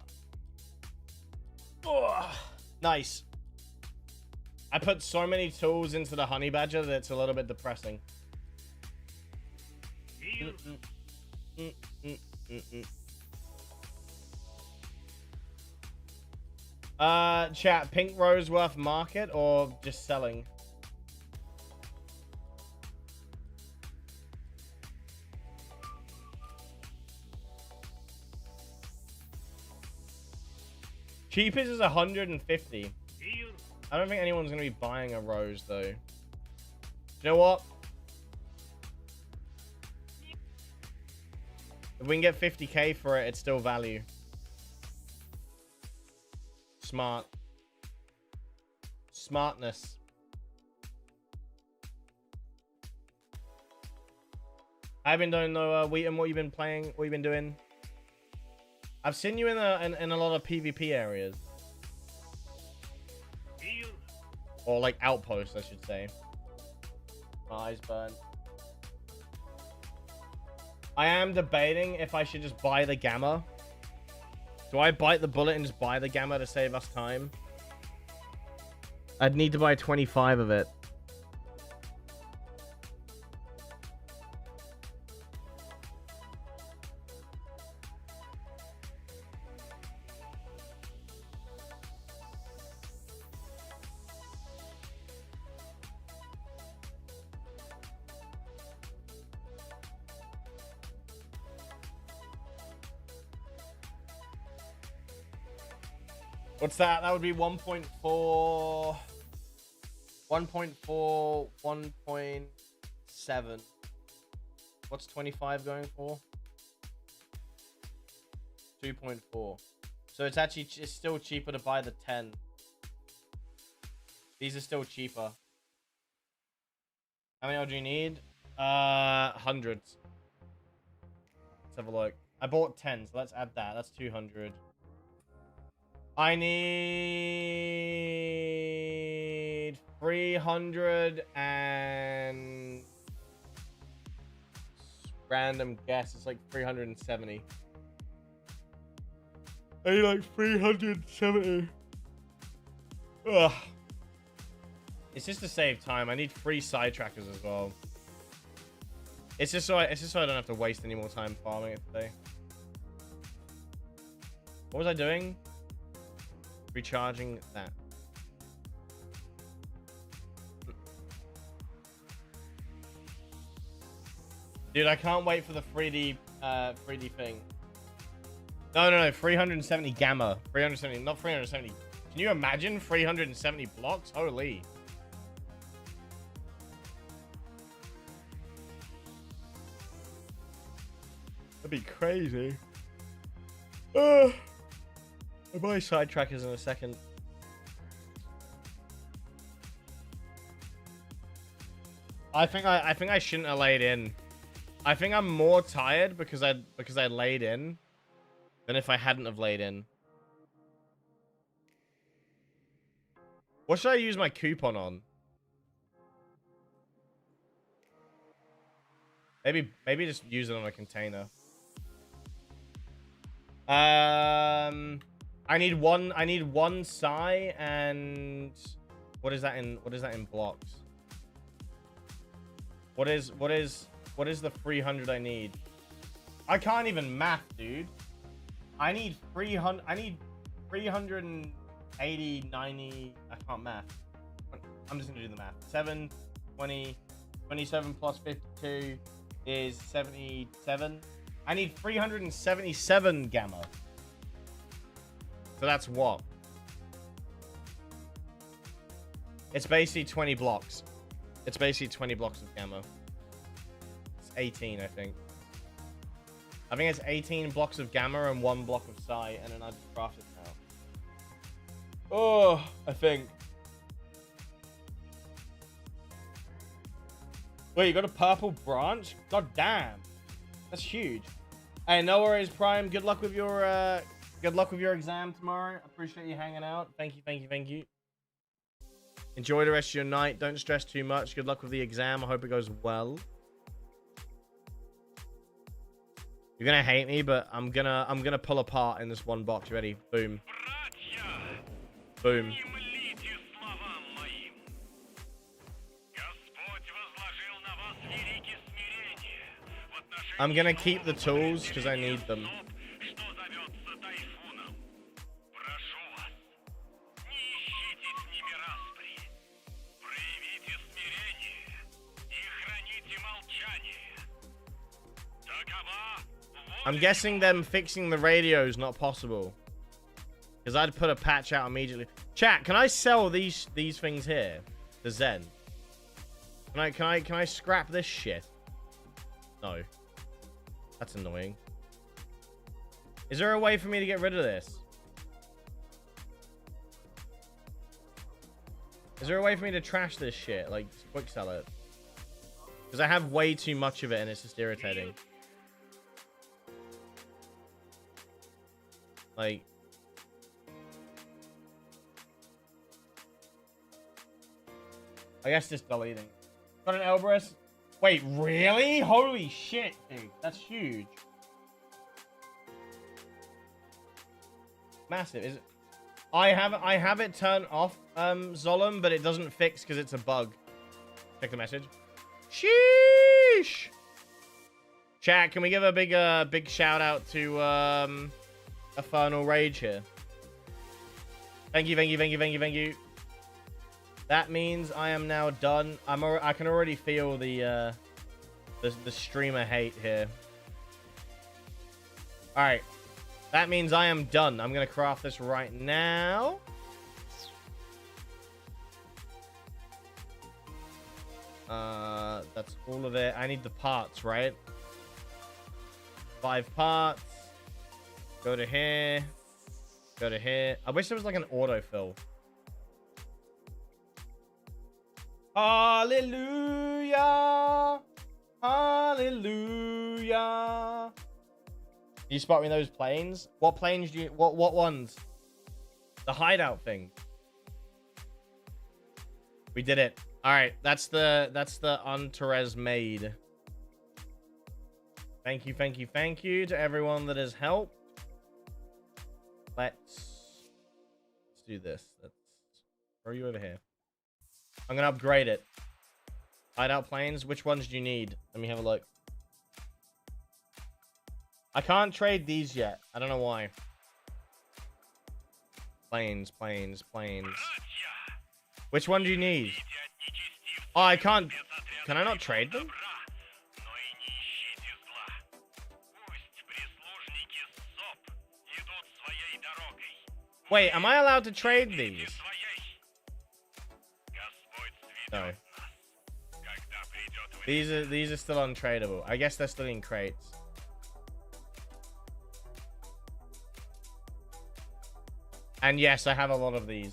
Oh! Nice. I put so many tools into the honey badger that it's a little bit depressing. Chat, pink rose worth market or just selling? Cheapest is 150. I don't think anyone's gonna be buying a rose though. You know what? If we can get 50k for it, it's still value. Smart. Smartness. I've been doing no Wheaton, what you been playing, what you been doing? I've seen you in a lot of PvP areas. Or like outposts, I should say. My eyes burn. I am debating if I should just buy the gamma. Do I bite the bullet and just buy the gamma to save us time? I'd need to buy 25 of it. What's that? That would be 1.4, 1.4, 1.7. What's 25 going for? 2.4. So it's actually, it's still cheaper to buy the 10. These are still cheaper. How many do you need? Hundreds. Let's have a look. I bought 10, so let's add that. That's 200. I need 300 and random guess. It's like 370. I need like 370. Ugh. It's just to save time. I need free side trackers as well. It's just so I don't have to waste any more time farming it today. What was I doing? Recharging that. Dude, I can't wait for the 3D thing. No, 370 gamma. 370, not 370. Can you imagine 370 blocks? Holy. That'd be crazy. I'll buy side trackers in a second. I think I shouldn't have laid in. I think I'm more tired because I laid in than if I hadn't have laid in. What should I use my coupon on? Maybe just use it on a container. I need one Psy and what is that in blocks? What is the 300 I need? I can't even math, dude. I need 300. I need 380, 90. I can't math. I'm just gonna do the math. 7, 20, 27 plus 52 is 77. I need 377 gamma. So that's what? It's basically 20 blocks. It's basically 20 blocks of gamma. It's 18, I think. I think it's 18 blocks of gamma and 1 block of Psi, and then I just craft it now. Oh, I think. Wait, you got a purple branch? God damn. That's huge. Hey, no worries, Prime. Good luck with your exam tomorrow. Appreciate you hanging out. Thank you, thank you, thank you. Enjoy the rest of your night. Don't stress too much. Good luck with the exam. I hope it goes well. You're gonna hate me, but I'm gonna pull apart in this one box. You ready? Boom. Boom. I'm gonna keep the tools because I need them. I'm guessing them fixing the radio is not possible. Because I'd put a patch out immediately. Chat, can I sell these things here? The Zen. Can I scrap this shit? No. That's annoying. Is there a way for me to get rid of this? Is there a way for me to trash this shit? Like, quick sell it? Because I have way too much of it and it's just irritating. Like... I guess just deleting. Got an Elbrus? Wait, really? Holy shit, dude. That's huge. Massive. Is it? I have it turned off, Zolom, but it doesn't fix because it's a bug. Check the message. Sheesh. Chat, can we give a big shout out to Infernal Rage here? Thank you, thank you, thank you, thank you, thank you. That means I am now done. I can already feel the streamer hate here. All right, that means I am done. I'm gonna craft this right now. That's all of it. I need the parts, right? 5 parts. Go to here. Go to here. I wish there was like an autofill. Hallelujah. Hallelujah. You spot me in those planes? What planes do you... What ones? The hideout thing. We did it. All right, that's the Antares made. Thank you, thank you, thank you to everyone that has helped. Let's do this. Where are you over here? I'm gonna upgrade it. Hideout planes. Which ones do you need? Let me have a look. I can't trade these yet. I don't know why. Planes, planes, planes. Which one do you need? Oh, I can't. Can I not trade them? Wait, am I allowed to trade these? No. These are still untradeable. I guess they're still in crates. And yes, I have a lot of these.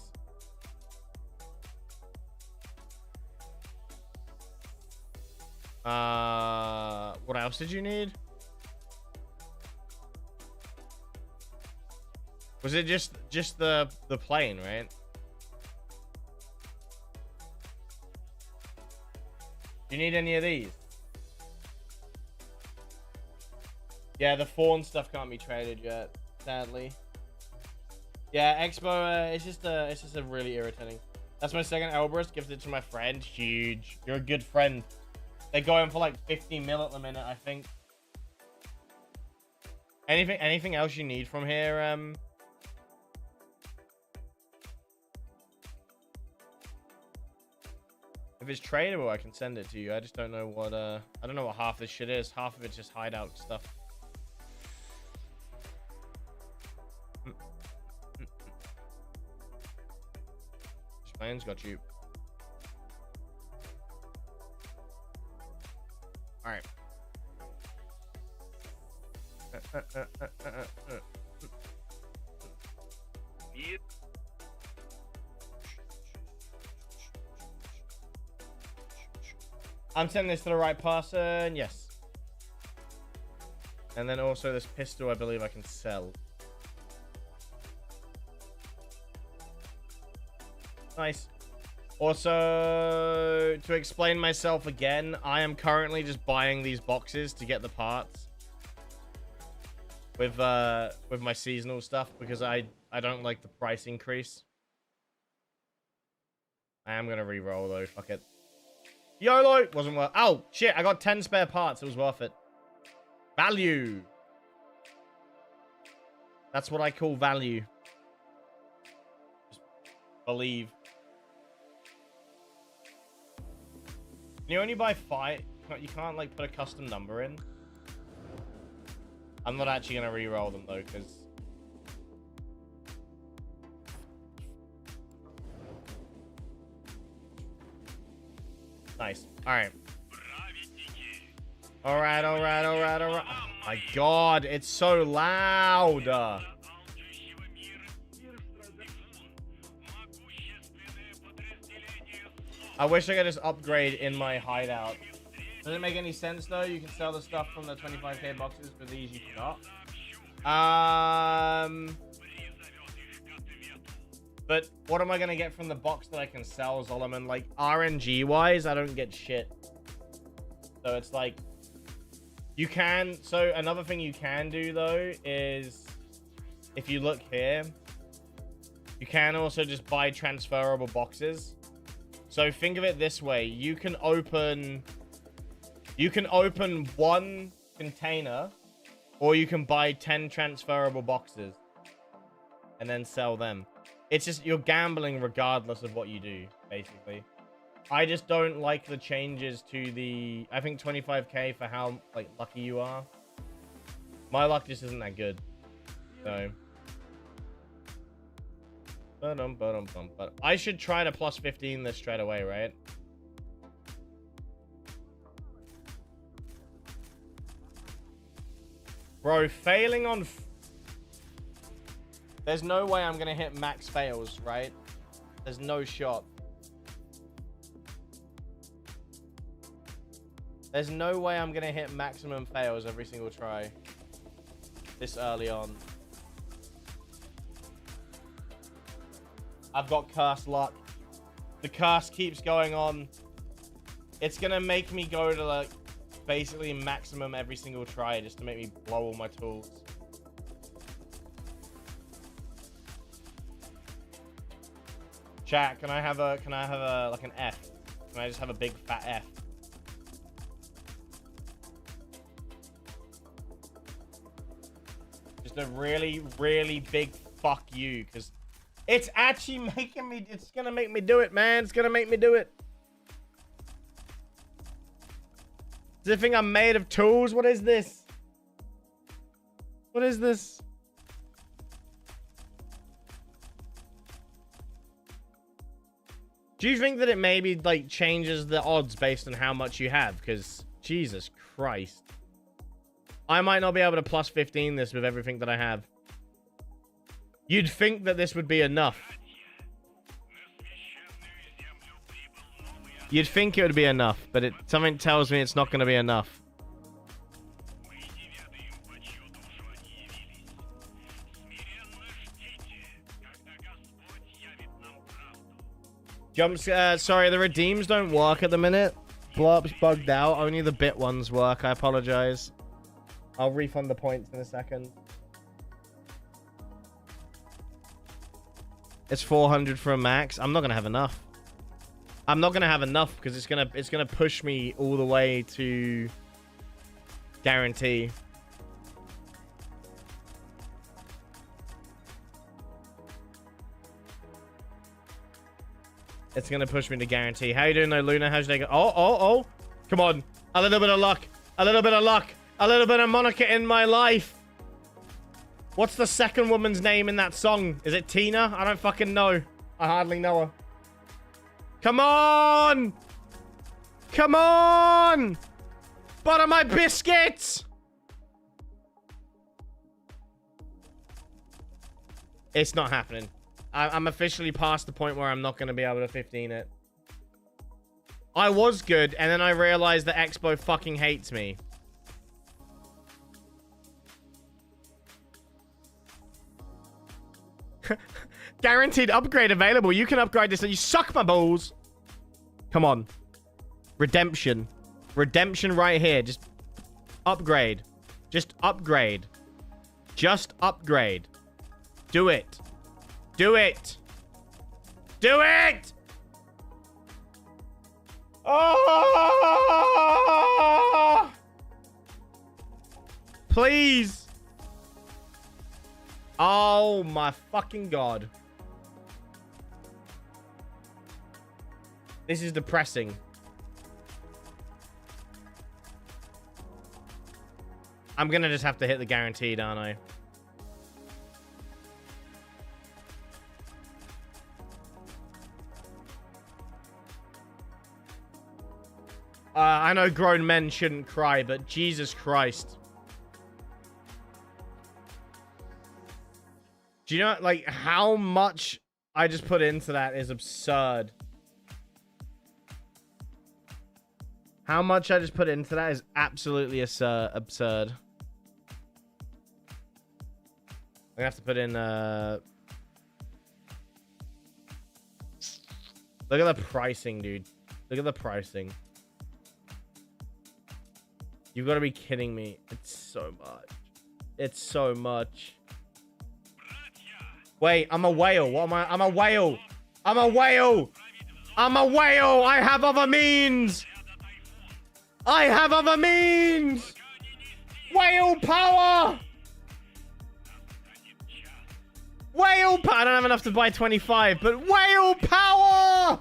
What else did you need? Was it just the plane, right? Do you need any of these? Yeah, the fawn stuff can't be traded yet, sadly. Yeah, Expo, it's just a really irritating. That's my second Elbrus, gifted to my friend. Huge. You're a good friend. They're going for like 50 mil at the minute, I think. Anything else you need from here? If it's tradable, I can send it to you. I just don't know what I don't know what half this shit is. Half of it's just hideout stuff. This plane's got you. All right. I'm sending this to the right person. Yes. And then also this pistol, I believe I can sell. Nice. Also, to explain myself again, I am currently just buying these boxes to get the parts with my seasonal stuff because I don't like the price increase. I am gonna re-roll though. Fuck it. YOLO wasn't worth. Oh shit! I got 10 spare parts. It was worth it. Value. That's what I call value. Just believe. Can you only buy 5? You can't like put a custom number in. I'm not actually gonna re-roll them though, because nice. All right. All right. Oh my God, it's so loud. I wish I could just upgrade in my hideout. Does it make any sense though? You can sell the stuff from the 25k boxes, for these you cannot. But what am I gonna get from the box that I can sell, Zolomon? Like RNG wise, I don't get shit. So it's like you can. So another thing you can do though is if you look here, you can also just buy transferable boxes. So think of it this way: you can open one container, or you can buy 10 transferable boxes and then sell them. It's just you're gambling regardless of what you do, basically. I just don't like the changes to the. I think 25k for how like lucky you are. My luck just isn't that good, so. But I should try to plus 15 this straight away, right? Bro, failing on... There's no way I'm gonna hit max fails, right? There's no shot. There's no way I'm gonna hit maximum fails every single try this early on. I've got cursed luck. The curse keeps going on. It's gonna make me go to like basically maximum every single try just to make me blow all my tools. Chat, can I have a like an F? Can I just have a big fat F? Just a really, really big fuck you, because it's actually making me, it's gonna make me do it, man. It's gonna make me do it. Does it think I'm made of tools? What is this? What is this? Do you think that it maybe like changes the odds based on how much you have? Because Jesus Christ. I might not be able to plus 15 this with everything that I have. You'd think that this would be enough. You'd think it would be enough, but something tells me it's not going to be enough. Sorry, the redeems don't work at the minute. Blob's bugged out. Only the bit ones work. I apologize. I'll refund the points in a second. It's 400 for a max. I'm not gonna have enough. I'm not gonna have enough because it's gonna push me all the way to guarantee. It's gonna push me to guarantee. How you doing, though, Luna? How's your day going? Oh! Come on, a little bit of luck, a little bit of luck, a little bit of Monica in my life. What's the second woman's name in that song? Is it Tina? I don't fucking know. I hardly know her. Come on! Come on! Butter my biscuits! It's not happening. I'm officially past the point where I'm not going to be able to 15 it. I was good, and then I realized that Expo fucking hates me. Guaranteed upgrade available. You can upgrade this. You suck my balls. Come on. Redemption. Redemption right here. Just upgrade. Just upgrade. Just upgrade. Do it. Do it. Do it! Oh! Please. Oh my fucking god. This is depressing. I'm gonna just have to hit the guaranteed, aren't I? I know grown men shouldn't cry, but Jesus Christ. Do you know, like, how much I just put into that is absurd. How much I just put into that is absolutely absurd. I'm gonna have to put in, look at the pricing, dude. Look at the pricing. You've got to be kidding me. It's so much. It's so much. Wait, I'm a whale. What am I? I'm a whale. I'm a whale. I'm a whale. I have other means. I have other means. Whale power. Whale power. I don't have enough to buy 25, but whale power.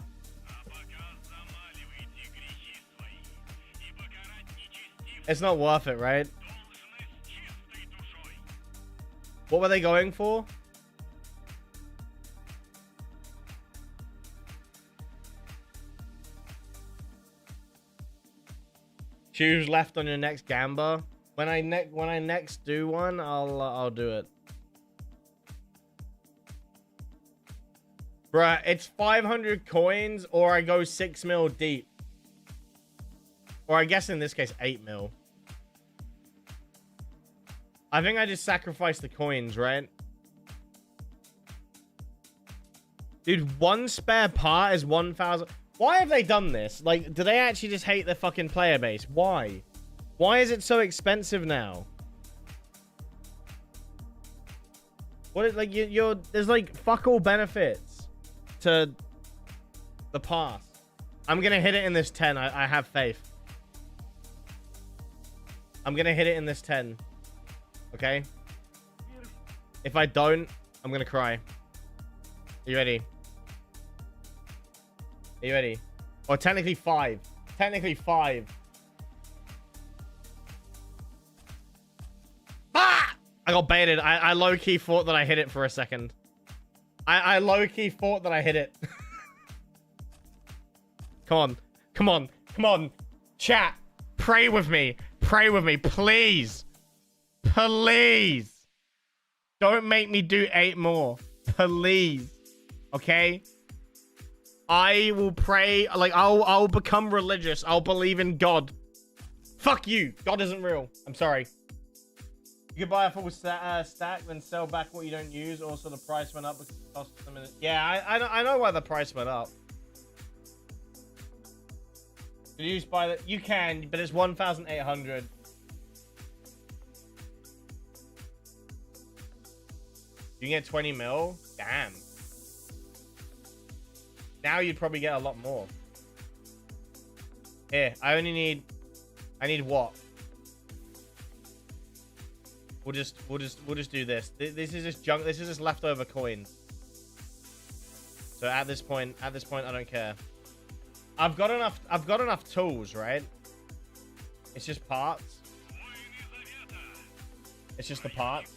It's not worth it, right? What were they going for? Choose left on your next gamba. When I next do one, I'll do it. Bruh, it's 500 coins or I go 6 mil deep. Or I guess in this case 8 mil. I think I just sacrificed the coins, right? Dude, one spare part is 1,000. Why have they done this? Like, do they actually just hate their fucking player base? Why? Why is it so expensive now? What is, like, there's like fuck all benefits to the pass. I'm gonna hit it in this 10. I have faith. I'm gonna hit it in this 10. Okay? If I don't, I'm gonna cry. Are you ready? Are you ready? Or technically 5. Technically 5. Ah! I got baited. I low-key thought that I hit it for a second. I low-key thought that I hit it. Come on. Come on. Come on. Chat. Pray with me. Pray with me. Please. Please. Don't make me do 8 more. Please. Okay? I will pray. Like, I'll become religious. I'll believe in God. Fuck you. God isn't real. I'm sorry. You can buy a full stack, then sell back what you don't use. Also, the price went up because it cost a minute. Yeah, I know why the price went up. Did you buy that? You can, but it's 1,800. You can get 20 mil? Damn. Now you'd probably get a lot more. Here, I need what? We'll just do this. This is just junk. This is just leftover coins. So at this point, I don't care. I've got enough tools, right? It's just parts. It's just the parts.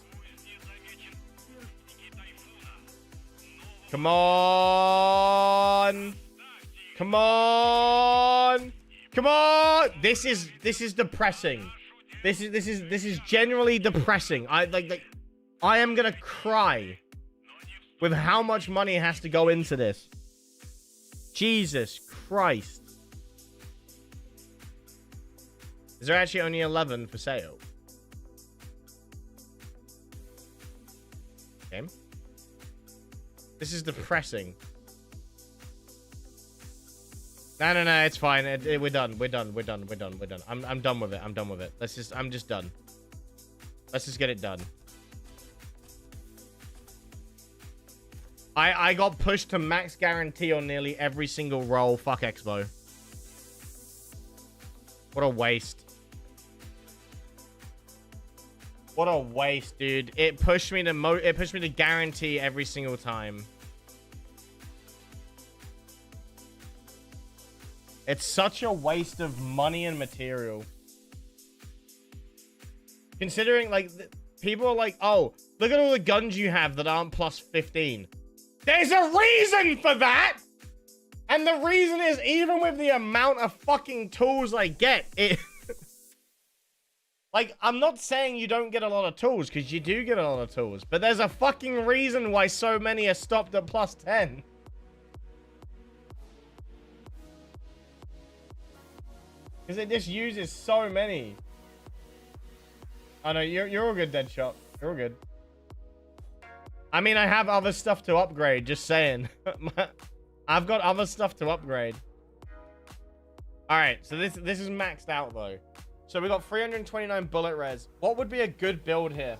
Come on. Come on. Come on. This is depressing. This is genuinely depressing. I am gonna cry with how much money has to go into this. Jesus Christ. Is there actually only 11 for sale? Okay. This is depressing. No, it's fine. We're done. We're done. I'm done with it. I'm done with it. I'm just done. Let's just get it done. I got pushed to max guarantee on nearly every single roll. Fuck Expo. What a waste. What a waste, dude. It pushed me to guarantee every single time. It's such a waste of money and material. Considering, like, people are like, oh, look at all the guns you have that aren't plus 15. There's a reason for that! And the reason is, even with the amount of fucking tools I get, it... Like, I'm not saying you don't get a lot of tools, because you do get a lot of tools. But there's a fucking reason why so many are stopped at plus 10. Because it just uses so many. Oh no, you're all good, Deadshot. You're all good. I mean, I have other stuff to upgrade, just saying. I've got other stuff to upgrade. Alright, so this is maxed out, though. So we got 329 bullet res. What would be a good build here?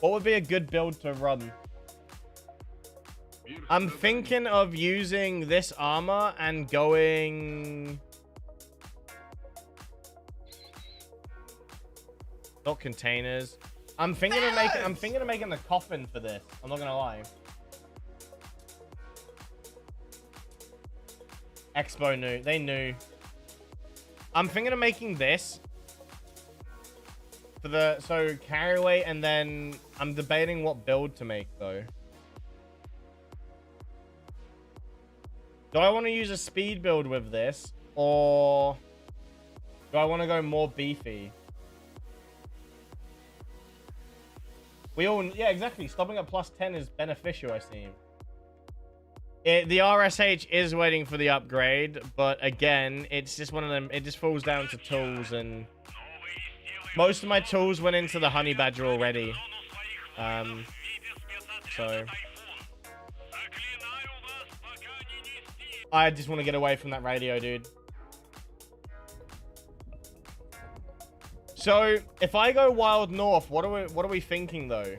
What would be a good build to run? I'm thinking of using this armor and going... Not containers. I'm thinking of making the coffin for this. I'm not gonna lie. Expo knew. They knew. I'm thinking of making this for the carry weight, and then I'm debating what build to make though. Do I want to use a speed build with this, or do I want to go more beefy? Yeah, exactly. Stopping at plus 10 is beneficial, I see. The RSH is waiting for the upgrade, but again, it's just one of them. It just falls down to tools, and most of my tools went into the honey badger already. So I just want to get away from that radio, dude. So if I go Wild North, what are we thinking though?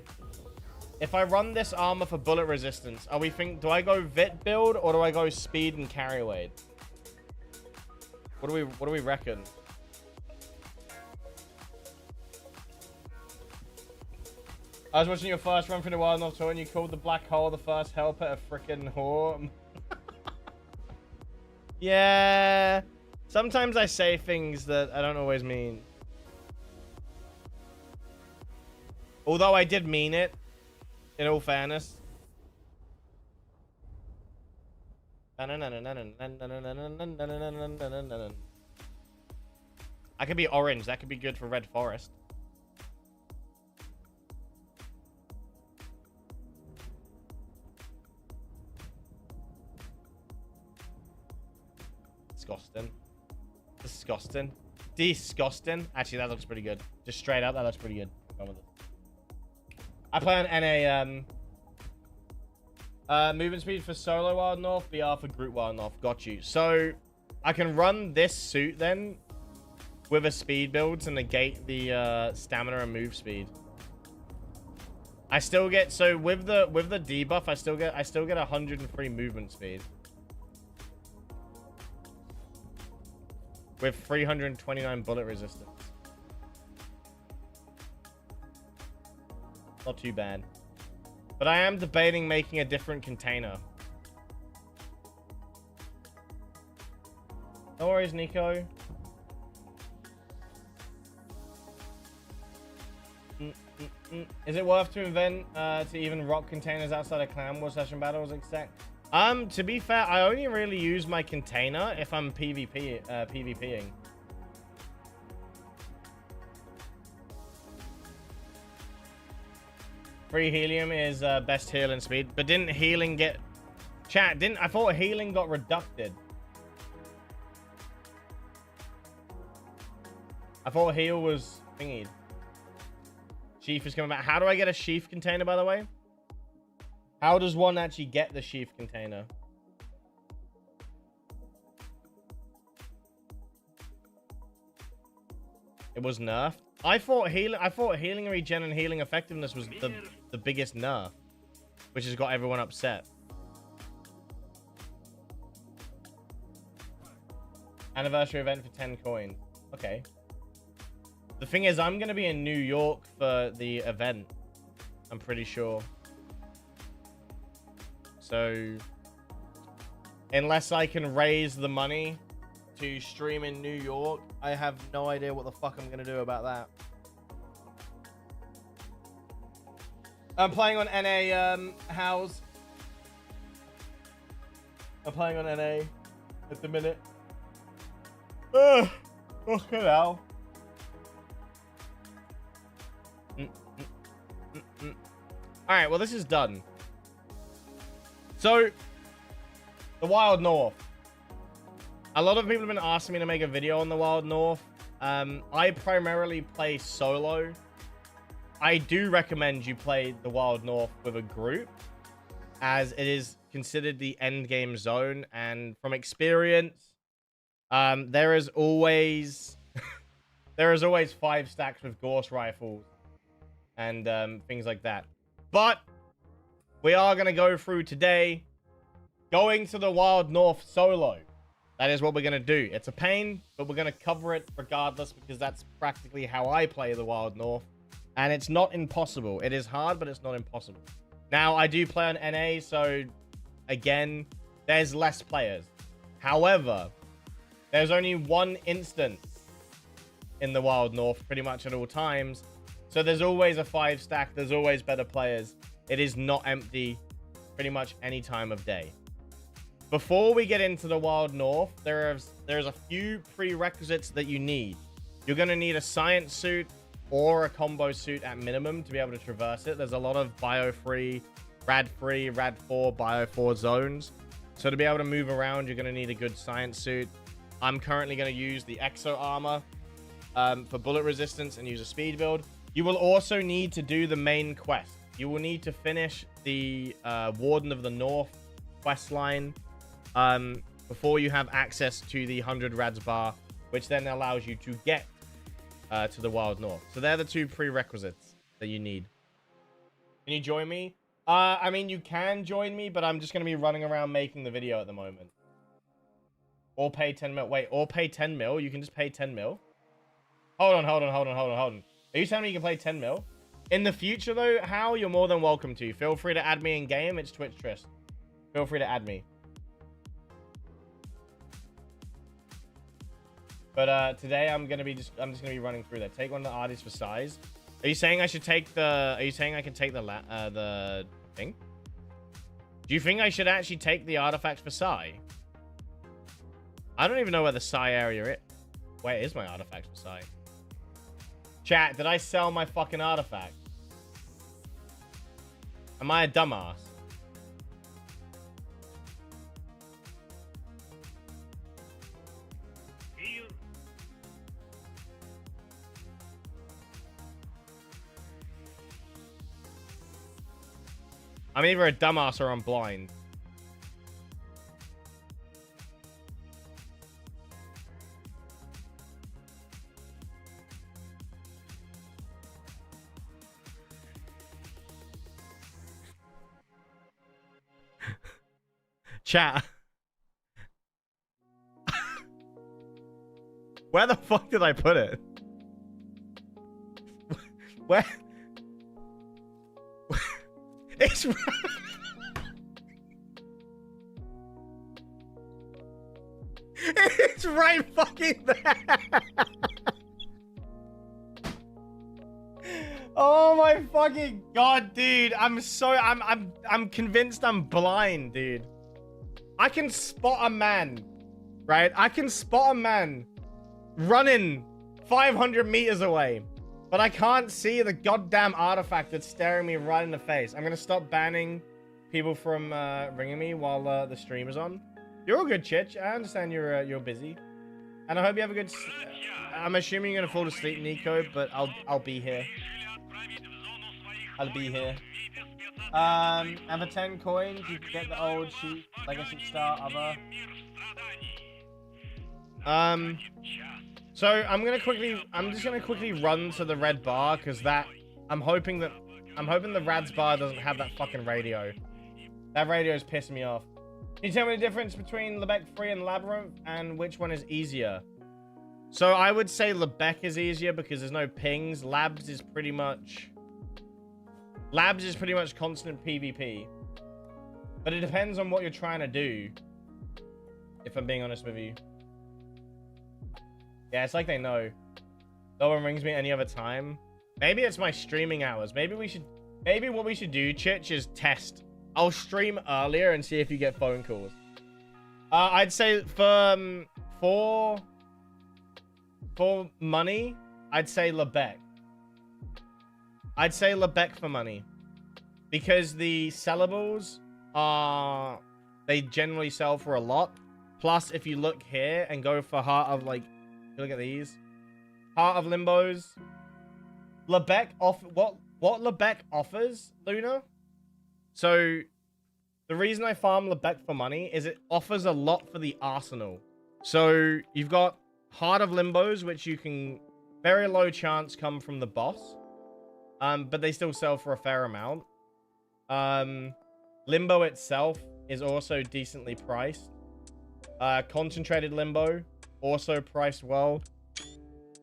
If I run this armor for bullet resistance, do I go Vit build or do I go speed and carry weight? What do we reckon? I was watching your first run through the Wild North tour and you called the black hole the first helper a freaking whore. Yeah. Sometimes I say things that I don't always mean. Although I did mean it, in all fairness. I could be orange. That could be good for Red Forest. Disgusting. Disgusting. Disgusting. Actually, that looks pretty good. Just straight up, that looks pretty good. Go with it. I play on NA, movement speed for solo Wild North, BR for group Wild North. Got you. So, I can run this suit then with a speed build to negate the stamina and move speed. I still get, so with the debuff, I still get 103 movement speed. With 329 bullet resistance. Not too bad. But I am debating making a different container. No worries, Nico. Is it worth to invent to even rock containers outside of Clan War session battles, except? To be fair, I only really use my container if I'm PvPing. Free helium is best heal and speed, but didn't healing get... Chat, I thought healing got reducted. I thought heal was thingied. Sheath is coming back. How do I get a sheath container, by the way? How does one actually get the sheath container? It was nerfed. I thought healing regen and healing effectiveness was the biggest nerf, which has got everyone upset. Anniversary event for 10 coins. Okay. The thing is, I'm gonna be in New York for the event. I'm pretty sure. So, unless I can raise the money to stream in New York, I have no idea what the fuck I'm gonna do about that. I'm playing on NA, House. I'm playing on NA at the minute. Ugh, fucking hell. Alright, well, this is done. So, the Wild North. A lot of people have been asking me to make a video on the Wild North. I primarily play solo. I do recommend you play the Wild North with a group, as it is considered the end game zone. And from experience, there is always 5 stacks with Gauss rifles and things like that. But we are going to go through today going to the Wild North solo. That is what we're going to do. It's a pain, but we're going to cover it regardless, because that's practically how I play the Wild North. And it's not impossible. It is hard, but it's not impossible. Now, I do play on NA, so again, there's less players. However, there's only one instance in the Wild North pretty much at all times. So there's always a 5 stack. There's always better players. It is not empty pretty much any time of day. Before we get into the Wild North, there's a few prerequisites that you need. You're going to need a science suit or a combo suit at minimum to be able to traverse it. There's a lot of bio-free, rad-free, rad-4, bio-4 zones. So to be able to move around, you're going to need a good science suit. I'm currently going to use the exo armor for bullet resistance and use a speed build. You will also need to do the main quest. You will need to finish the Warden of the North quest line before you have access to the 100 rads bar, which then allows you to get to the Wild North. So they're the 2 prerequisites that you need. Can you join me? I mean, you can join me, but I'm just going to be running around making the video at the moment. Or pay 10 mil. Wait, or pay 10 mil? You can just pay 10 mil? Hold on. Are you telling me you can play 10 mil? In the future, though, how? You're more than welcome to. Feel free to add me in game. It's Twitch Trist. Feel free to add me. But today I'm just gonna be running through that. Take one of the artists for size. Are you saying I should take the? Are you saying I can take the thing? Do you think I should actually take the artifacts for Psy? I don't even know where the Psy area is. Where is my artifacts for Psy? Chat, did I sell my fucking artifact? Am I a dumbass? I'm either a dumbass or I'm blind. Chat. Where the fuck did I put it? Where? It's it's right fucking there. Oh my fucking god, dude! I'm convinced I'm blind, dude. I can spot a man, right? I can spot a man running 500 meters away. But I can't see the goddamn artifact that's staring me right in the face. I'm gonna stop banning people from ringing me while the stream is on. You're all good, Chich. I understand you're busy, and I hope you have a good. I'm assuming you're gonna fall asleep, Nico, but I'll be here. I'll be here. And for 10 coins, you can get the old sheep, Legacy Star, other. So I'm just gonna quickly run to the red bar, because I'm hoping the Rad's bar doesn't have that fucking radio. That radio is pissing me off. Can you tell me the difference between Lebec Free and Labyrinth, and which one is easier? So I would say Lebec is easier because there's no pings. Labs is pretty much constant PvP. But it depends on what you're trying to do, if I'm being honest with you. Yeah, it's like they know. No one rings me any other time. Maybe it's my streaming hours. Maybe what we should do, Chich, is test. I'll stream earlier and see if you get phone calls. I'd say for money, I'd say Lebec. I'd say Lebec for money. Because the sellables they generally sell for a lot. Plus, if you look here and go for Heart of, like, look at these. Heart of Limbos. Lebec what Lebec offers, Luna? So, the reason I farm Lebec for money is it offers a lot for the arsenal. So, you've got Heart of Limbos, which you can very low chance come from the boss. But they still sell for a fair amount. Limbo itself is also decently priced. Concentrated Limbo, also priced well.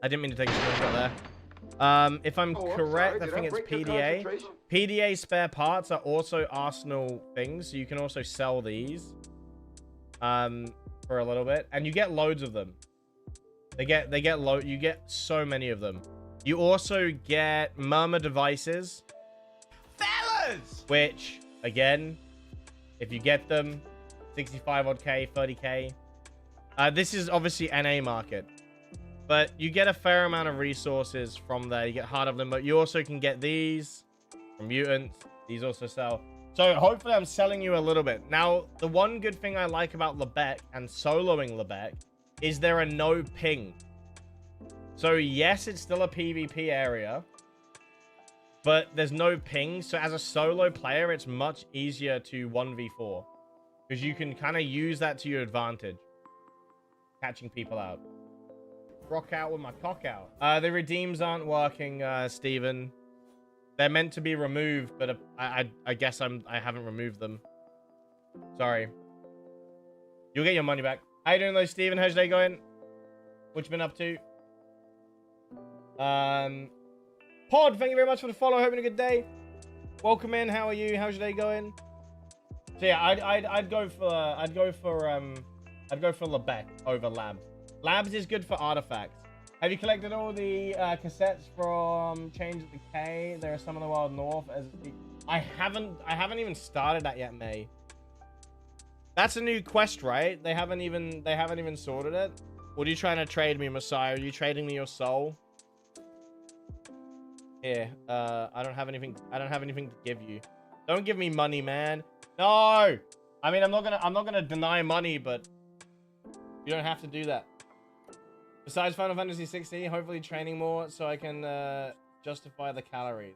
I didn't mean to take a screenshot there. If I'm correct, I think it's PDA. PDA spare parts are also Arsenal things, so you can also sell these for a little bit, and you get loads of them. You get so many of them. You also get Murmur devices, fellas, which again, if you get them, 65 odd K, 30K. This is obviously NA market. But you get a fair amount of resources from there. You get Heart of Limbo. You also can get these from Mutants. These also sell. So hopefully I'm selling you a little bit. Now, the one good thing I like about Lebec and soloing Lebec is there are no ping. So yes, it's still a PvP area, but there's no ping. So as a solo player, it's much easier to 1v4 because you can kind of use that to your advantage, catching people out. Rock out with my cock out. The redeems aren't working, Steven. They're meant to be removed, but I guess I haven't removed them. Sorry. You'll get your money back. How you doing though, Steven? How's your day going? What you been up to? Pod, thank you very much for the follow. Hoping a good day. Welcome in. How are you? How's your day going? So yeah, I'd go for Lebec over Labs. Labs is good for artifacts. Have you collected all the cassettes from Change at the K? There are some in the Wild North. I haven't even started that yet, May. That's a new quest, right? They haven't even sorted it. What are you trying to trade me, Messiah? Are you trading me your soul? Here, I don't have anything to give you. Don't give me money, man. No. I mean, I'm not gonna deny money, but you don't have to do that. Besides Final Fantasy 16, hopefully training more so I can justify the calories.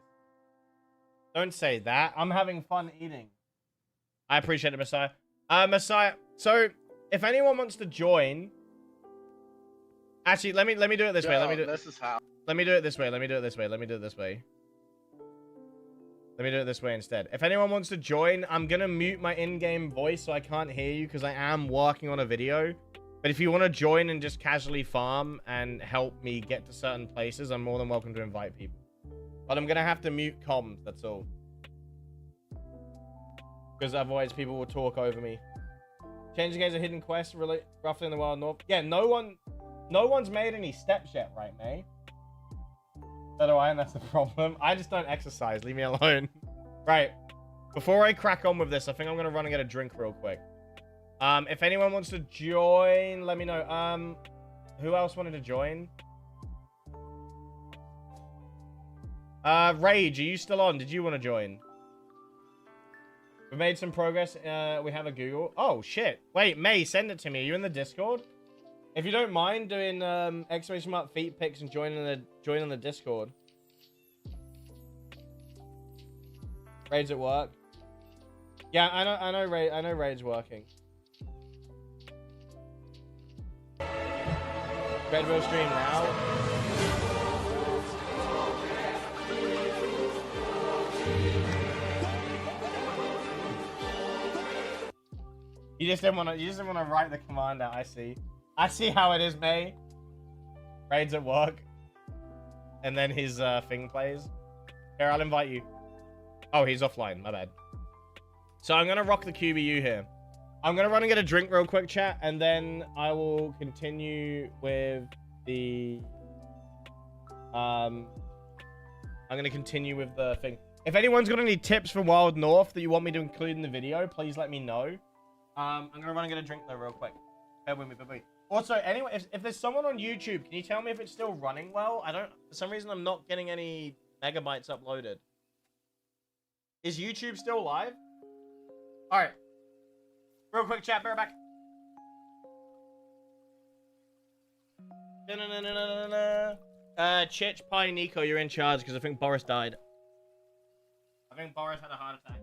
Don't say that. I'm having fun eating. I appreciate it, Messiah. Messiah. So, if anyone wants to join, actually, let me do it this way. Let me do it. This is how. Let me do it this way. Let me do it this way. Let me do it this way. Let me do it this way instead. If anyone wants to join, I'm gonna mute my in-game voice so I can't hear you because I am working on a video. But if you want to join and just casually farm and help me get to certain places, I'm more than welcome to invite people. But I'm going to have to mute comms, that's all. Because otherwise people will talk over me. Change the game's a hidden quest, really, roughly in the Wild North. Yeah, no one's made any steps yet, right, May? So do I, and that's the problem. I just don't exercise, leave me alone. Right, before I crack on with this, I think I'm going to run and get a drink real quick. If anyone wants to join, let me know. Who else wanted to join? Rage, are you still on? Did you want to join? We made some progress. We have a Google. Oh, shit. Wait, May, send it to me. Are you in the Discord? If you don't mind doing exclamation mark feet pics and joining the Discord. Raid's at work. Yeah, I know Raid's working. Red will stream now. You just didn't want to write the command out. I see how it is, May. Raid's at work, and then his thing plays. Here, I'll invite you. Oh, he's offline. My bad. So I'm gonna rock the QBU here. I'm gonna run and get a drink real quick, chat, and then I will continue with the. I'm gonna continue with the thing. If anyone's got any tips for Wild North that you want me to include in the video, please let me know. I'm gonna run and get a drink though real quick. Bear with me, bear with me. Also, anyway, if there's someone on YouTube, can you tell me if it's still running well? For some reason, I'm not getting any megabytes uploaded. Is YouTube still live? All right. Real quick, chat, bear back. Chich, Pie, Nico, you're in charge because I think Boris died. I think Boris had a heart attack.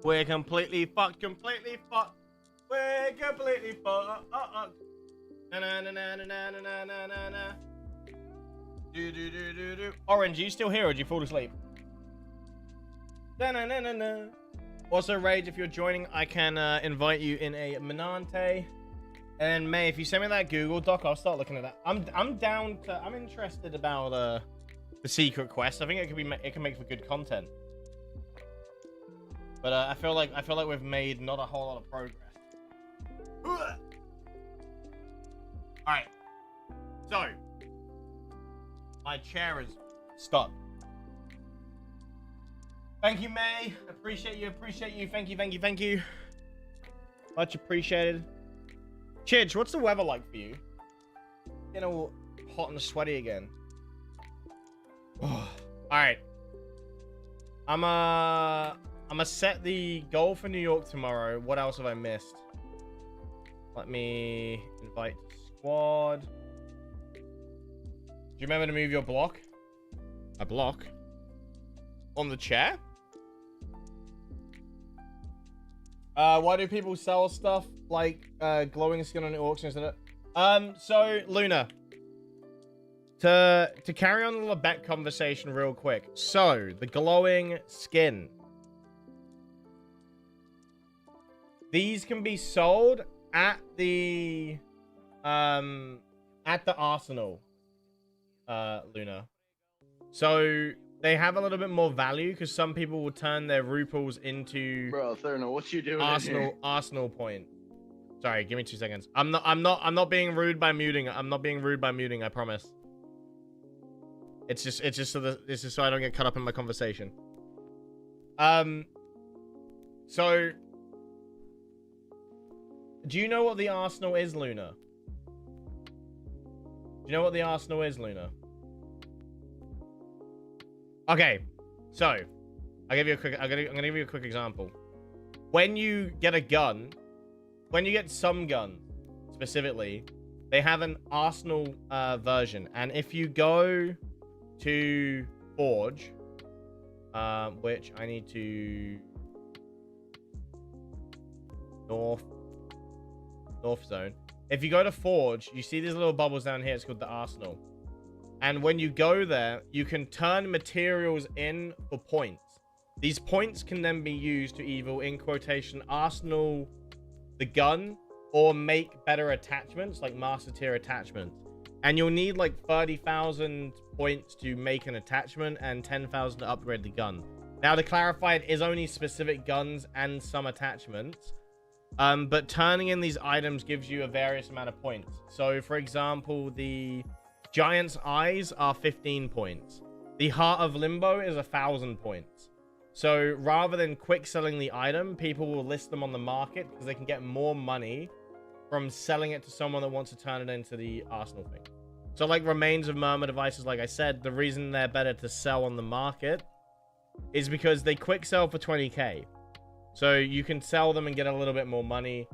We're completely fucked, completely fucked. We're completely fucked. Na na na na na na na na na na. Do. Orange, are you still here or did you fall asleep? Na na na na na. Also, Rage, if you're joining, I can invite you in a Menante. And May, if you send me that Google Doc, I'll start looking at that. I'm down to. I'm interested about the secret quest. I think it can make for good content. But I feel like we've made not a whole lot of progress. All right. So my chair is stuck. Thank you, May. Appreciate you. Thank you. Much appreciated. Chidge, what's the weather like for you? Getting all hot and sweaty again. All right. I'm gonna set the goal for New York tomorrow. What else have I missed? Let me invite squad. Do you remember to move your block? A block? On the chair? Why do people sell stuff like glowing skin on auctions? So Luna, to carry on the bet conversation real quick. So the glowing skin. These can be sold at the arsenal, Luna. So they have a little bit more value because some people will turn their ruples into Bro, Thurno, what you doing in here? Arsenal point. Sorry, give me 2 seconds. I'm not being rude by muting. I'm not being rude by muting, I promise. It's just so I don't get caught up in my conversation. So do you know what the arsenal is, Luna? Do you know what the arsenal is, Luna? Okay, so I'm gonna give you a quick example. When you get a gun, when you get some guns specifically, they have an arsenal version, and if you go to Forge, which I need to north zone. If you go to Forge, you see these little bubbles down here. It's called the arsenal. And when you go there, you can turn materials in for points. These points can then be used to either, in quotation, arsenal the gun or make better attachments, like master tier attachments. And you'll need like 30,000 points to make an attachment and 10,000 to upgrade the gun. Now, to clarify, it is only specific guns and some attachments. But turning in these items gives you a various amount of points. So, for example, the Giant's Eyes are 15 points. The Heart of Limbo is 1,000 points. So rather than quick selling the item, people will list them on the market because they can get more money from selling it to someone that wants to turn it into the arsenal thing. So like Remains of Murmur devices, like I said, the reason they're better to sell on the market is because they quick sell for 20k. So you can sell them and get a little bit more money.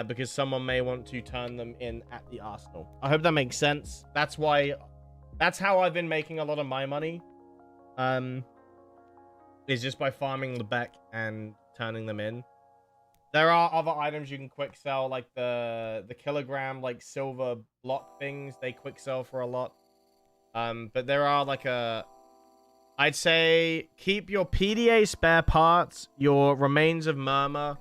Because someone may want to turn them in at the arsenal. I hope that makes sense. That's how I've been making a lot of my money. Is just by farming the Beck and turning them in. There are other items you can quick sell, like the kilogram, like silver block things. They quick sell for a lot. But there are like I'd say keep your PDA spare parts, your Remains of Murmur.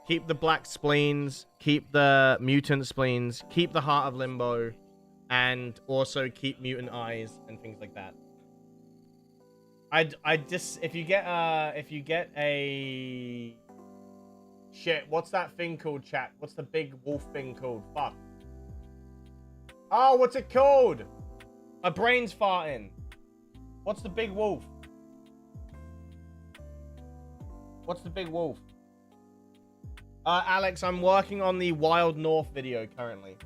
Keep the black spleens, keep the mutant spleens, keep the Heart of Limbo, and also keep mutant eyes and things like that. I just if you get a shit, what's that thing called, chat? What's the big wolf thing called? Fuck. Oh, what's it called? My brain's farting. What's the big wolf? What's the big wolf? Alex, I'm working on the Wild North video currently.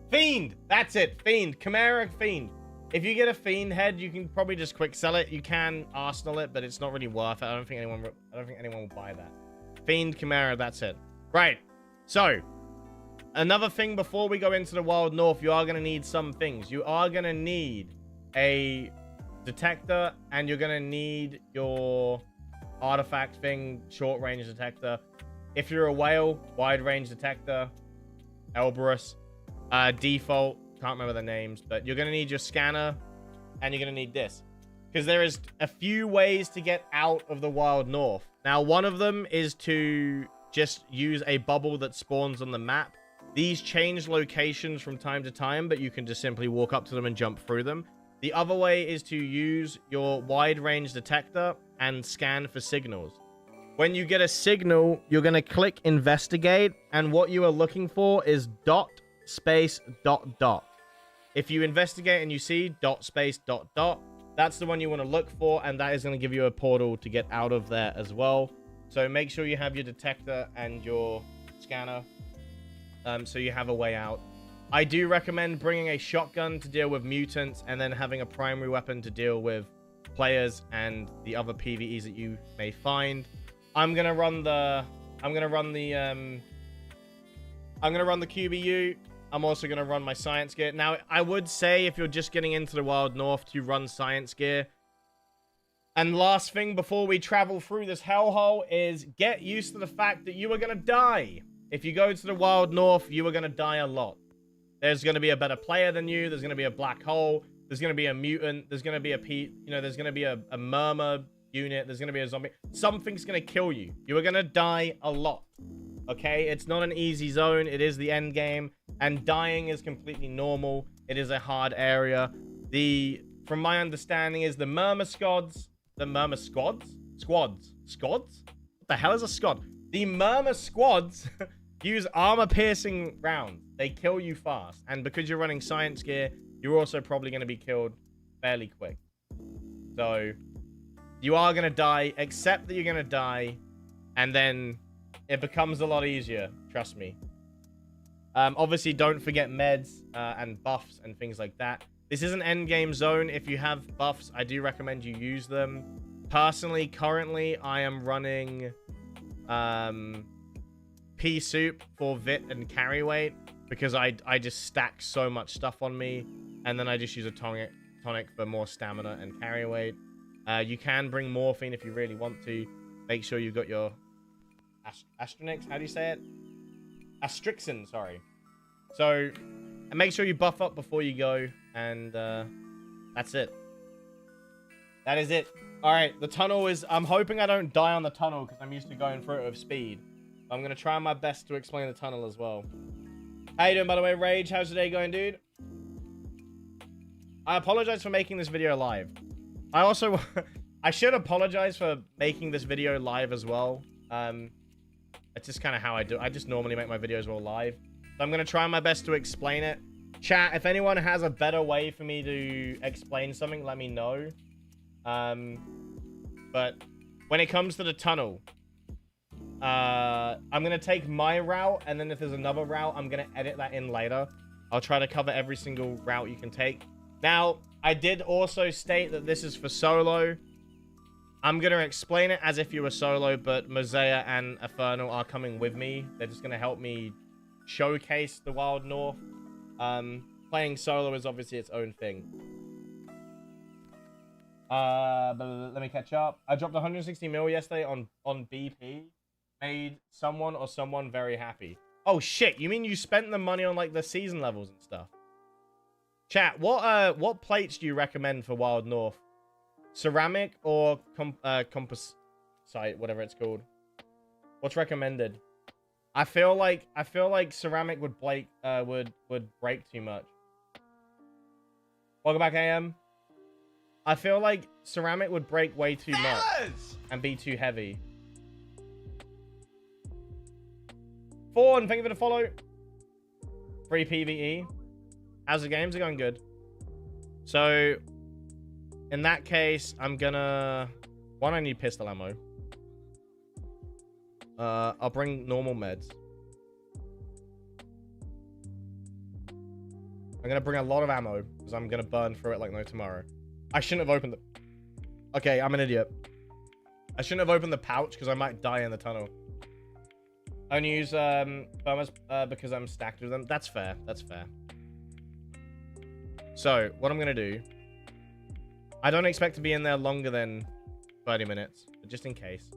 Fiend! That's it. Fiend. Chimera Fiend. If you get a Fiend head, you can probably just quick sell it. You can arsenal it, but it's not really worth it. I don't think anyone will buy that. Fiend, Chimera, that's it. Right. So, another thing before we go into the Wild North, you are going to need some things. You are going to need a detector, and you're going to need your artifact thing, short range detector. If you're a whale, wide range detector, Elberus, default, can't remember the names, but you're gonna need your scanner and you're gonna need this because there is a few ways to get out of the Wild North. Now, one of them is to just use a bubble that spawns on the map. These change locations from time to time, but you can just simply walk up to them and jump through them. The other way is to use your wide range detector and scan for signals. When you get a signal, you're going to click investigate, and what you are looking for is dot space dot dot. If you investigate and you see dot space dot dot, that's the one you want to look for, and that is going to give you a portal to get out of there as well. So make sure you have your detector and your scanner, so you have a way out. I do recommend bringing a shotgun to deal with mutants, and then having a primary weapon to deal with players and the other PvEs that you may find. I'm gonna run the QBU. I'm also gonna run my science gear. Now, I would say if you're just getting into the Wild North to run science gear. And last thing before we travel through this hellhole is get used to the fact that you are gonna die. If you go to the Wild North, you are gonna die a lot. There's gonna be a better player than you. There's gonna be a black hole. There's gonna be a mutant. There's gonna be there's gonna be a murmur unit. There's going to be a zombie. Something's going to kill you. You are going to die a lot. Okay? It's not an easy zone. It is the end game. And dying is completely normal. It is a hard area. From my understanding, is the Murmur Squads. The Murmur Squads? Squads? What the hell is a squad? The Murmur Squads use armor-piercing rounds. They kill you fast. And because you're running science gear, you're also probably going to be killed fairly quick. So, you are going to die. Accept that you're going to die. And then it becomes a lot easier. Trust me. Obviously, don't forget meds and buffs and things like that. This is an endgame zone. If you have buffs, I do recommend you use them. Personally, currently, I am running pea soup for vit and carry weight because I just stack so much stuff on me, and then I just use a tonic for more stamina and carry weight. You can bring morphine if you really want to. Make sure you've got your Astronix. How do you say it? Astrixin, sorry. So, and make sure you buff up before you go, and that's it. That is it. All right, the tunnel is... I'm hoping I don't die on the tunnel because I'm used to going through it with speed. I'm going to try my best to explain the tunnel as well. How you doing, by the way, Rage? How's the day going, dude? I apologize for making this video live. I also... I should apologize for making this video live as well. It's just kind of how I do. I just normally make my videos all live. So I'm going to try my best to explain it. Chat, if anyone has a better way for me to explain something, let me know. But when it comes to the tunnel, I'm going to take my route, and then if there's another route, I'm going to edit that in later. I'll try to cover every single route you can take. Now, I did also state that this is for solo. I'm going to explain it as if you were solo, but Mosaic and Infernal are coming with me. They're just going to help me showcase the Wild North. Playing solo is obviously its own thing. But let me catch up. I dropped 160 mil yesterday on BP. Made someone very happy. Oh shit, you mean you spent the money on like the season levels and stuff? Chat, what plates do you recommend for Wild North? Ceramic or composite, whatever it's called. What's recommended? I feel like ceramic would break too much. Welcome back, AM. I feel like ceramic would break way too much and be too heavy. Fawn, thank you for the follow. Free PvE. How's the games? Are going good. So, in that case, I'm gonna... One, I need pistol ammo. I'll bring normal meds. I'm gonna bring a lot of ammo because I'm gonna burn through it like no tomorrow. I shouldn't have opened the... Okay, I'm an idiot. I shouldn't have opened the pouch because I might die in the tunnel. I only use bombers because I'm stacked with them. That's fair. That's fair. So, what I'm going to do... I don't expect to be in there longer than 30 minutes. But just in case.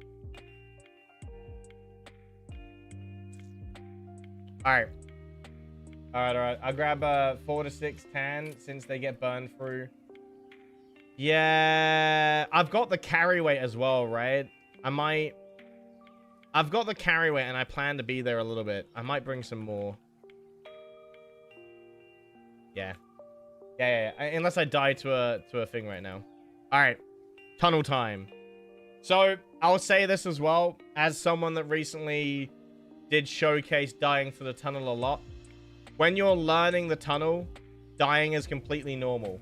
Alright. Alright. I'll grab 4 to 6 tan since they get burned through. Yeah, I've got the carry weight as well, right? I've got the carry weight and I plan to be there a little bit. I might bring some more. Yeah. Unless I die to a thing right now. All right, tunnel time. So I'll say this as well, as someone that recently did showcase dying to the tunnel a lot. When you're learning the tunnel, dying is completely normal.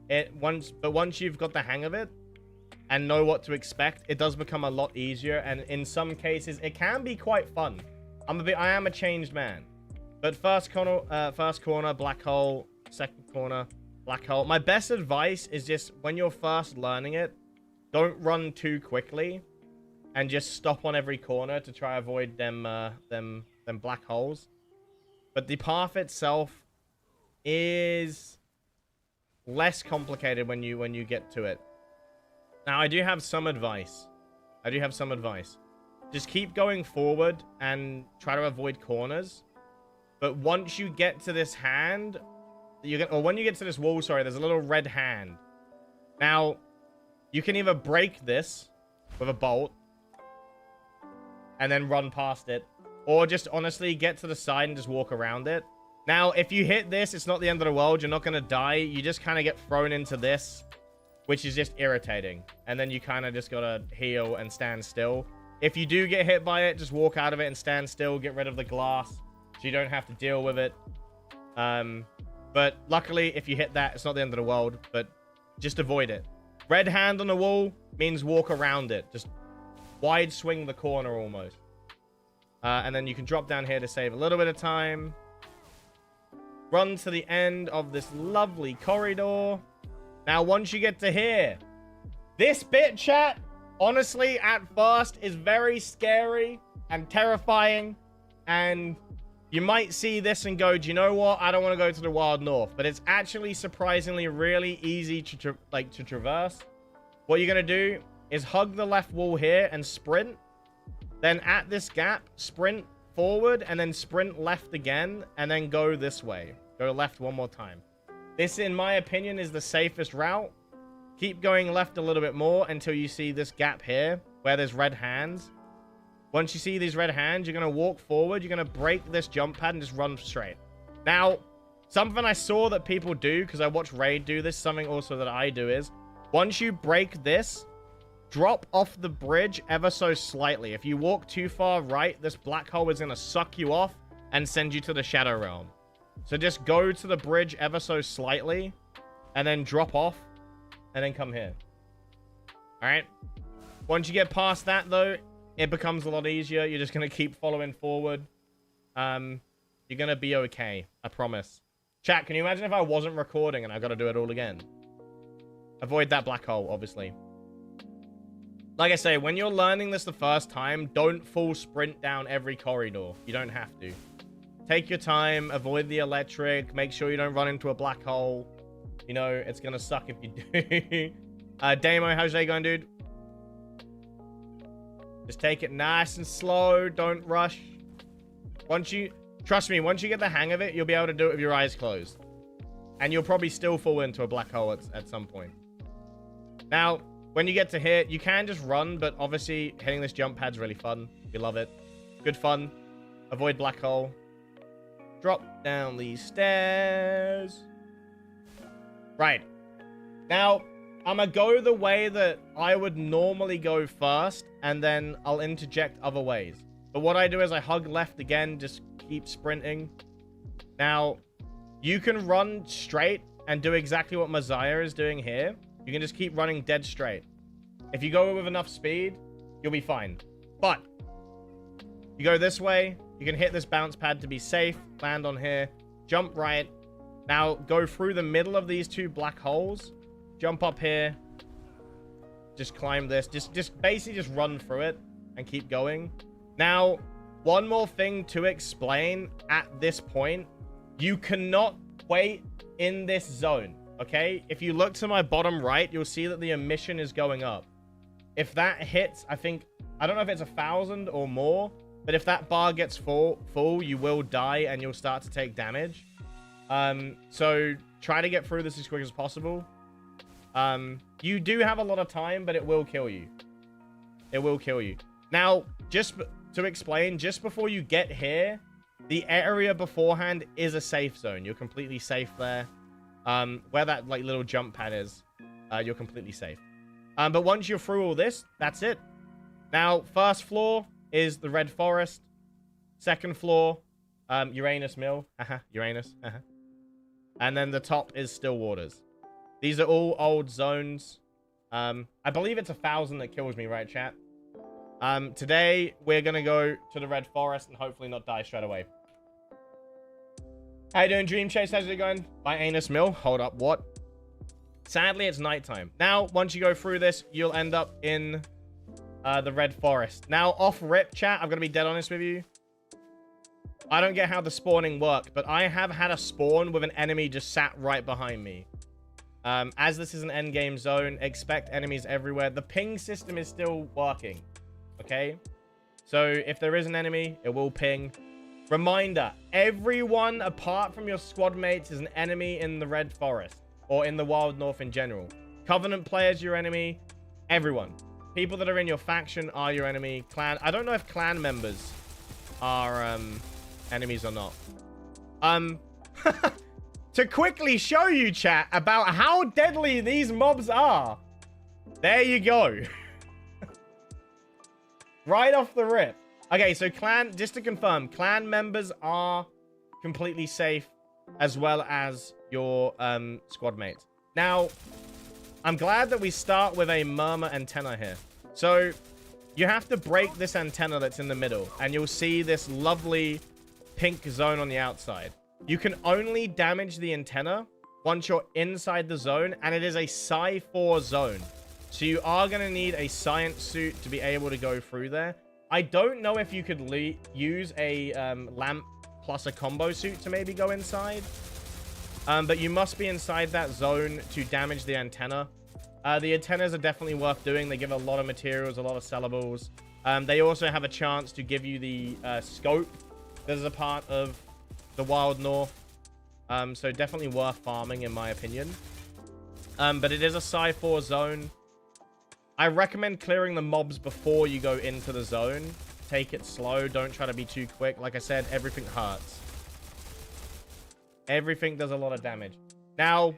But once you've got the hang of it and know what to expect, it does become a lot easier. And in some cases, it can be quite fun. I am a changed man. But first corner, black hole. Second corner, black hole. My best advice is just when you're first learning it, don't run too quickly, and just stop on every corner to try avoid them black holes. But the path itself is less complicated when you get to it. Now, I do have some advice. Just keep going forward and try to avoid corners. But once you get to this hand, when you get to this wall, sorry, there's a little red hand. Now, you can either break this with a bolt. And then run past it. Or just honestly get to the side and just walk around it. Now, if you hit this, it's not the end of the world. You're not going to die. You just kind of get thrown into this, which is just irritating. And then you kind of just got to heal and stand still. If you do get hit by it, just walk out of it and stand still. Get rid of the glass so you don't have to deal with it. But luckily, if you hit that, it's not the end of the world. But just avoid it. Red hand on the wall means walk around it. Just wide swing the corner almost. And then you can drop down here to save a little bit of time. Run to the end of this lovely corridor. Now, once you get to here, this bit, chat, honestly, at first, is very scary and terrifying. And you might see this and go, do you know what? I don't want to go to the Wild North. But it's actually surprisingly really easy to traverse. What you're going to do is hug the left wall here and sprint. Then at this gap, sprint forward and then sprint left again and then go this way. Go left one more time. This, in my opinion, is the safest route. Keep going left a little bit more until you see this gap here where there's red hands. Once you see these red hands, you're going to walk forward. You're going to break this jump pad and just run straight. Now, something I saw that people do, because I watch Raid do this, something also that I do is, once you break this, drop off the bridge ever so slightly. If you walk too far right, this black hole is going to suck you off and send you to the Shadow Realm. So just go to the bridge ever so slightly and then drop off and then come here. All right. Once you get past that, though, it becomes a lot easier. You're just going to keep following forward. You're going to be okay. I promise. Chat, can you imagine if I wasn't recording and I got to do it all again? Avoid that black hole, obviously. Like I say, when you're learning this the first time, don't full sprint down every corridor. You don't have to. Take your time. Avoid the electric. Make sure you don't run into a black hole. You know, it's going to suck if you do. Damo, how's your day going, dude? Just take it nice and slow. Don't rush. Trust me, once you get the hang of it, you'll be able to do it with your eyes closed. And you'll probably still fall into a black hole at some point. Now, when you get to here, you can just run, but obviously hitting this jump pad's really fun. We love it. Good fun. Avoid black hole. Drop down these stairs. Right. Now, I'm going to go the way that I would normally go first, and then I'll interject other ways. But what I do is I hug left again, just keep sprinting. Now, you can run straight and do exactly what Messiah is doing here. You can just keep running dead straight. If you go with enough speed, you'll be fine. But you go this way, you can hit this bounce pad to be safe, land on here, jump right. Now go through the middle of these two black holes, jump up here, just climb this, just basically just run through it and keep going. Now, one more thing to explain at this point, you cannot wait in this zone. Okay, if you look to my bottom right, you'll see that the emission is going up. If that hits, I don't know if it's 1,000 or more, but if that bar gets full, you will die and you'll start to take damage. So try to get through this as quick as possible. You do have a lot of time, but it will kill you. It will kill you. Now, just to explain, just before you get here, the area beforehand is a safe zone. You're completely safe there. Where that like little jump pad is, you're completely safe. But once you're through all this, that's it. Now, first floor is the Red Forest. Second floor, Uranus Mill. Uranus. And then the top is Still Waters. These are all old zones. I believe it's 1,000 that kills me, right, chat? Today, we're going to go to the Red Forest and hopefully not die straight away. How you doing, Dream Chase? How's it going? By Anus Mill. Hold up, what? Sadly, it's nighttime. Now, once you go through this, you'll end up in the Red Forest. Now, off rip, chat, I'm going to be dead honest with you. I don't get how the spawning worked, but I have had a spawn with an enemy just sat right behind me. As this is an endgame zone, expect enemies everywhere. The ping system is still working, okay? So, if there is an enemy, it will ping. Reminder, everyone apart from your squad mates is an enemy in the Red Forest or in the Wild North in general. Covenant players, your enemy, everyone. people that are in your faction are your enemy. Clan. I don't know if clan members are enemies or not. To quickly show you, chat, about how deadly these mobs are. There you go. Right off the rip. Okay, so clan, just to confirm, clan members are completely safe, as well as your squad mates. Now, I'm glad that we start with a murmur antenna here. So, you have to break this antenna that's in the middle, and you'll see this lovely pink zone on the outside. You can only damage the antenna once you're inside the zone, and it is a Psi 4 zone. So you are going to need a science suit to be able to go through there. I don't know if you could use a lamp plus a combo suit to maybe go inside. But you must be inside that zone to damage the antenna. The antennas are definitely worth doing. They give a lot of materials, a lot of sellables. They also have a chance to give you the scope that is a part of the Wild North. So definitely worth farming, in my opinion. But it is a Psi 4 zone. I recommend clearing the mobs before you go into the zone. Take it slow. Don't try to be too quick. Like I said, everything hurts. Everything does a lot of damage. Now,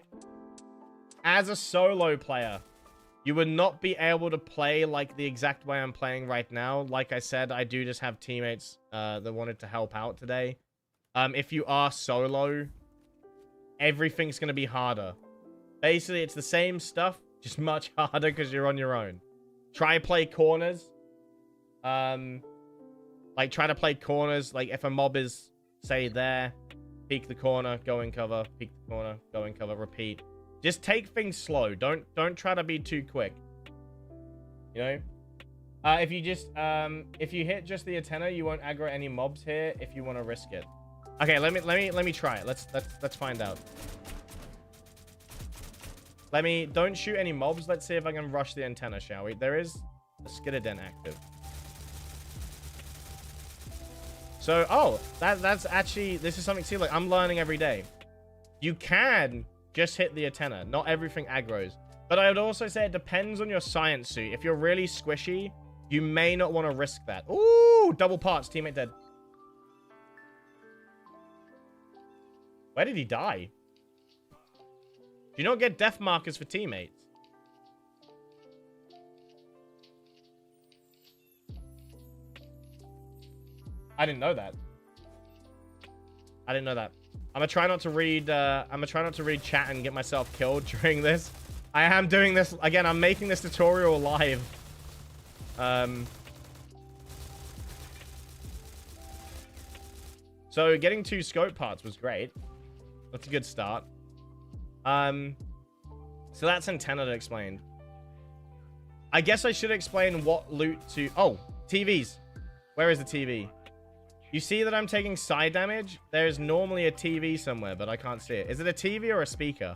as a solo player, you would not be able to play like the exact way I'm playing right now. Like I said, I do just have teammates that wanted to help out today. If you are solo, everything's going to be harder. Basically, it's the same stuff, just much harder because you're on your own. Try play corners. Like, try to play corners. Like, if a mob is, say, there, peek the corner, go in cover, peek the corner, go in cover, repeat. Just take things slow. Don't try to be too quick. You know? If you hit just the antenna, you won't aggro any mobs here if you want to risk it. Okay, let me try it. Let's find out. Don't shoot any mobs. Let's see if I can rush the antenna, shall we? There is a Skitterdent active. So, oh, that's actually, this is something, see, like, I'm learning every day. You can just hit the antenna. Not everything aggroes. But I would also say it depends on your science suit. If you're really squishy, you may not want to risk that. Ooh, double parts, teammate dead. Where did he die? Do you not get death markers for teammates? I didn't know that. I didn't know that. I'm gonna try not to read. I'm gonna try not to read chat and get myself killed during this. I am doing this again. I'm making this tutorial live. So getting 2 scope parts was great. That's a good start. So that's antenna explained. I guess I should explain what loot to... Oh, TVs. Where is the TV? You see that I'm taking side damage? There's normally a TV somewhere, but I can't see it. Is it a TV or a speaker?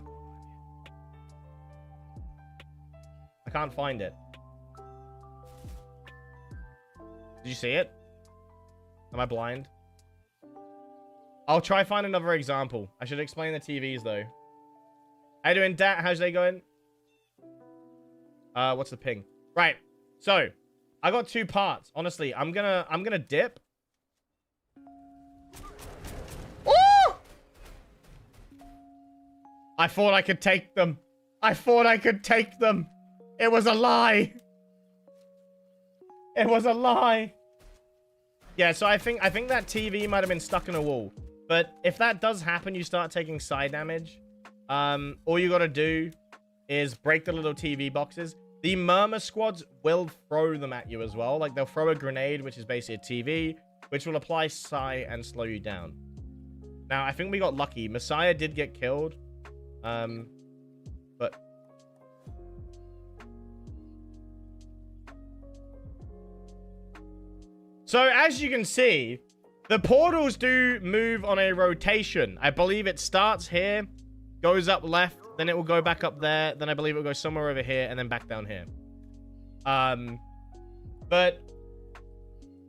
I can't find it. Did you see it? Am I blind? I'll try find another example. I should explain the TVs though. How you doing, Dat? How's they going? What's the ping? Right. So, I got 2 parts. Honestly, I'm gonna dip. Ooh! I thought I could take them. I thought I could take them. It was a lie. It was a lie. Yeah, so I think that TV might have been stuck in a wall. But if that does happen, you start taking side damage. All you gotta do is break the little TV boxes. The murmur squads will throw them at you as well. Like, they'll throw a grenade, which is basically a TV, which will apply Psi and slow you down. Now, I think we got lucky. Messiah did get killed. But... So, as you can see, the portals do move on a rotation. I believe it starts here, goes up left, then it will go back up there, then I believe it will go somewhere over here, and then back down here. But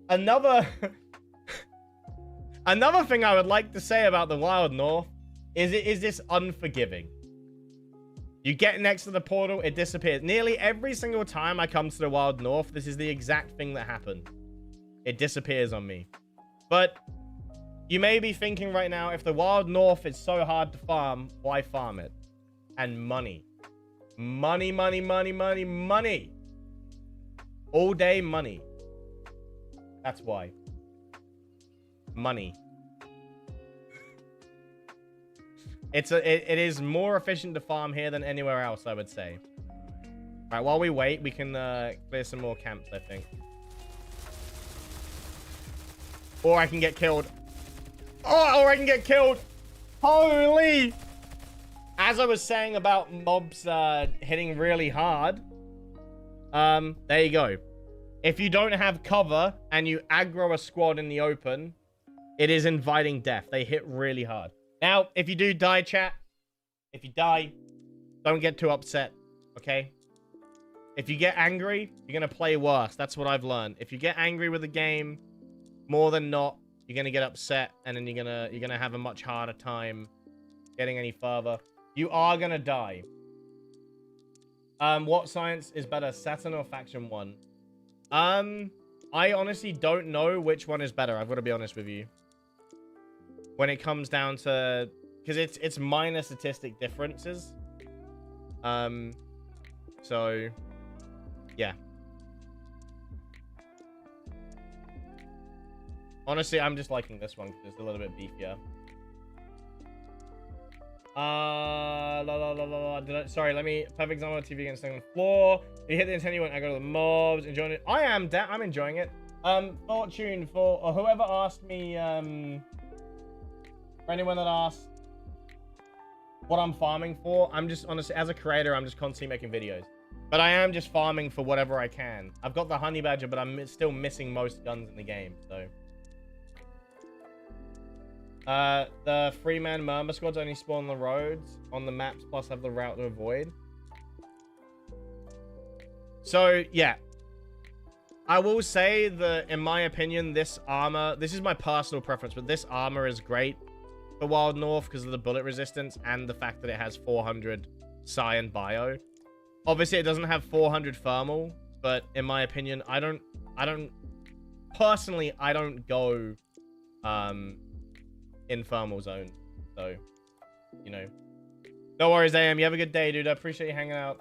another another thing I would like to say about the Wild North is it is this unforgiving. You get next to the portal, it disappears. Nearly every single time I come to the Wild North, this is the exact thing that happens. It disappears on me. But you may be thinking right now, if the Wild North is so hard to farm, why farm it? And money. Money, money, money, money, money. All day money. That's why. Money. It is more efficient to farm here than anywhere else, I would say. All right, while we wait, we can clear some more camps, I think. Or I can get killed. Oh, or I can get killed. Holy. As I was saying about mobs hitting really hard. There you go. If you don't have cover and you aggro a squad in the open, it is inviting death. They hit really hard. Now, if you do die, chat, if you die, don't get too upset, okay? If you get angry, you're going to play worse. That's what I've learned. If you get angry with the game, more than not, you're going to get upset, and then you're going to have a much harder time getting any further. You are going to die. What science is better, Saturn or Faction 1? I honestly don't know which one is better. I've got to be honest with you. When it comes down to, because it's minor statistic differences. So yeah. Honestly, I'm just liking this one because it's a little bit beefier. Sorry, let me. Perfect example of TV against thing on the floor. You hit the antenna when I go to the mobs. Enjoying it. I'm enjoying it. Fortune for or whoever asked me. For anyone that asked what I'm farming for, I'm just honestly, as a creator, I'm just constantly making videos. But I am just farming for whatever I can. I've got the honey badger, but I'm still missing most guns in the game. So. The Freeman Murmur squads only spawn on the roads on the maps, plus have the route to avoid. So, yeah. I will say that, in my opinion, this armor, this is my personal preference, but this armor is great for Wild North because of the bullet resistance and the fact that it has 400 Psi and Bio. Obviously, it doesn't have 400 Thermal, but in my opinion, I don't go, in thermal zone, so you know, no worries. AM, you have a good day, dude. I appreciate you hanging out.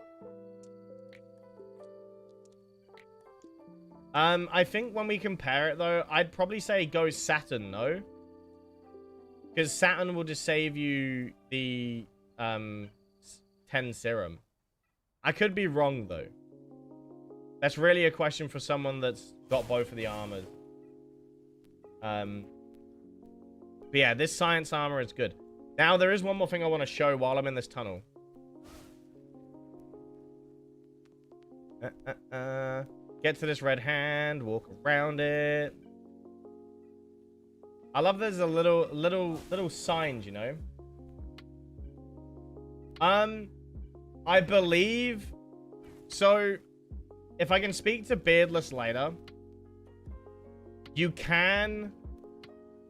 I think when we compare it though, I'd probably say go Saturn, no, because Saturn will just save you the 10 serum. I could be wrong though. That's really a question for someone that's got both of the armors. But yeah, this science armor is good. Now, there is one more thing I want to show while I'm in this tunnel. Get to this red hand, walk around it. I love there's a little signs, you know. I believe... So, if I can speak to Beardless later, you can...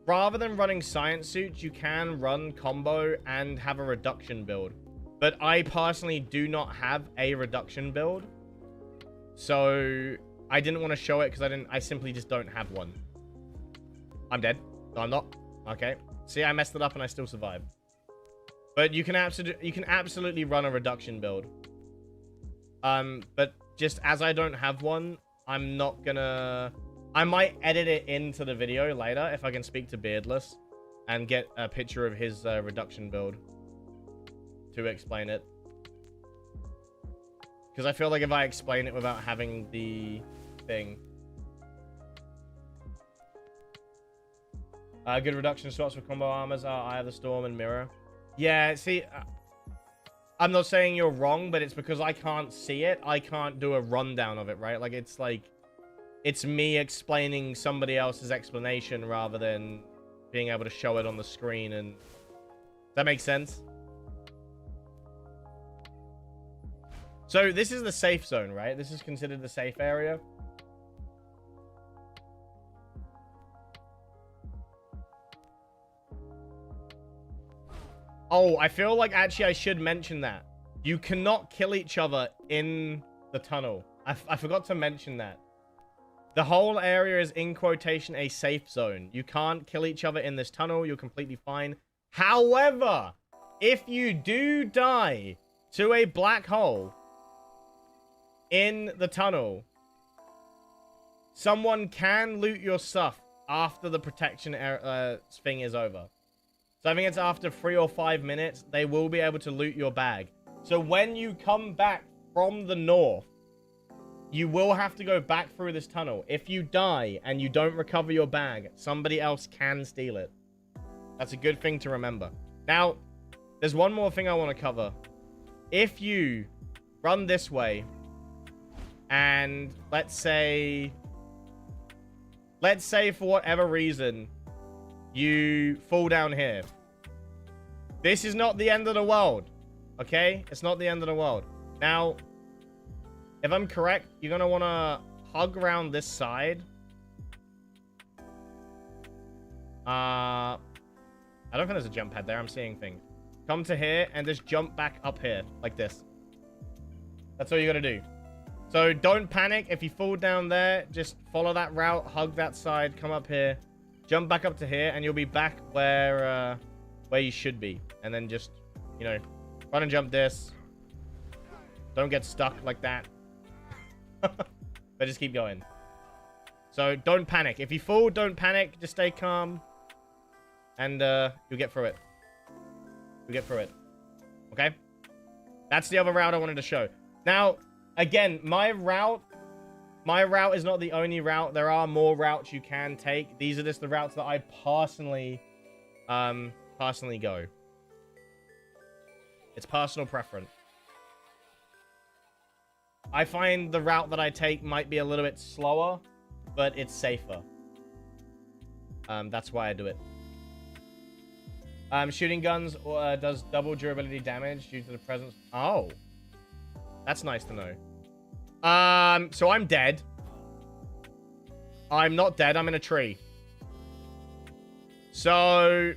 Rather than running science suits, you can run combo and have a reduction build. But I personally do not have a reduction build. So I didn't want to show it because I simply just don't have one. I'm dead. No, I'm not. Okay. See, I messed it up and I still survived. But you can absolutely run a reduction build. But just as I don't have one, I'm not gonna... I might edit it into the video later if I can speak to Beardless and get a picture of his reduction build to explain it. Because I feel like if I explain it without having the thing. Good reduction slots for combo armors are Eye of the Storm and Mirror. Yeah, see, I'm not saying you're wrong, but it's because I can't see it. I can't do a rundown of it, right? Like, it's like... It's me explaining somebody else's explanation rather than being able to show it on the screen. And does that make sense? So this is the safe zone, right? This is considered the safe area. Oh, I feel like actually I should mention that. You cannot kill each other in the tunnel. I forgot to mention that. The whole area is, in quotation, a safe zone. You can't kill each other in this tunnel. You're completely fine. However, if you do die to a black hole in the tunnel, someone can loot your stuff after the protection thing is over. So I think it's after 3 or 5 minutes, they will be able to loot your bag. So when you come back from the north, you will have to go back through this tunnel. If you die and you don't recover your bag, somebody else can steal it. That's a good thing to remember. Now, there's one more thing I want to cover. If you run this way, and let's say for whatever reason, you fall down here. This is not the end of the world. Okay? It's not the end of the world. Now, if I'm correct, you're going to want to hug around this side. I don't think there's a jump pad there. I'm seeing things. Come to here and just jump back up here. Like this. That's all you got to do. So don't panic. If you fall down there, just follow that route. Hug that side. Come up here. Jump back up to here. And you'll be back where you should be. And then just, you know, run and jump this. Don't get stuck like that. But just keep going. So don't panic. If you fall, don't panic. Just stay calm. And you'll get through it. You'll get through it. Okay? That's the other route I wanted to show. Now, again, my route is not the only route. There are more routes you can take. These are just the routes that I personally go. It's personal preference. I find the route that I take might be a little bit slower, but it's safer. That's why I do it. Shooting guns does double durability damage due to the presence. Oh, that's nice to know. So I'm dead. I'm not dead. I'm in a tree. So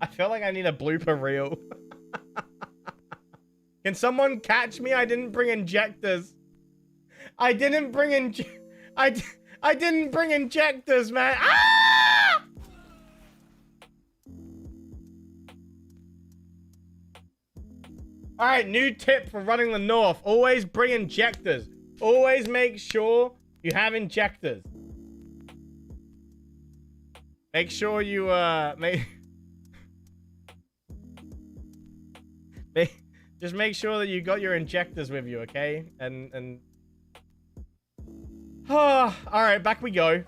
I feel like I need a blooper reel. Can someone catch me? I didn't bring injectors. I didn't bring injectors, man. Ah! All right, new tip for running the north. Always bring injectors. Always make sure you have injectors. Make sure you just make sure that you got your injectors with you, okay? And all right, back we go.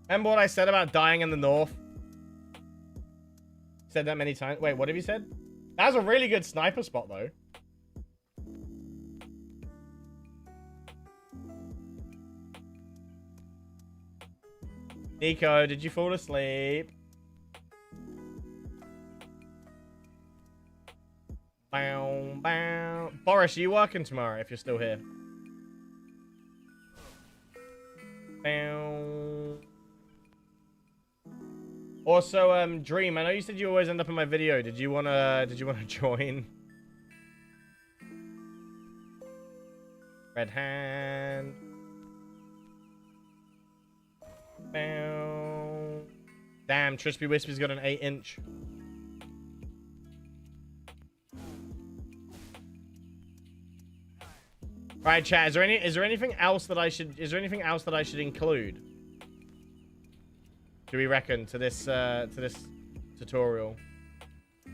Remember what I said about dying in the north? Said that many times. Wait, what have you said? That was a really good sniper spot, though. Nico, did you fall asleep? Bow, bow. Boris, are you working tomorrow if you're still here? Bow. Also, Dream, I know you said you always end up in my video. Did you wanna join? Red hand. Bow. Damn, Trispy Wispy's got an 8-inch. Right, chat. Is there anything else that I should include? Do we reckon to this tutorial?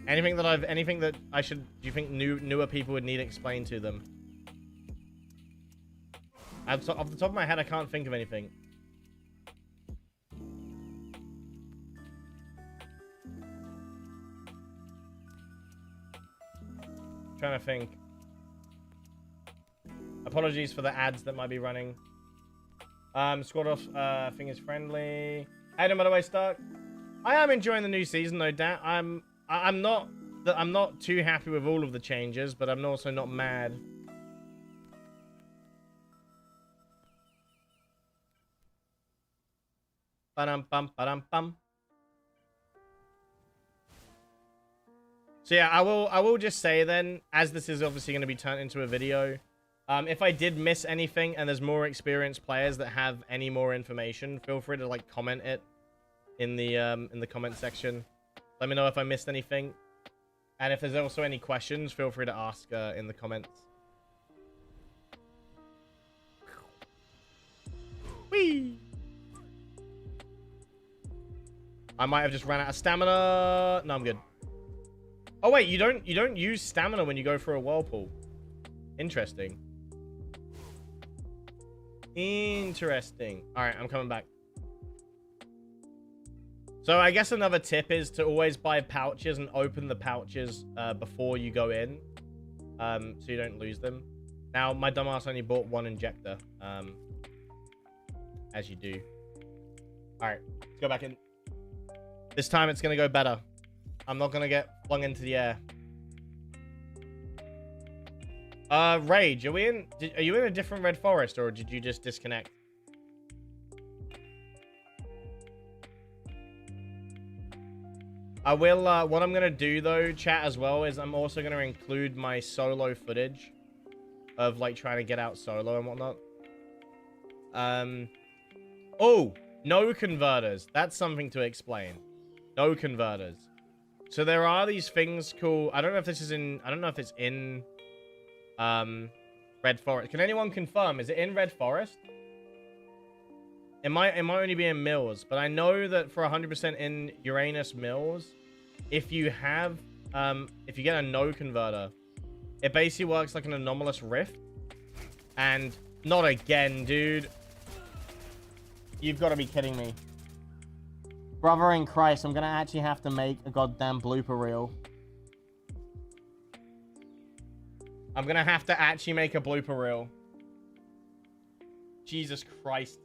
Anything that I should? Do you think newer people would need explained to them? Off the top of my head, I can't think of anything. Trying to think. Apologies for the ads that might be running. Squad off thing is friendly. Adam, by the way, Stark. I am enjoying the new season, no doubt. I'm not I'm not too happy with all of the changes, but I'm also not mad. Ba-dum-bum, ba-dum-bum. So yeah, I will just say then, as this is obviously going to be turned into a video, if I did miss anything and there's more experienced players that have any more information, feel free to like comment it in the comment section. Let me know if I missed anything. And if there's also any questions, feel free to ask in the comments. Whee! I might have just ran out of stamina. No, I'm good. Oh wait, you don't use stamina when you go for a whirlpool. Interesting. Interesting. All right, I'm coming back. So I guess another tip is to always buy pouches and open the pouches before you go in, so you don't lose them. Now, my dumbass only bought one injector, as you do. All right, let's go back in. This time it's going to go better. I'm not going to get flung into the air. Rage, are you in a different red forest, or did you just disconnect? I will, what I'm going to do though, chat, as well, is I'm also going to include my solo footage of like trying to get out solo and whatnot. Oh, no converters. That's something to explain. No converters. So there are these things called, I don't know if this is in, I don't know if it's in Red Forest. Can anyone confirm? Is it in Red Forest? It might only be in Mills, but I know that for 100% in Uranus Mills, if you have, if you get a no converter, it basically works like an anomalous rift. And not again, dude. You've got to be kidding me. Brother in Christ, I'm gonna actually have to make a goddamn blooper reel. I'm gonna have to actually make a blooper reel. Jesus Christ.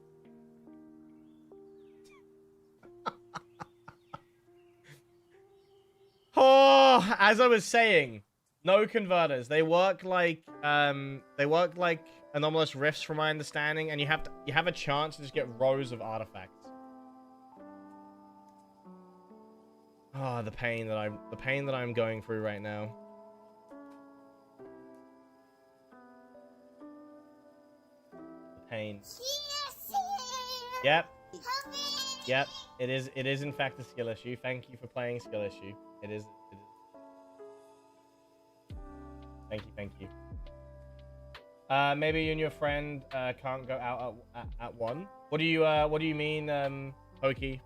Oh, as I was saying, no converters. They work like anomalous rifts from my understanding, and you have a chance to just get rows of artifacts. Oh, the pain that I'm going through right now. The pain. Yep. Yep. It is in fact a skill issue. Thank you for playing skill issue. It is. Thank you. Maybe you and your friend can't go out at 1. What do you mean, Pokey?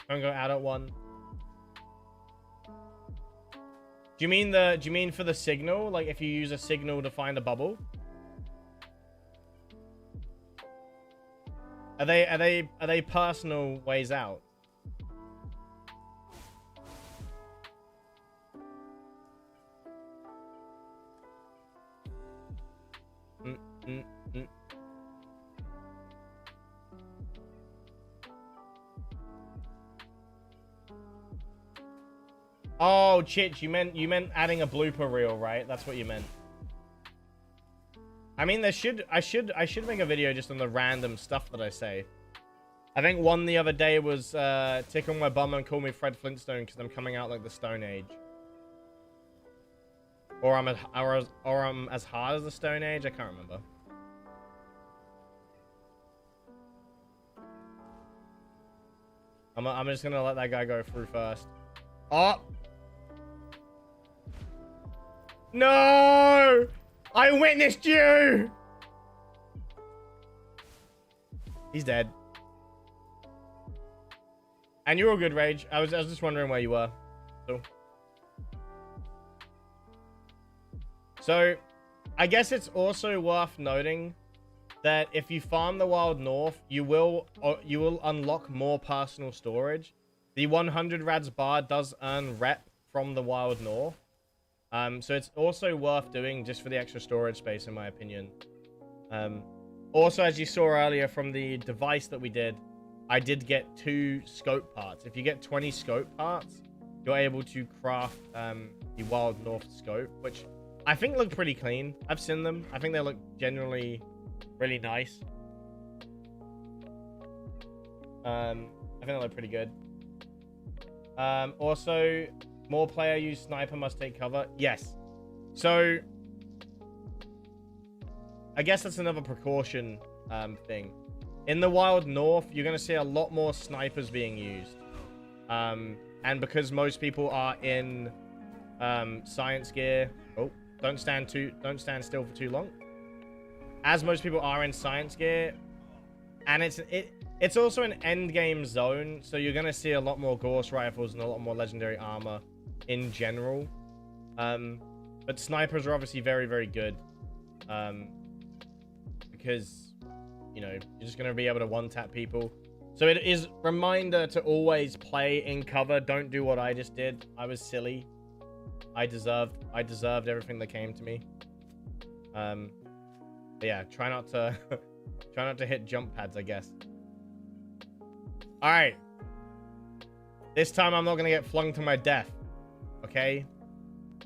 Can't go out at 1. Do you mean for the signal? Like if you use a signal to find a bubble? Are they personal ways out? Oh, Chich, you meant adding a blooper reel, right? That's what you meant. I mean, I should make a video just on the random stuff that I say. I think one the other day was tickle my bum and call me Fred Flintstone because I'm coming out like the Stone Age. Or I'm as hard as the Stone Age. I can't remember. I'm just gonna let that guy go through first. Oh. No! I witnessed you! He's dead. And you're all good, Rage. I was just wondering where you were. So, I guess it's also worth noting that if you farm the Wild North, you will unlock more personal storage. The 100 Rads bar does earn rep from the Wild North. So it's also worth doing just for the extra storage space, in my opinion. Also, as you saw earlier from the device that we did, I did get 2 scope parts. If you get 20 scope parts, you're able to craft the Wild North scope, which I think look pretty clean. I've seen them. I think they look generally really nice. I think they look pretty good. Also, more player use sniper must take cover. Yes. So, I guess that's another precaution thing. In the Wild North, you're going to see a lot more snipers being used. And because most people are in science gear... Oh, don't stand still for too long. As most people are in science gear, and it's also an end game zone, so you're going to see a lot more Gauss rifles and a lot more legendary armor in general. But snipers are obviously very, very good. Because, you know, you're just going to be able to one-tap people. So it is reminder to always play in cover. Don't do what I just did. I was silly. I deserved everything that came to me. But yeah, try not to try not to hit jump pads, I guess. All right. This time I'm not going to get flung to my death. Okay?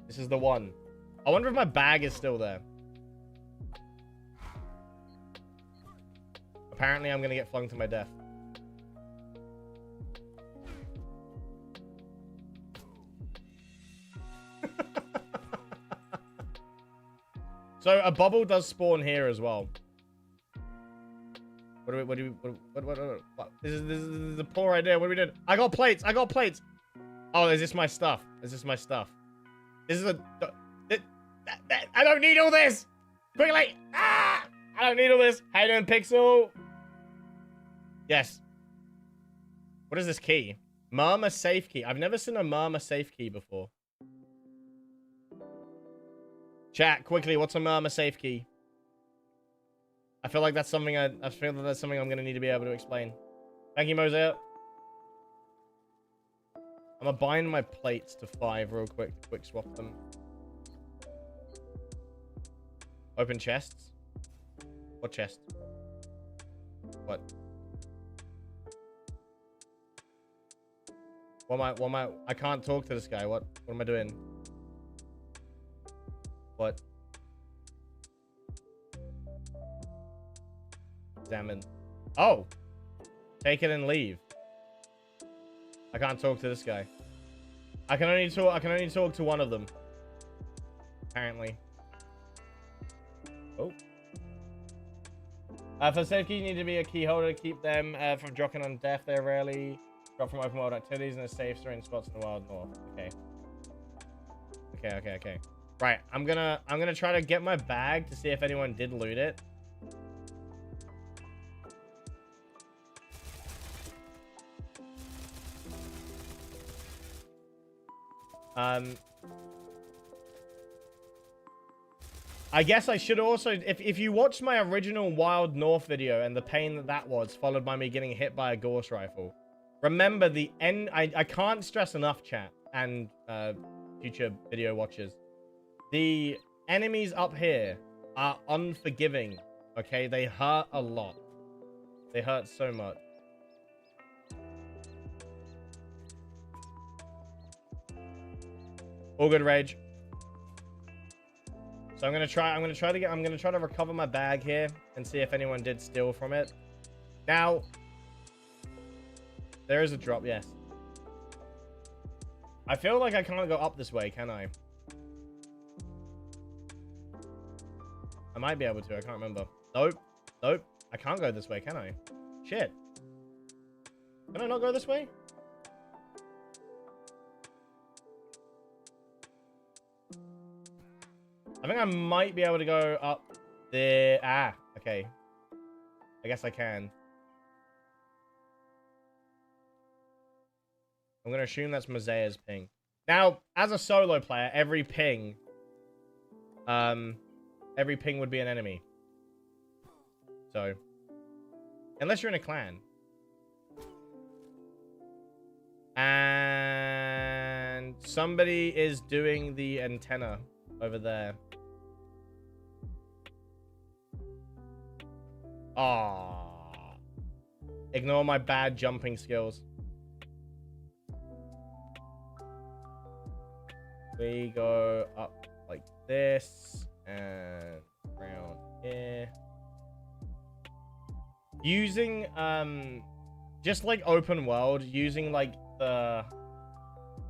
This is the one. I wonder if my bag is still there. Apparently I'm going to get flung to my death. So a bubble does spawn here as well. What? This is a poor idea. What are we doing? I got plates. I got plates. Oh, is this my stuff? Is this my stuff? This is I don't need all this. Quickly. Ah! I don't need all this. How you doing, Pixel? Yes. What is this key? Murmur safe key. I've never seen a Murmur safe key before. Chat, quickly, what's a Murmur safe key? I feel like that's something I'm gonna need to be able to explain. Thank you, Mosaic. I'm gonna bind my plates to 5 real quick. Quick swap them. Open chests. What chest? What? What am I? I can't talk to this guy. What am I doing? What? Examine. Oh! Take it and leave. I can't talk to this guy. I can only talk to one of them. Apparently. Oh. For safety, you need to be a key holder to keep them from dropping on death. They're rarely drop from open world activities, and the safes are in spots in the Wild North. Okay. Okay. Right, I'm gonna try to get my bag to see if anyone did loot it. I guess I should also, if you watched my original Wild North video and the pain that was, followed by me getting hit by a Gauss rifle, remember the end. I can't stress enough, chat and future video watchers. The enemies up here are unforgiving, okay? They hurt a lot. They hurt so much. All good, Rage. So I'm gonna try to recover my bag here and see if anyone did steal from it. Now, there is a drop, yes. I feel like I can't go up this way, can I? I might be able to. I can't remember. Nope. I can't go this way, can I? Shit. Can I not go this way? I think I might be able to go up there. Ah, okay. I guess I can. I'm going to assume that's Mosea's ping. Now, as a solo player, every ping would be an enemy. So, unless you're in a clan. And somebody is doing the antenna over there. Aww. Ignore my bad jumping skills. We go up like this and around here. Using just like open world, using like the,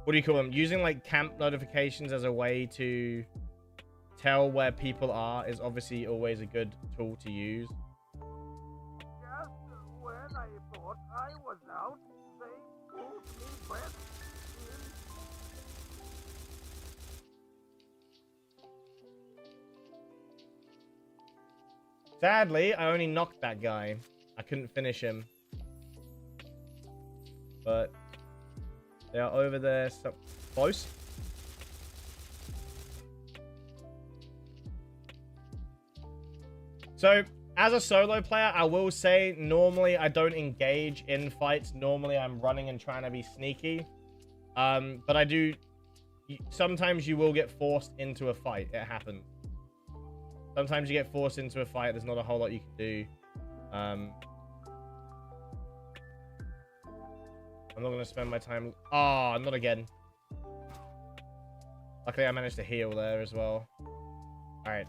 what do you call them? Using like camp notifications as a way to tell where people are is obviously always a good tool to use. Just when I thought I was out, they pulled me back in. Sadly, I only knocked that guy. I couldn't finish him. But they are over there. So close. So, as a solo player, I will say, normally I don't engage in fights. Normally I'm running and trying to be sneaky. But I do... Sometimes you will get forced into a fight. It happens. Sometimes you get forced into a fight. There's not a whole lot you can do. I'm not going to spend my time... Oh, not again. Luckily, I managed to heal there as well. Alright.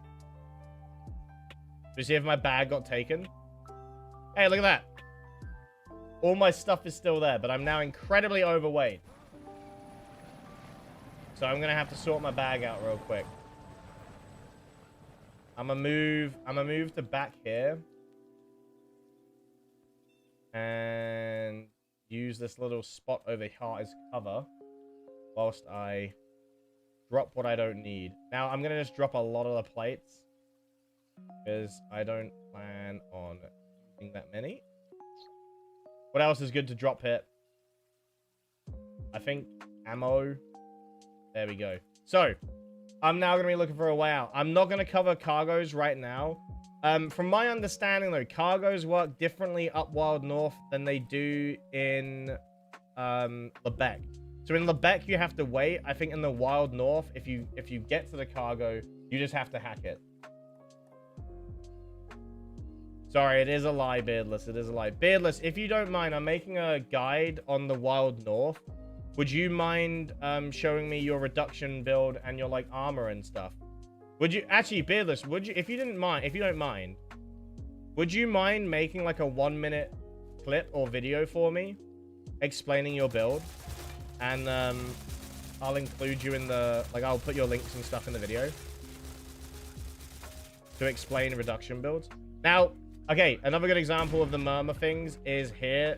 You see if my bag got taken? Hey, look at that. All my stuff is still there, but I'm now incredibly overweight. So I'm going to have to sort my bag out real quick. I'm gonna move to back here. And use this little spot over here as cover. Whilst I drop what I don't need. Now, I'm gonna just drop a lot of the plates. Because I don't plan on using that many. What else is good to drop here? I think ammo. There we go. So, I'm now going to be looking for a way out. I'm not going to cover cargoes right now. From my understanding, though, cargoes work differently up Wild North than they do in Lebec. So in Lebec, you have to wait. I think in the Wild North, if you get to the cargo, you just have to hack it. Sorry, it is a lie, Beardless. It is a lie. Beardless, if you don't mind, I'm making a guide on the Wild North. Would you mind showing me your reduction build and your like armor and stuff? Would you actually, Beardless? Would you, if you don't mind, would you mind making like a 1-minute clip or video for me, explaining your build, and I'll include you in the I'll put your links and stuff in the video to explain reduction builds. Now, okay, another good example of the murmur things is here.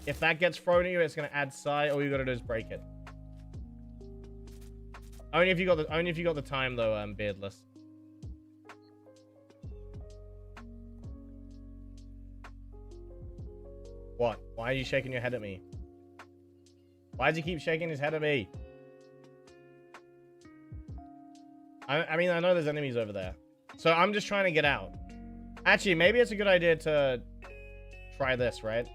If that gets thrown at you, it's going to add psi. All you got to do is break it. Only if you got the time though, Beardless. What? Why are you shaking your head at me? Why does he keep shaking his head at me? I mean, I know there's enemies over there. So I'm just trying to get out. Actually, maybe it's a good idea to try this, right?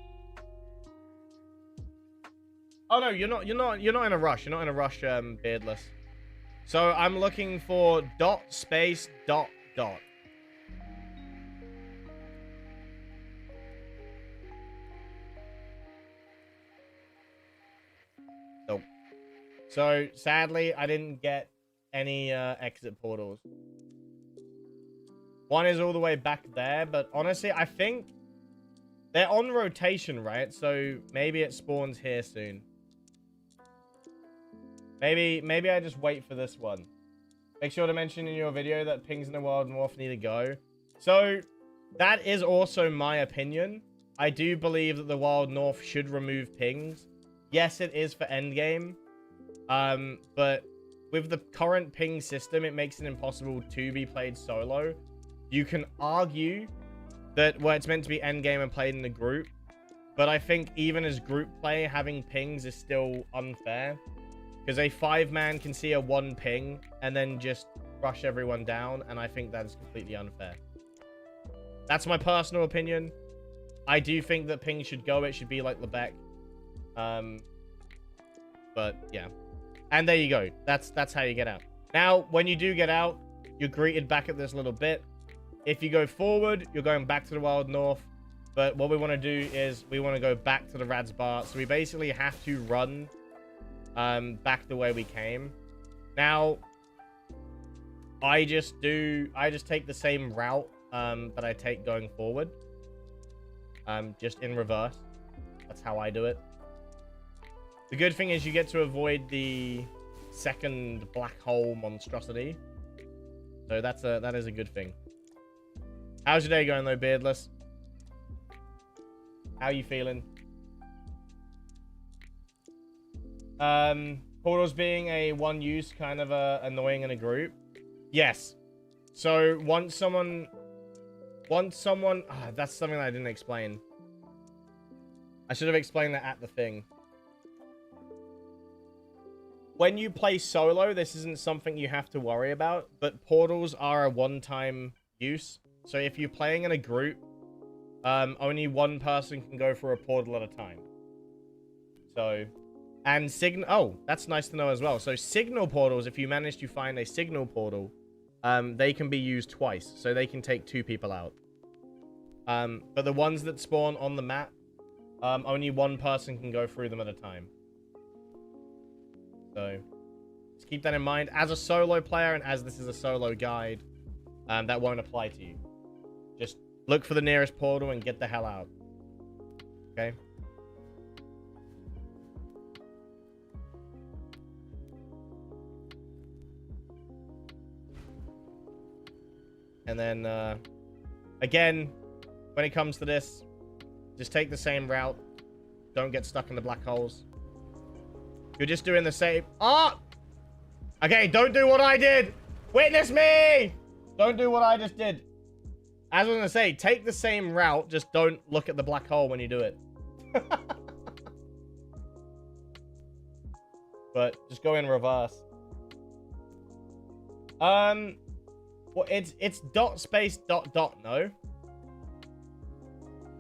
Oh no, you're not in a rush. You're not in a rush, Beardless. So I'm looking for dot space dot dot. Nope. So sadly, I didn't get any exit portals. One is all the way back there, but honestly, I think they're on rotation, right? So maybe it spawns here soon. Maybe I just wait for this one. Make sure to mention in your video that pings in the Wild North need to go. So that is also my opinion. I do believe that the Wild North should remove pings. Yes, it is for endgame. But with the current ping system, it makes it impossible to be played solo. You can argue that, well, it's meant to be endgame and played in a group. But I think even as group play, having pings is still unfair. Because a 5-man can see a 1 ping and then just rush everyone down. And I think that is completely unfair. That's my personal opinion. I do think that ping should go. It should be like Lebec. But yeah. And there you go. That's how you get out. Now, when you do get out, you're greeted back at this little bit. If you go forward, you're going back to the Wild North. But what we want to do is we want to go back to the Rad's Bar. So we basically have to run back the way we came. Now, I just take the same route that I take going forward. Just in reverse. That's how I do it. The good thing is you get to avoid the second black hole monstrosity. So that is a good thing. How's your day going though, Beardless? How you feeling? Portals being a one use kind of annoying in a group. Yes. So once someone that's something that I didn't explain. I should have explained that at the thing. When you play solo, this isn't something you have to worry about, but portals are a one-time use. So if you're playing in a group, only one person can go through a portal at a time. So, and signal. Oh, that's nice to know as well. So signal portals, if you manage to find a signal portal, they can be used twice, so they can take 2 people out. But the ones that spawn on the map, only one person can go through them at a time. So, just keep that in mind. As a solo player, and as this is a solo guide, that won't apply to you. Just look for the nearest portal and get the hell out. Okay? And then, again, when it comes to this, just take the same route. Don't get stuck in the black holes. You're just doing the same. Oh! Okay, don't do what I did. Witness me! Don't do what I just did. As I was going to say, take the same route. Just don't look at the black hole when you do it. But just go in reverse. Well, it's dot space dot dot, no?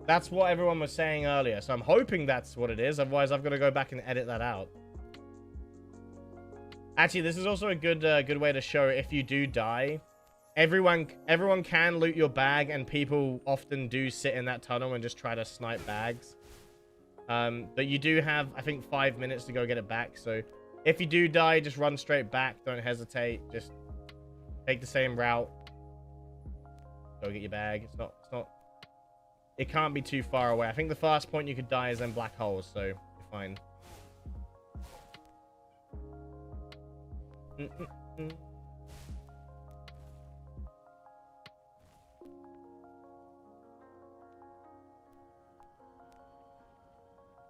That's what everyone was saying earlier. So I'm hoping that's what it is. Otherwise, I've got to go back and edit that out. Actually, this is also a good way to show if you do die. Everyone can loot your bag, and people often do sit in that tunnel and just try to snipe bags. But you do have, I think, 5 minutes to go get it back. So if you do die, just run straight back. Don't hesitate. Just take the same route. Go get your bag. It can't be too far away. I think the first point you could die is in black holes, so you're fine.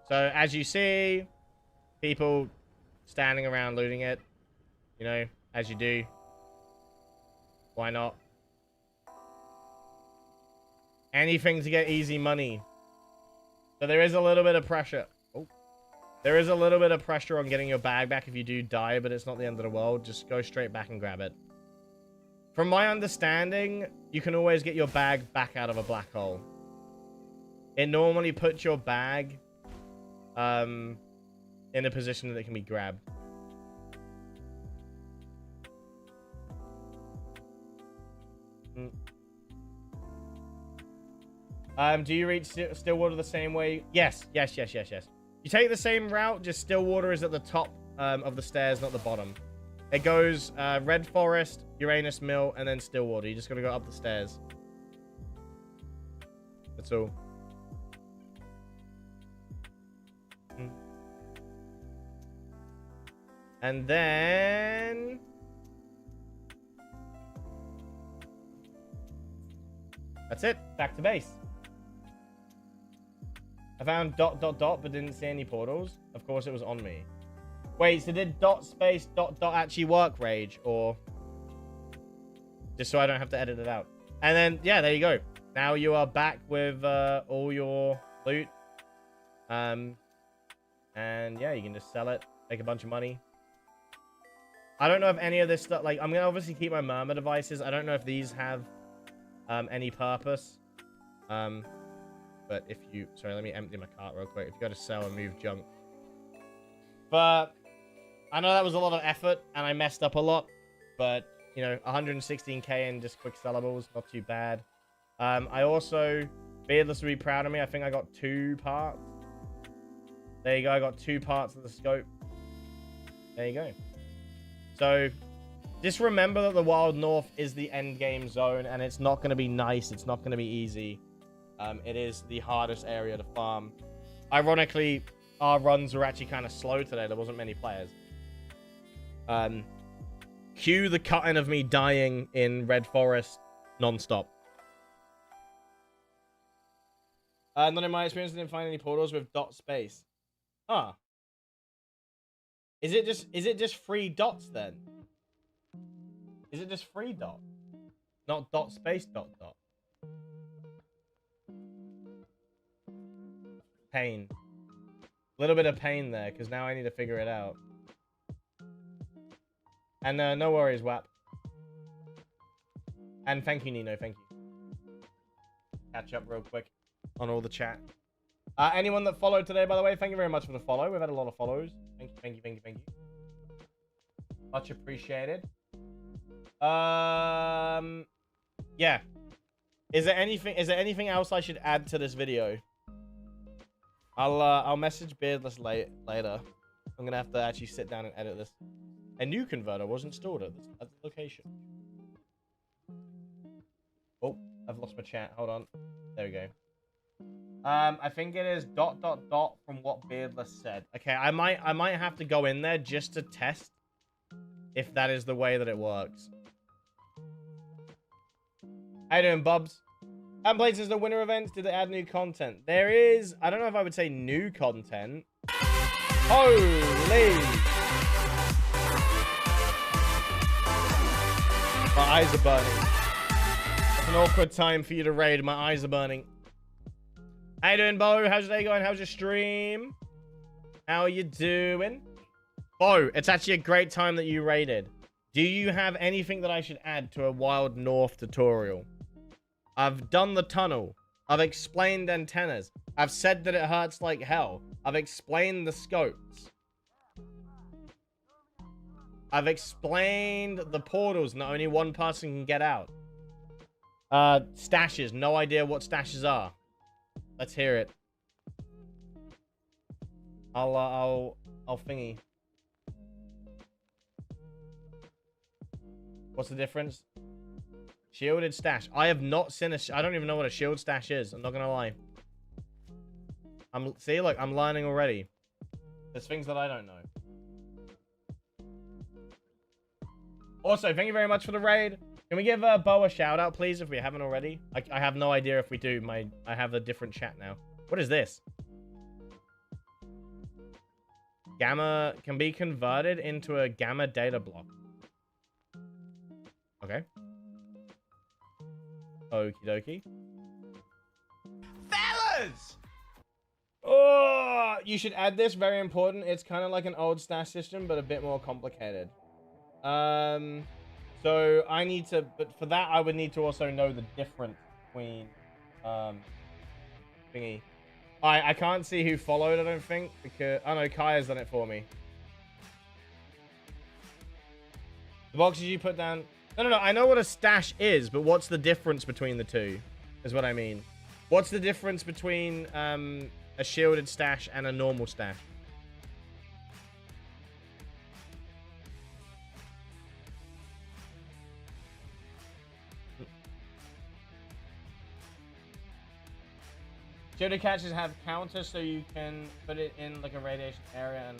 So, as you see, people standing around looting it, you know, as you do. Why not? Anything to get easy money. So there is a little bit of pressure. Oh. There is a little bit of pressure on getting your bag back if you do die, but it's not the end of the world. Just go straight back and grab it. From my understanding, you can always get your bag back out of a black hole. It normally puts your bag in a position that it can be grabbed. Do you reach Stillwater the same way? Yes. You take the same route, just Stillwater is at the top of the stairs, not the bottom. It goes Red Forest, Uranus Mill, and then Stillwater. You just gotta go up the stairs. That's all. And then... that's it. Back to base. I found ... but didn't see any portals. Of course, it was on me. Wait, so did ... space ... actually work, Rage? Or... just so I don't have to edit it out. And then, yeah, there you go. Now you are back with all your loot. And, yeah, you can just sell it. Make a bunch of money. I don't know if any of this stuff... like, I'm going to obviously keep my murmur devices. I don't know if these have any purpose. But if you... sorry, let me empty my cart real quick. If you go to sell and move junk. But I know that was a lot of effort, and I messed up a lot. But, you know, 116k in just quick sellables. Not too bad. I also... Beardless will be proud of me. I think I got 2 parts. There you go. I got 2 parts of the scope. There you go. So just remember that the Wild North is the end game zone, and it's not going to be nice. It's not going to be easy. It is the hardest area to farm. Ironically, our runs were actually kind of slow today. There wasn't many players. Cue the cutting of me dying in Red Forest non-stop. Not in my experience, I didn't find any portals with dot space. Huh. Is it just 3 dots then? Is it just 3 dot? Not dot space dot dot. Pain. A little bit of pain there, because now I need to figure it out. And no worries, WAP. And thank you, Nino. Thank you. Catch up real quick on all the chat. Anyone that followed today, by the way, thank you very much for the follow. We've had a lot of follows. Thank you, thank you, thank you, thank you. Much appreciated. Yeah. Is there anything else I should add to this video? I'll message Beardless later. I'm gonna have to actually sit down and edit this. A new converter was installed at the location. Oh, I've lost my chat. Hold on. There we go. I think it is ... from what Beardless said. Okay, I might have to go in there just to test if that is the way that it works. How you doing, Bubs? And played since the winter events. Did they add new content? There is, I don't know if I would say new content. Holy! My eyes are burning. It's an awkward time for you to raid. My eyes are burning. How you doing, Bo? How's your day going? How's your stream? How are you doing? Bo, it's actually a great time that you raided. Do you have anything that I should add to a Wild North tutorial? I've done the tunnel. I've explained antennas. I've said that it hurts like hell. I've explained the scopes. I've explained the portals. Not only one person can get out. Stashes. No idea what stashes are. Let's hear it. I'll thingy. What's the difference? Shielded stash. I have not seen a... I don't even know what a shield stash is. I'm not gonna lie. See, look, I'm learning already. There's things that I don't know. Also, thank you very much for the raid. Can we give Bo a shout out, please, if we haven't already? I have no idea if we do. I have a different chat now. What is this? Gamma can be converted into a gamma data block. Okay. Okie dokie. Fellas! Oh, you should add this. Very important. It's kind of like an old stash system, but a bit more complicated. So I need to, but for that I would need to also know the difference between thingy. I can't see who followed, I don't think, because oh no, Kaya's done it for me. The boxes you put down. No, I know what a stash is, but what's the difference between the two? Is what I mean. What's the difference between a shielded stash and a normal stash? Shielded catches have counters, so you can put it in like a radiation area and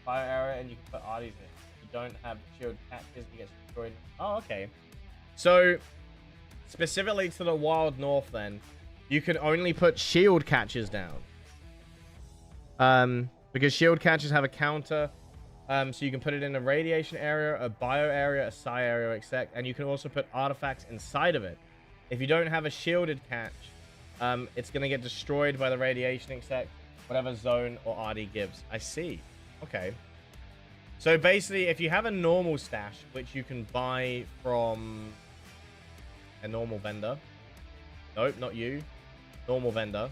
fire area, and you can put arties in it. If you don't have shielded catches, it gets destroyed. Oh, okay. So, specifically to the Wild North, then, you can only put shield catches down. Because shield catches have a counter, so you can put it in a radiation area, a bio area, a psi area, etc. And you can also put artifacts inside of it. If you don't have a shielded catch, it's going to get destroyed by the radiation exec, whatever zone or RD gives. I see. Okay. So basically, if you have a normal stash, which you can buy from a normal vendor. Nope, not you. Normal vendor.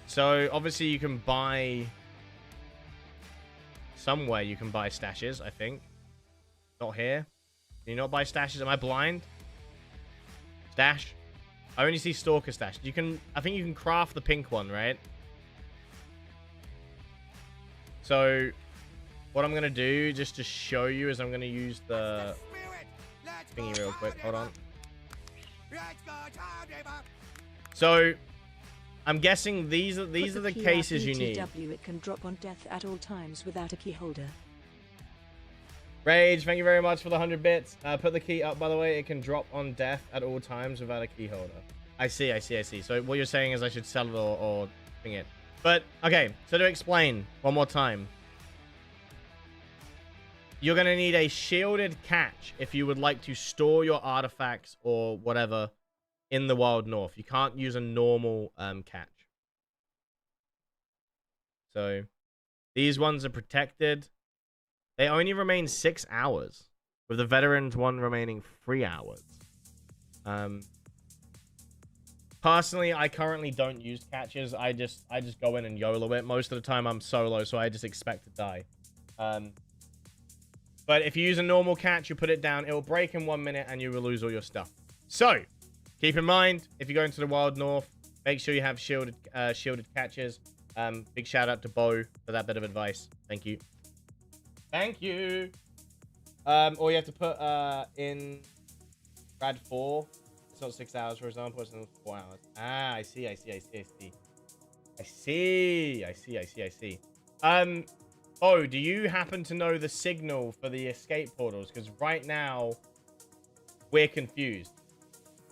So obviously you can buy... Somewhere you can buy stashes, I think. Not here. Can you not buy stashes? Am I blind? Stash? I only see Stalker stash. You can, I think you can craft the pink one, right? So, what I'm gonna do just to show you is I'm gonna use the thingy real quick. Hold on. So I'm guessing these are the cases you need. It can drop on death at all times without a key holder. Rage, thank you very much for the 100 bits. Put the key up, by the way. It can drop on death at all times without a key holder. I see. So what you're saying is I should sell it or thing it. But, okay, so to explain one more time. You're going to need a shielded catch if you would like to store your artifacts or whatever in the Wild North. You can't use a normal catch. So, these ones are protected. They only remain 6 hours, with the Veterans one remaining 3 hours. Personally, I currently don't use catches. I just go in and YOLO it. Most of the time I'm solo, so I just expect to die. But if you use a normal catch, you put it down, it will break in 1 minute and you will lose all your stuff. So, keep in mind, if you go into the Wild North, make sure you have shielded catches. Big shout out to Bo for that bit of advice. Thank you. Thank you. Or you have to put in Rad 4. It's not 6 hours, for example. It's not 4 hours. Ah, I see. Oh, do you happen to know the signal for the escape portals? Because right now, we're confused.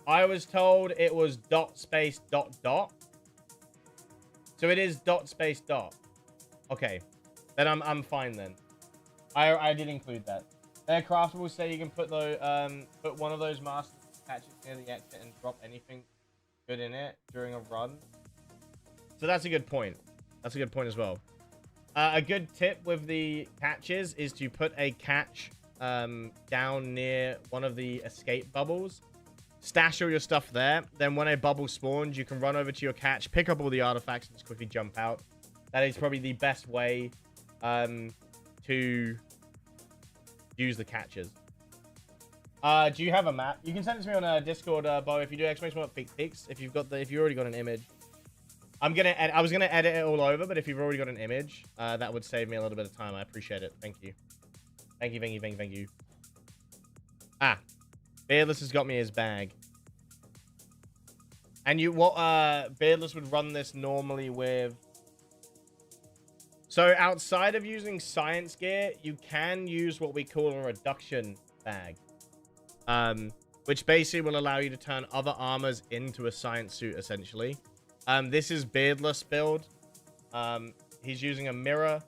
I was told it was dot space dot dot. So it is dot space dot. Okay, then I'm fine then. I did include that. Aircraft will say you can put one of those master catches near the exit and drop anything good in it during a run. So that's a good point. That's a good point as well. A good tip with the catches is to put a catch down near one of the escape bubbles. Stash all your stuff there. Then when a bubble spawns, you can run over to your catch, pick up all the artifacts, and just quickly jump out. That is probably the best way to use the catches. Do you have a map? You can send it to me on Discord, Bo. If you do exclamation mark pics, if you've already got an image. I was gonna edit it all over, but if you've already got an image, that would save me a little bit of time. I appreciate it. Thank you. Thank you. Ah, Beardless has got me his bag. And Beardless would run this normally with. So outside of using science gear, you can use what we call a reduction bag. Which basically will allow you to turn other armors into a science suit, essentially. This is Beardless build. He's using a mirror,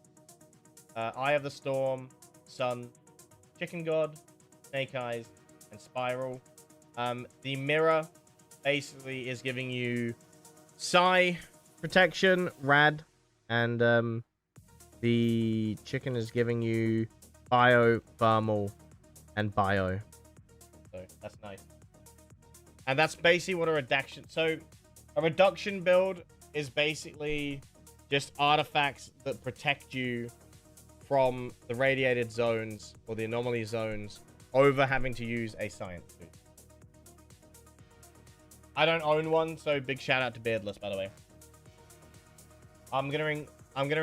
Eye of the Storm, Sun, Chicken God, Snake Eyes, and Spiral. The mirror basically is giving you Psi protection, Rad, and the chicken is giving you Bio, Thermal, and Bio. So that's nice. And that's basically what a reduction. So a reduction build is basically just artifacts that protect you from the radiated zones or the anomaly zones over having to use a science suit. I don't own one, so big shout out to Beardless, by the way. I'm gonna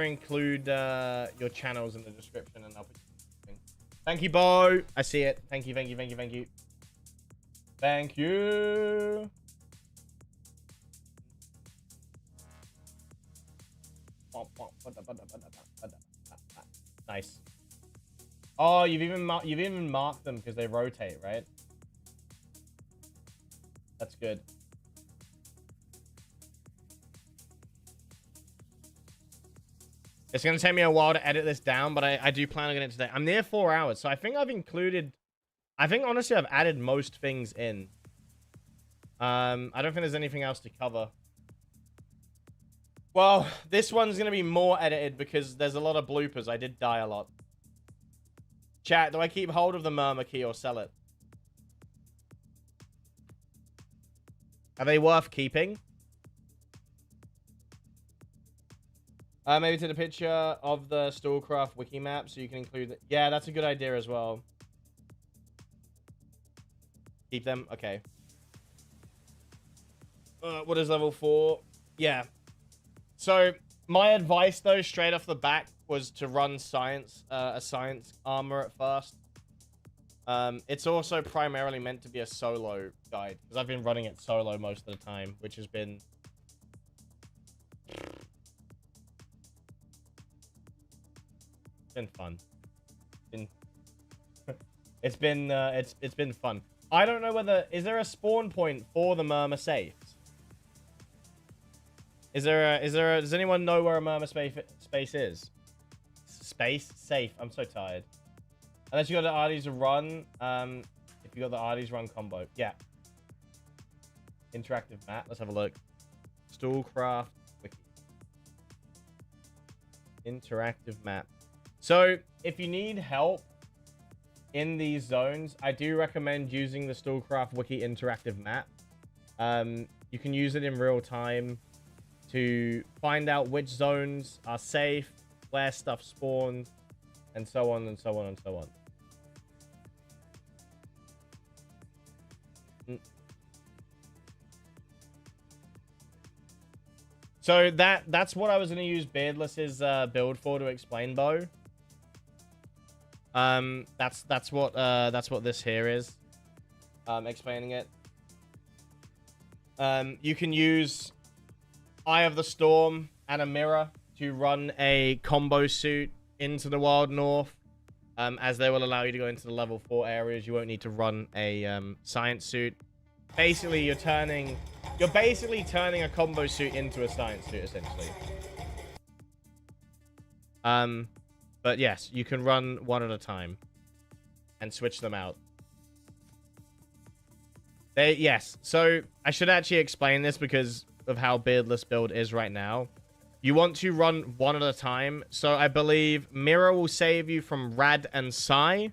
include your channels in the description, and I'll put. Thank you, Bo. I see it. Thank you. Thank you. Nice. Oh, you've even marked them because they rotate, right? That's good. It's going to take me a while to edit this down, but I do plan on getting it today. I'm near 4 hours, so I think I've included... I think, honestly, I've added most things in. I don't think there's anything else to cover. Well, this one's going to be more edited because there's a lot of bloopers. I did die a lot. Chat, do I keep hold of the Murmur key or sell it? Are they worth keeping? Maybe to the picture of the Stalcraft wiki map so you can include it. Yeah, that's a good idea as well. Keep them? Okay. What is level 4? Yeah. So, my advice, though, straight off the bat, was to run a science armor at first. It's also primarily meant to be a solo guide, because I've been running it solo most of the time, which has been fun. It's been fun. I don't know whether is there a spawn point for the murmur safes? Does anyone know where a murmur space is? Space safe. I'm so tired. Unless you got the Arties run. If you got the Arties run combo, yeah. Interactive map. Let's have a look. Stalcraft wiki. Interactive map. So if you need help in these zones, I do recommend using the Stalcraft wiki interactive map. You can use it in real time to find out which zones are safe, where stuff spawns, and so on and so on and so on. So that's what I was going to use Beardless's build for to explain, Bo. That's what this here is. Explaining it. You can use Eye of the Storm and a mirror to run a combo suit into the Wild North, as they will allow you to go into the level 4 areas. You won't need to run a science suit. Basically, you're basically turning a combo suit into a science suit, essentially. But yes, you can run one at a time and switch them out. Yes, so I should actually explain this because of how Beardless build is right now. You want to run one at a time. So I believe Mirror will save you from Rad and Psi,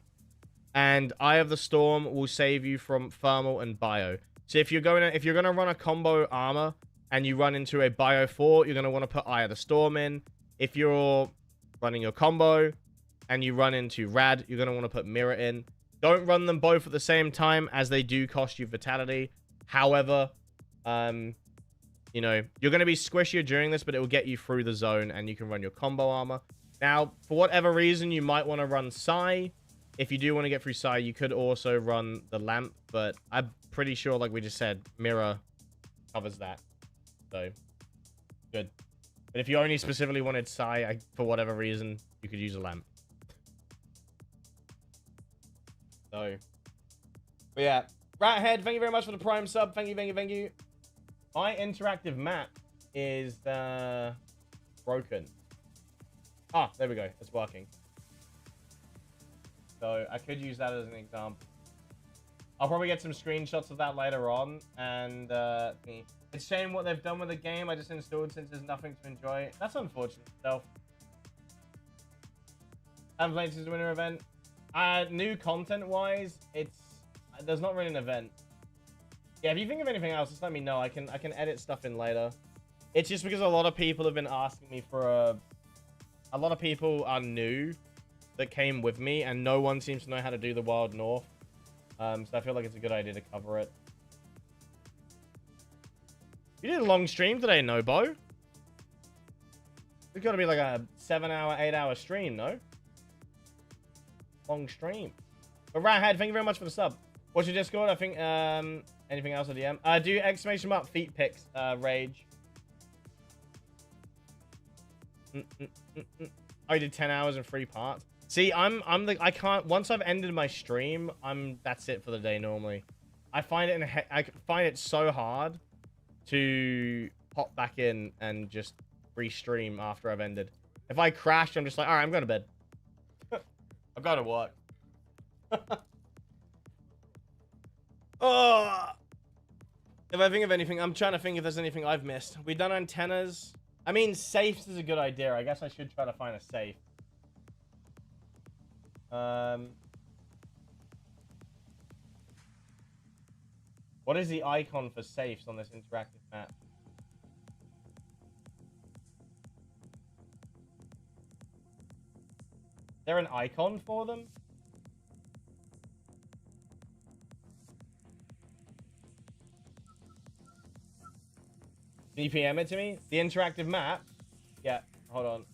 and Eye of the Storm will save you from Thermal and Bio. So if you're gonna run a combo armor and you run into a Bio 4, you're gonna want to put Eye of the Storm in. If you're running your combo and you run into Rad, you're gonna want to put Mirror in. Don't run them both at the same time, as they do cost you vitality. However, you know, you're going to be squishier during this, but it will get you through the zone and you can run your combo armor. Now, for whatever reason, you might want to run Psi. If you do want to get through Psi, you could also run the lamp, but I'm pretty sure, like we just said, Mirror covers that. So, good. But if you only specifically wanted Psi, for whatever reason, you could use a lamp. So, but yeah. Rathead, thank you very much for the Prime sub. Thank you, thank you, thank you. My interactive map is broken. Ah, there we go. It's working. So I could use that as an example. I'll probably get some screenshots of that later on. And it's a shame what they've done with the game. I just installed since there's nothing to enjoy. That's unfortunate stuff. I haven't played since the winter event. New content-wise, there's not really an event. Yeah, if you think of anything else, just let me know. I can edit stuff in later. It's just because a lot of people have been asking me for a lot of people are new that came with me, and no one seems to know how to do the Wild North. So I feel like it's a good idea to cover it. You did a long stream today, Nobo. It's got to be like a 7-hour, 8-hour stream, no? Long stream. But Rathead, thank you very much for the sub. What's your Discord? I think anything else at the DM? Do exclamation mark feet pics, Rage. I did 10 hours and 3 parts. See, I can't, once I've ended my stream, that's it for the day normally. I find it so hard to pop back in and just restream after I've ended. If I crash, I'm just like, all right, I'm going to bed. I've got to work. Oh, if I think of anything, I'm trying to think if there's anything I've missed. We've done antennas. I mean, safes is a good idea. I guess I should try to find a safe. What is the icon for safes on this interactive map? Is there an icon for them? Can you PM it to me? The interactive map? Yeah, hold on.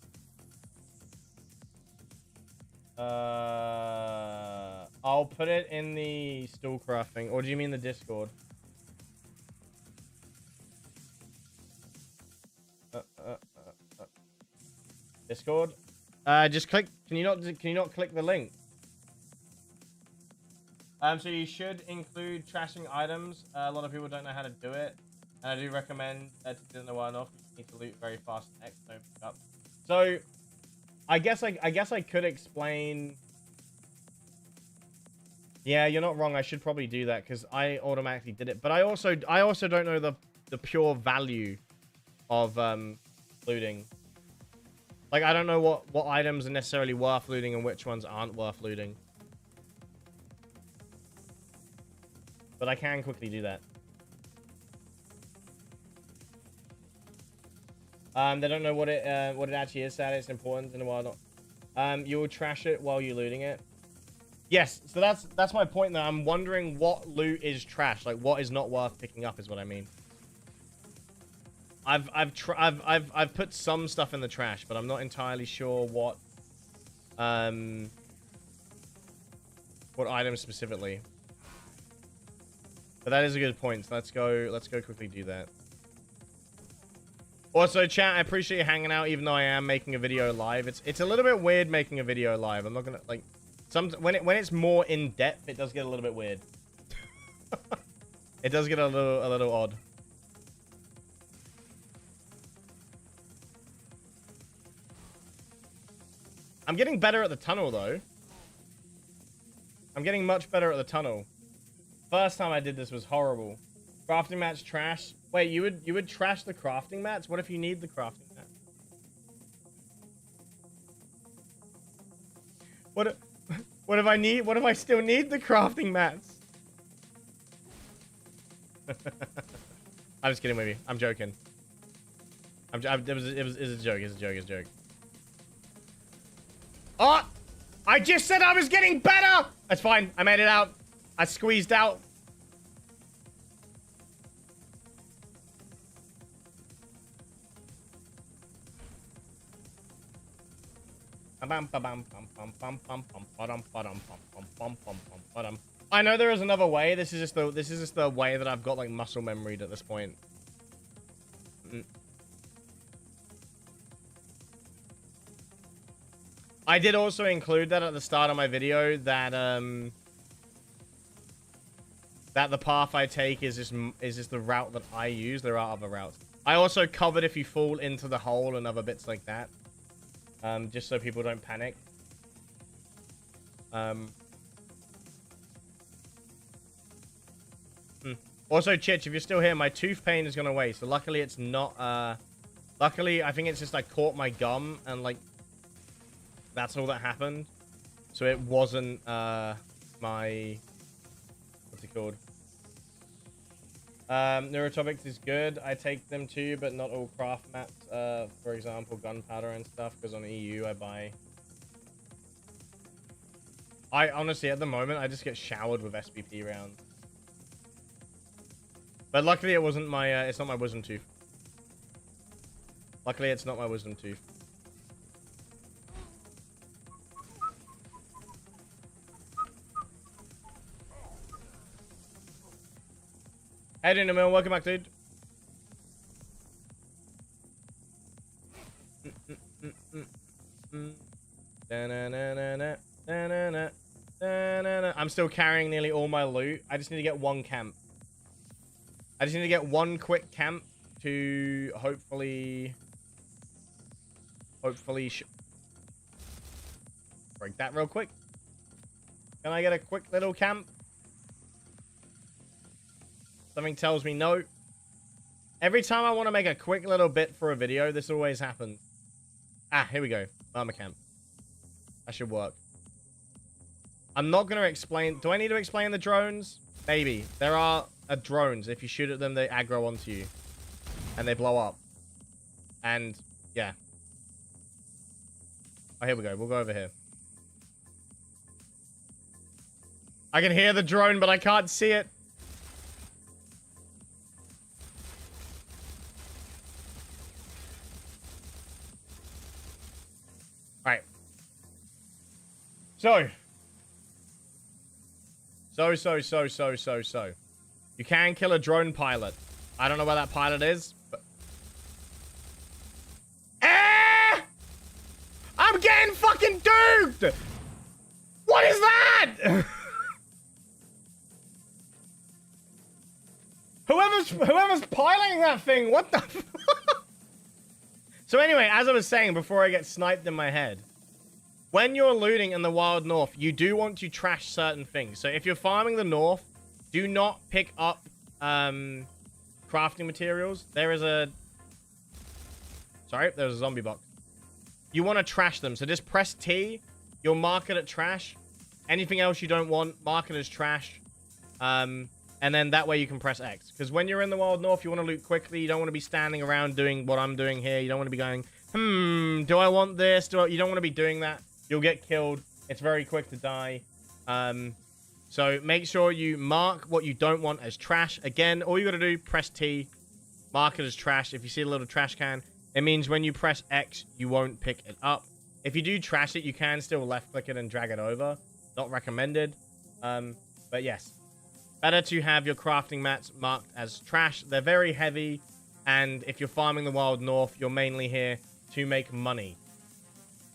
I'll put it in the Stalcraft thing. Or do you mean the Discord? Discord? Just click. Can you not click the link? So you should include trashing items. A lot of people don't know how to do it, and I do recommend to do it in the one off. You need to loot very fast. Next, don't pick up. So, I guess I could explain. Yeah, you're not wrong. I should probably do that because I automatically did it. But I also don't know the pure value of looting. Like, I don't know what items are necessarily worth looting and which ones aren't worth looting. But I can quickly do that. They don't know what it actually is, sad. It's important in a while. You will trash it while you're looting it. Yes, so that's my point though. I'm wondering what loot is trash, like what is not worth picking up is what I mean. I've put some stuff in the trash, but I'm not entirely sure what items specifically. But that is a good point. So let's go quickly do that. Also, chat, I appreciate you hanging out, even though I am making a video live. It's a little bit weird making a video live. I'm not gonna like when it's more in depth, it does get a little bit weird. It does get a little odd. I'm getting better at the tunnel though. I'm getting much better at the tunnel. First time I did this was horrible. Crafting mats trash. Wait, you would trash the crafting mats? What if you need the crafting mats? What if I still need the crafting mats? I'm just kidding with you. I'm joking. It was a joke. It's a joke. Oh! I just said I was getting better! That's fine. I made it out. I squeezed out. I know there is another way. This is just the way that I've got like muscle memoried at this point. I did also include that at the start of my video that that the path I take is just the route that I use. There are other routes. I also covered if you fall into the hole and other bits like that. Just so people don't panic. Also, Chich, if you're still here, my tooth pain is gone away. So luckily it's not, luckily I think it's just I caught my gum and like, that's all that happened. So it wasn't, my, what's it called? Neurotopics is good. I take them too, but not all craft mats. For example, gunpowder and stuff, because on EU I buy. I honestly, at the moment, I just get showered with SPP rounds. But luckily it wasn't my, it's not my wisdom tooth. Luckily it's not my wisdom tooth. Hey, doing, man. Welcome back, dude. I'm still carrying nearly all my loot. I just need to get one camp. I just need to get one quick camp to hopefully break that real quick. Can I get a quick little camp? Something tells me no. Every time I want to make a quick little bit for a video, this always happens. Ah, here we go. Armor camp. That should work. I'm not going to explain... Do I need to explain the drones? Maybe. There are drones. If you shoot at them, they aggro onto you. And they blow up. And, yeah. Oh, here we go. We'll go over here. I can hear the drone, but I can't see it. Alright. So. You can kill a drone pilot. I don't know where that pilot is, but... Ah! I'm getting fucking duped! What is that? Whoever's piloting that thing, what the So anyway, as I was saying before I get sniped in my head, when you're looting in the Wild North, you do want to trash certain things. So if you're farming the North, do not pick up crafting materials. There's a zombie box. You want to trash them. So just press T. You'll mark it at trash. Anything else you don't want, mark it as trash. And then that way you can press X. Because when you're in the Wild North, you want to loot quickly. You don't want to be standing around doing what I'm doing here. You don't want to be going, do I want this? You don't want to be doing that. You'll get killed. It's very quick to die. So make sure you mark what you don't want as trash. Again, all you got to do, press T, mark it as trash. If you see a little trash can, it means when you press X, you won't pick it up. If you do trash it, you can still left-click it and drag it over. Not recommended. But yes, better to have your crafting mats marked as trash. They're very heavy, and if you're farming the Wild North, you're mainly here to make money.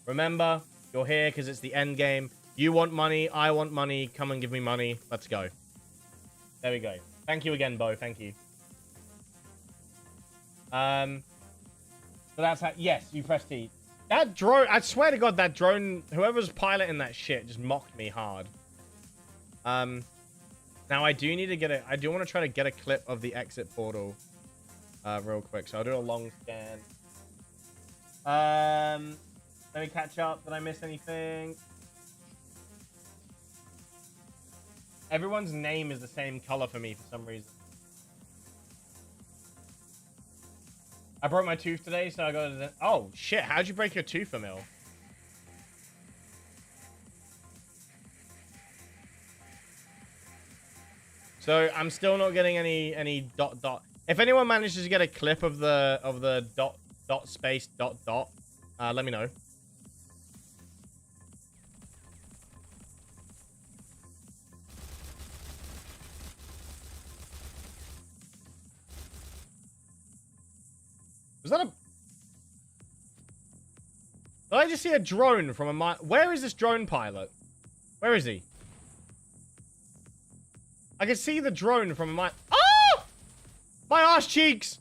Remember, you're here because it's the end game. You want money, I want money. Come and give me money. Let's go. There we go. Thank you again, Bo. Thank you. So that's how... Yes, you press T. That drone... I swear to God, that drone... Whoever's piloting that shit just mocked me hard. Now, I do need to get a... I do want to try to get a clip of the exit portal real quick. So I'll do a long scan. Let me catch up. Did I miss anything? Everyone's name is the same color for me for some reason. I broke my tooth today, so I got to... Oh, shit. How'd you break your tooth, Emil? So, I'm still not getting any dot. If anyone manages to get a clip of the dot space dot, let me know. Was that a... Did I just see a drone from a mile... Where is this drone pilot? Where is he? I can see the drone from a mile... Oh! My arse cheeks!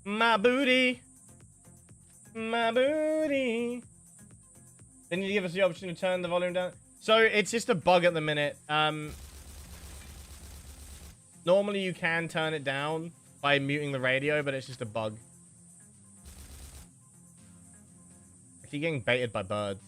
My booty. My booty. They need to give us the option to turn the volume down. So, it's just a bug at the minute. Normally, you can turn it down by muting the radio, but it's just a bug. I keep getting baited by birds.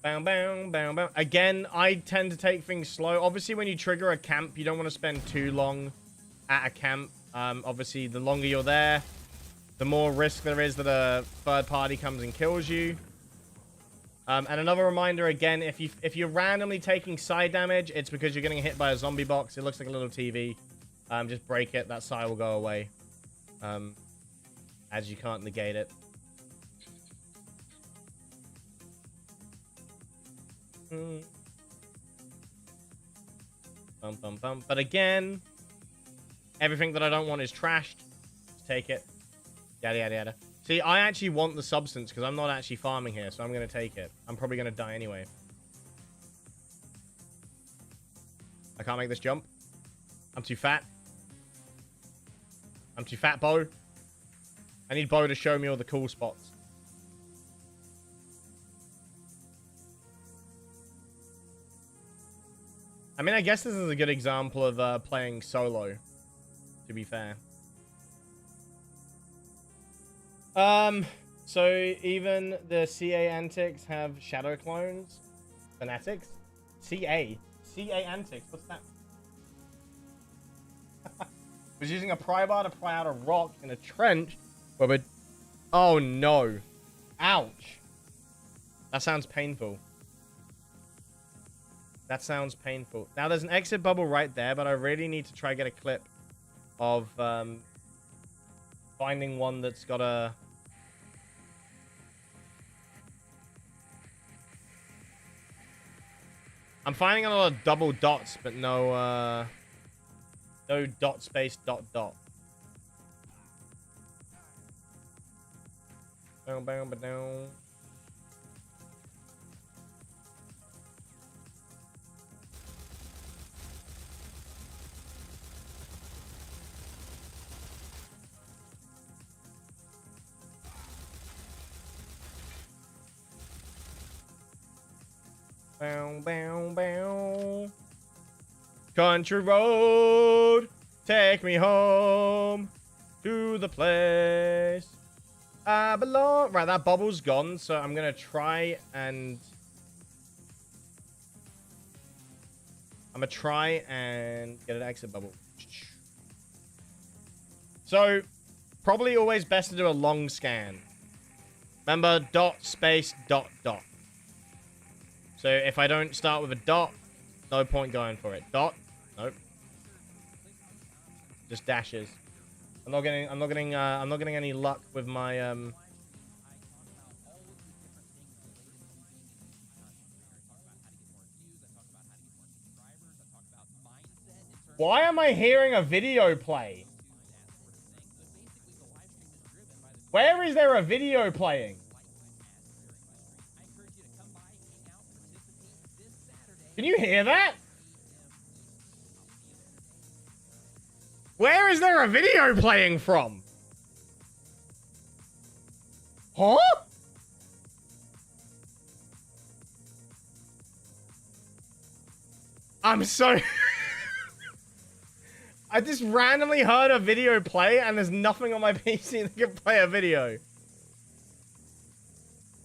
Bam, bam, bam, bam. Again, I tend to take things slow. Obviously, when you trigger a camp, you don't want to spend too long at a camp. Obviously, the longer you're there, the more risk there is that a third party comes and kills you. And another reminder, again, if you're randomly taking side damage, it's because you're getting hit by a zombie box. It looks like a little TV. Just break it. That side will go away. As you can't negate it. Bum, bum, bum. But again, everything that I don't want is trashed. Just take it. Yada, yada, yada. See, I actually want the substance because I'm not actually farming here, so I'm going to take it. I'm probably going to die anyway. I can't make this jump. I'm too fat. I'm too fat, Bo. I need Bo to show me all the cool spots. I mean, I guess this is a good example of playing solo, to be fair. So even the CA Antics have shadow clones? Fanatics? CA Antics, what's that? Was using a pry bar to pry out a rock in a trench. Oh no. Ouch. That sounds painful. That sounds painful. Now, there's an exit bubble right there, but I really need to try get a clip of finding one that's got a... I'm finding a lot of double dots, but no dot space dot dot. Bang, bang, ba-down. Bow, bow, bow. Country road, take me home to the place I belong. Right, that bubble's gone, so I'm gonna try and... get an exit bubble. So, probably always best to do a long scan. Remember, dot, space, dot, dot. So if I don't start with a dot, no point going for it. Dot, nope. Just dashes. I'm not getting any luck with my Why am I hearing a video play? Where is there a video playing? Can you hear that? Where is there a video playing from? Huh? I'm so... I just randomly heard a video play and there's nothing on my PC that can play a video.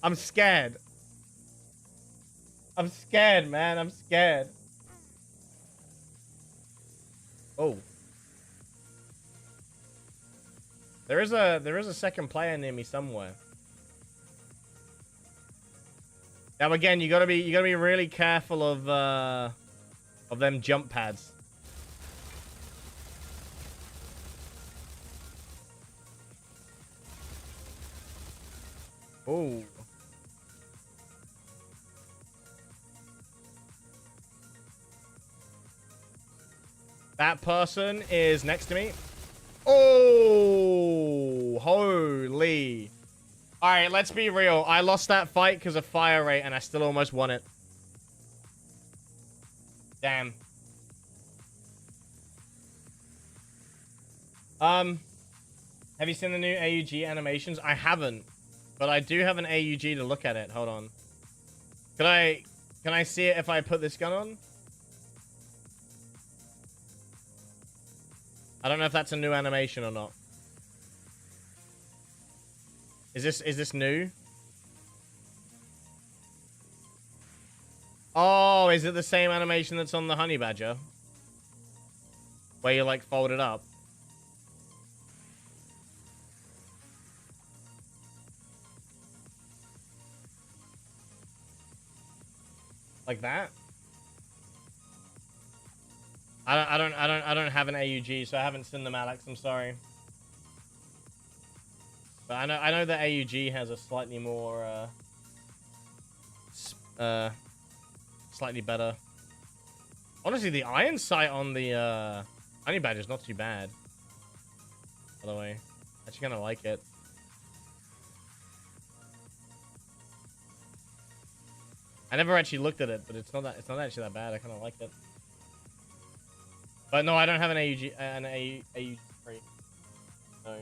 I'm scared. I'm scared, man. I'm scared. Oh. There is a second player near me somewhere. Now again, you gotta be really careful of them jump pads. Oh. That person is next to me. Oh, holy. All right, let's be real. I lost that fight because of fire rate and I still almost won it. Damn. Have you seen the new AUG animations? I haven't, but I do have an AUG to look at it. Hold on. Can I see it if I put this gun on? I don't know if that's a new animation or not. Is this new? Oh, is it the same animation that's on the honey badger? Where you like fold it up? Like that? I don't have an AUG, so I haven't seen them, Alex. I'm sorry. But I know that AUG has a slightly more slightly better. Honestly, the iron sight on the honey badger is not too bad. By the way, actually kind of like it. I never actually looked at it, but it's not actually that bad. I kind of like it. But no, I don't have an AUG, AUG free. No.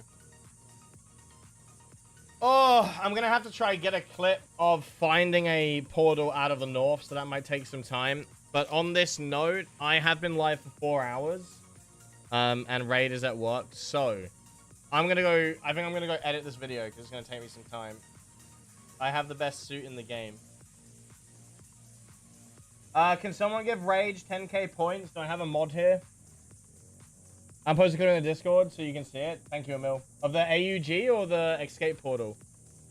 Oh, I'm gonna have to try get a clip of finding a portal out of the north, so that might take some time. But on this note, I have been live for 4 hours, and Raid is at work, so I think I'm gonna go edit this video because it's gonna take me some time. I have the best suit in the game. Can someone give Rage 10k points? Do I have a mod here? I'm supposed to put it in the Discord so you can see it. Thank you, Emil. Of the AUG or the escape portal?